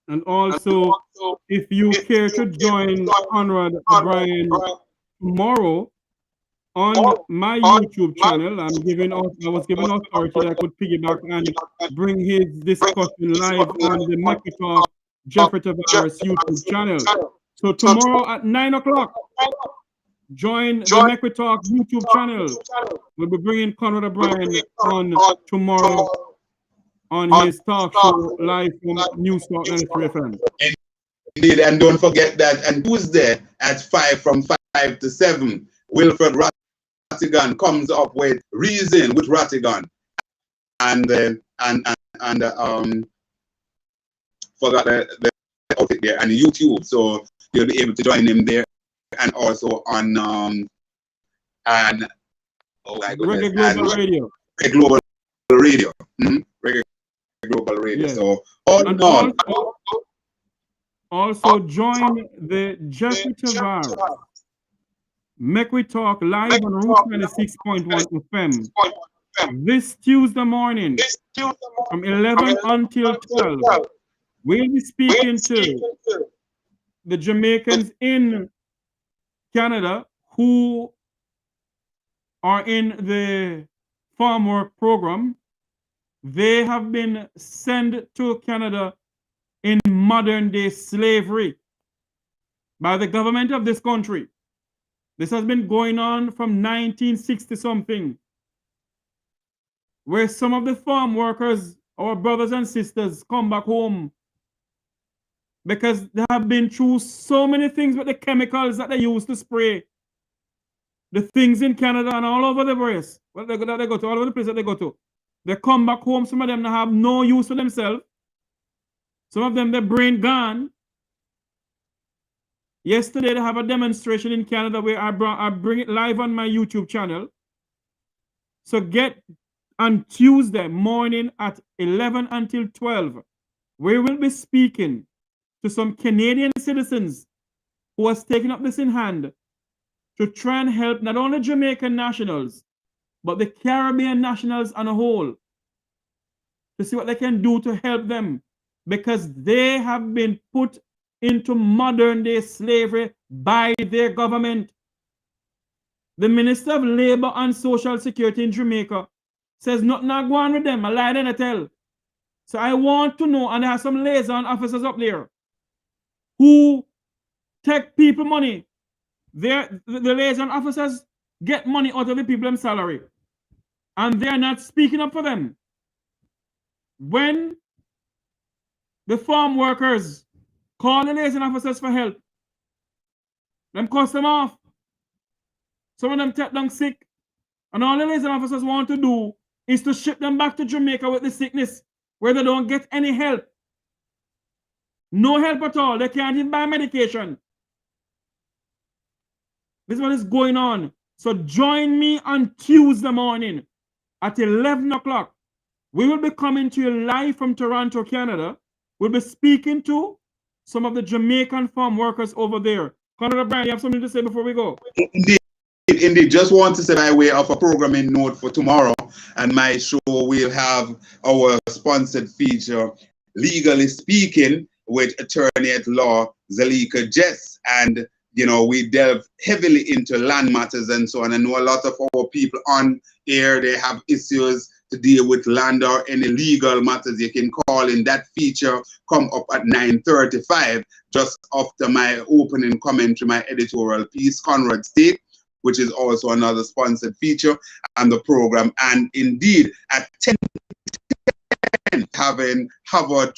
And also, if you care to join Conrad O'Brien tomorrow on my YouTube channel, I was given authority that I could piggyback and bring his discussion live on the Makita Jeffrey Tavares YouTube channel. So tomorrow at 9 o'clock, join the Makita YouTube channel. We'll be bringing Conrad O'Brien on tomorrow on his talk show live from Newstalk 93 FM. Indeed, and don't forget that on Tuesday at 5 from 5 to 7, Wilfred Rattigan comes up with Reason with Rattigan, and forgot the outfit there, and YouTube. So you'll be able to join him there, and also on and oh my goodness, Global Radio. Global Radio. Global Radio. Yes. So all in all. Also join the Jeffrey Tavares. Make We Talk live on Route 96.1 FM this Tuesday morning from 11 until 12. We'll be speaking to the Jamaicans in Canada who are in the farm work program. They have been sent to Canada in modern day slavery by the government of this country. This has been going on from 1960 something, where some of the farm workers, our brothers and sisters, come back home because they have been through so many things with the chemicals that they use to spray. The things in Canada and all over the place that they go to, all over the place that they go to. They come back home, some of them have no use for themselves. Some of them, their brain gone. Yesterday, they have a demonstration in Canada where I bring it live on my YouTube channel. So get on Tuesday morning at 11 until 12. we will be speaking to some Canadian citizens who has taken up this in hand to try and help not only Jamaican nationals, but the Caribbean nationals on a whole, to see what they can do to help them, because they have been put into modern day slavery by their government. The Minister of Labour and Social Security in Jamaica says nothing not going on with them. I lie and I tell. So I want to know, and there are some liaison officers up there who take people money. The liaison officers get money out of the people's salary, and they're not speaking up for them. When the farm workers call the liaison officers for help, them cuss them off. Some of them take them sick, and all the liaison officers want to do is to ship them back to Jamaica with the sickness, where they don't get any help. No help at all. They can't even buy medication. This is what is going on. So join me on Tuesday morning at 11 o'clock. We will be coming to you live from Toronto, Canada. We'll be speaking to some of the Jamaican farm workers over there. Conrad O'Brien, you have something to say before we go? Indeed. Just want to say by way of a programming note for tomorrow and my show, we'll have our sponsored feature, Legally Speaking, with attorney at law Zalika Jess, and we delve heavily into land matters and so on. I know a lot of our people on air, they have issues to deal with land or any legal matters. You can call in. That feature come up at 9:35, just after my opening commentary, my editorial piece, Conrad's Take, which is also another sponsored feature on the program. And indeed, at 10, having Harvard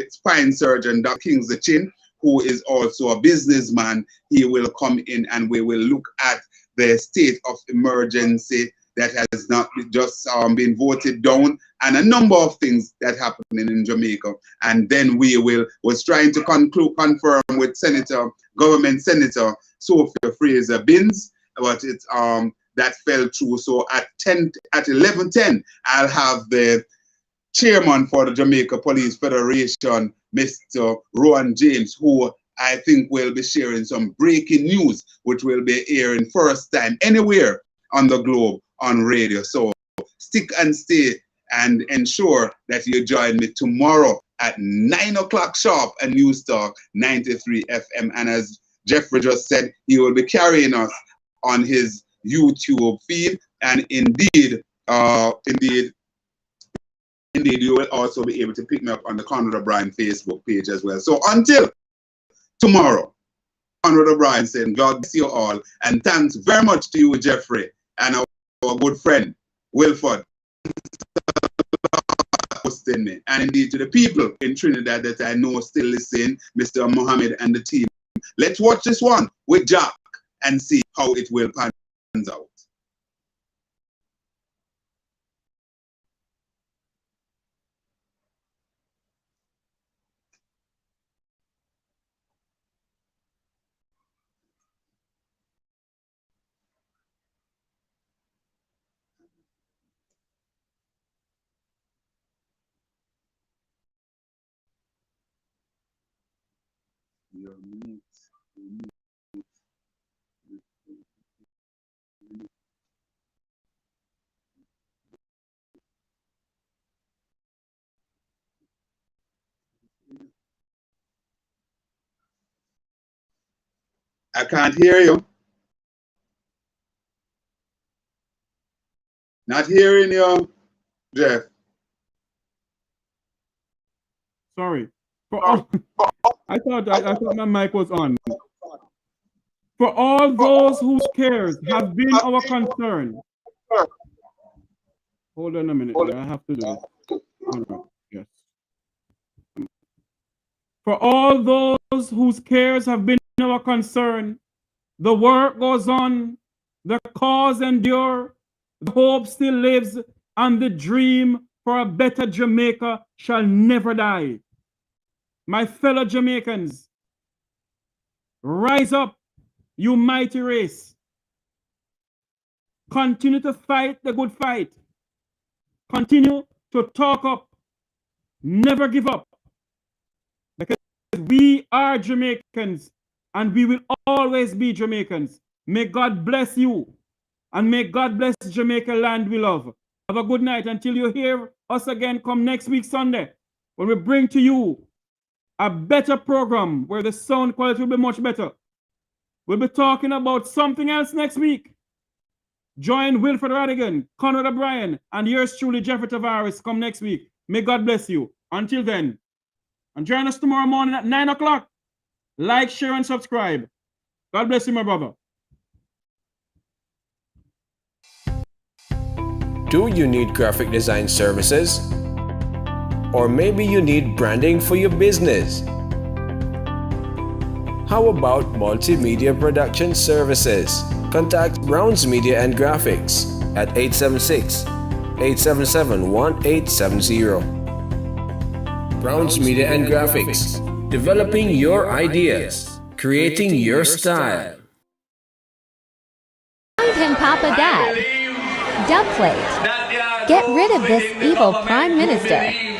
spine surgeon, Dr. Kingsley Chin, who is also a businessman, he will come in and we will look at the state of emergency that has not just been voted down, and a number of things that happening in Jamaica. And then we was trying to confirm with government Senator Sophia Fraser Binns, but it's that fell through. So at 11:10, I'll have the chairman for the Jamaica Police Federation, Mr. Rowan James, who I think will be sharing some breaking news, which will be airing first time anywhere on the globe on radio. So stick and stay and ensure that you join me tomorrow at 9 o'clock sharp at Newstalk 93 FM. And as Jeffrey just said, he will be carrying us on his YouTube feed. And indeed, you will also be able to pick me up on the Conrad O'Brien Facebook page as well. So until tomorrow, Conrad O'Brien saying, God bless you all. And thanks very much to you, Jeffrey, and our good friend, Wilfred, hosting me. And indeed to the people in Trinidad that I know still listen, Mr. Mohammed and the team. Let's watch this one with Jack and see how it will pan out. I can't hear you. Not hearing you, Jeff. Sorry. I thought my mic was on. For all those whose cares have been our concern. Hold on a minute. I have to do this. Right. Yes. For all those whose cares have been our concern, the work goes on, the cause endure, the hope still lives, and the dream for a better Jamaica shall never die. My fellow Jamaicans, rise up, you mighty race. Continue to fight the good fight. Continue to talk up. Never give up. Because we are Jamaicans and we will always be Jamaicans. May God bless you and may God bless Jamaica land we love. Have a good night until you hear us again come next week Sunday when we bring to you a better program where the sound quality will be much better. We'll be talking about something else next week. Join Wilfred Rattigan, Conrad O'Brien, and yours truly, Jeffrey Tavares, come next week. May God bless you. Until then, and join us tomorrow morning at 9 o'clock. Like, share, and subscribe. God bless you, my brother. Do you need graphic design services? Or maybe you need branding for your business? How about multimedia production services? Contact Browns Media and Graphics at 876-877-1870. Browns Media and Graphics, developing your ideas, creating your style. Find him, Papa Dad. Dubplate. Get rid of this evil Prime Minister.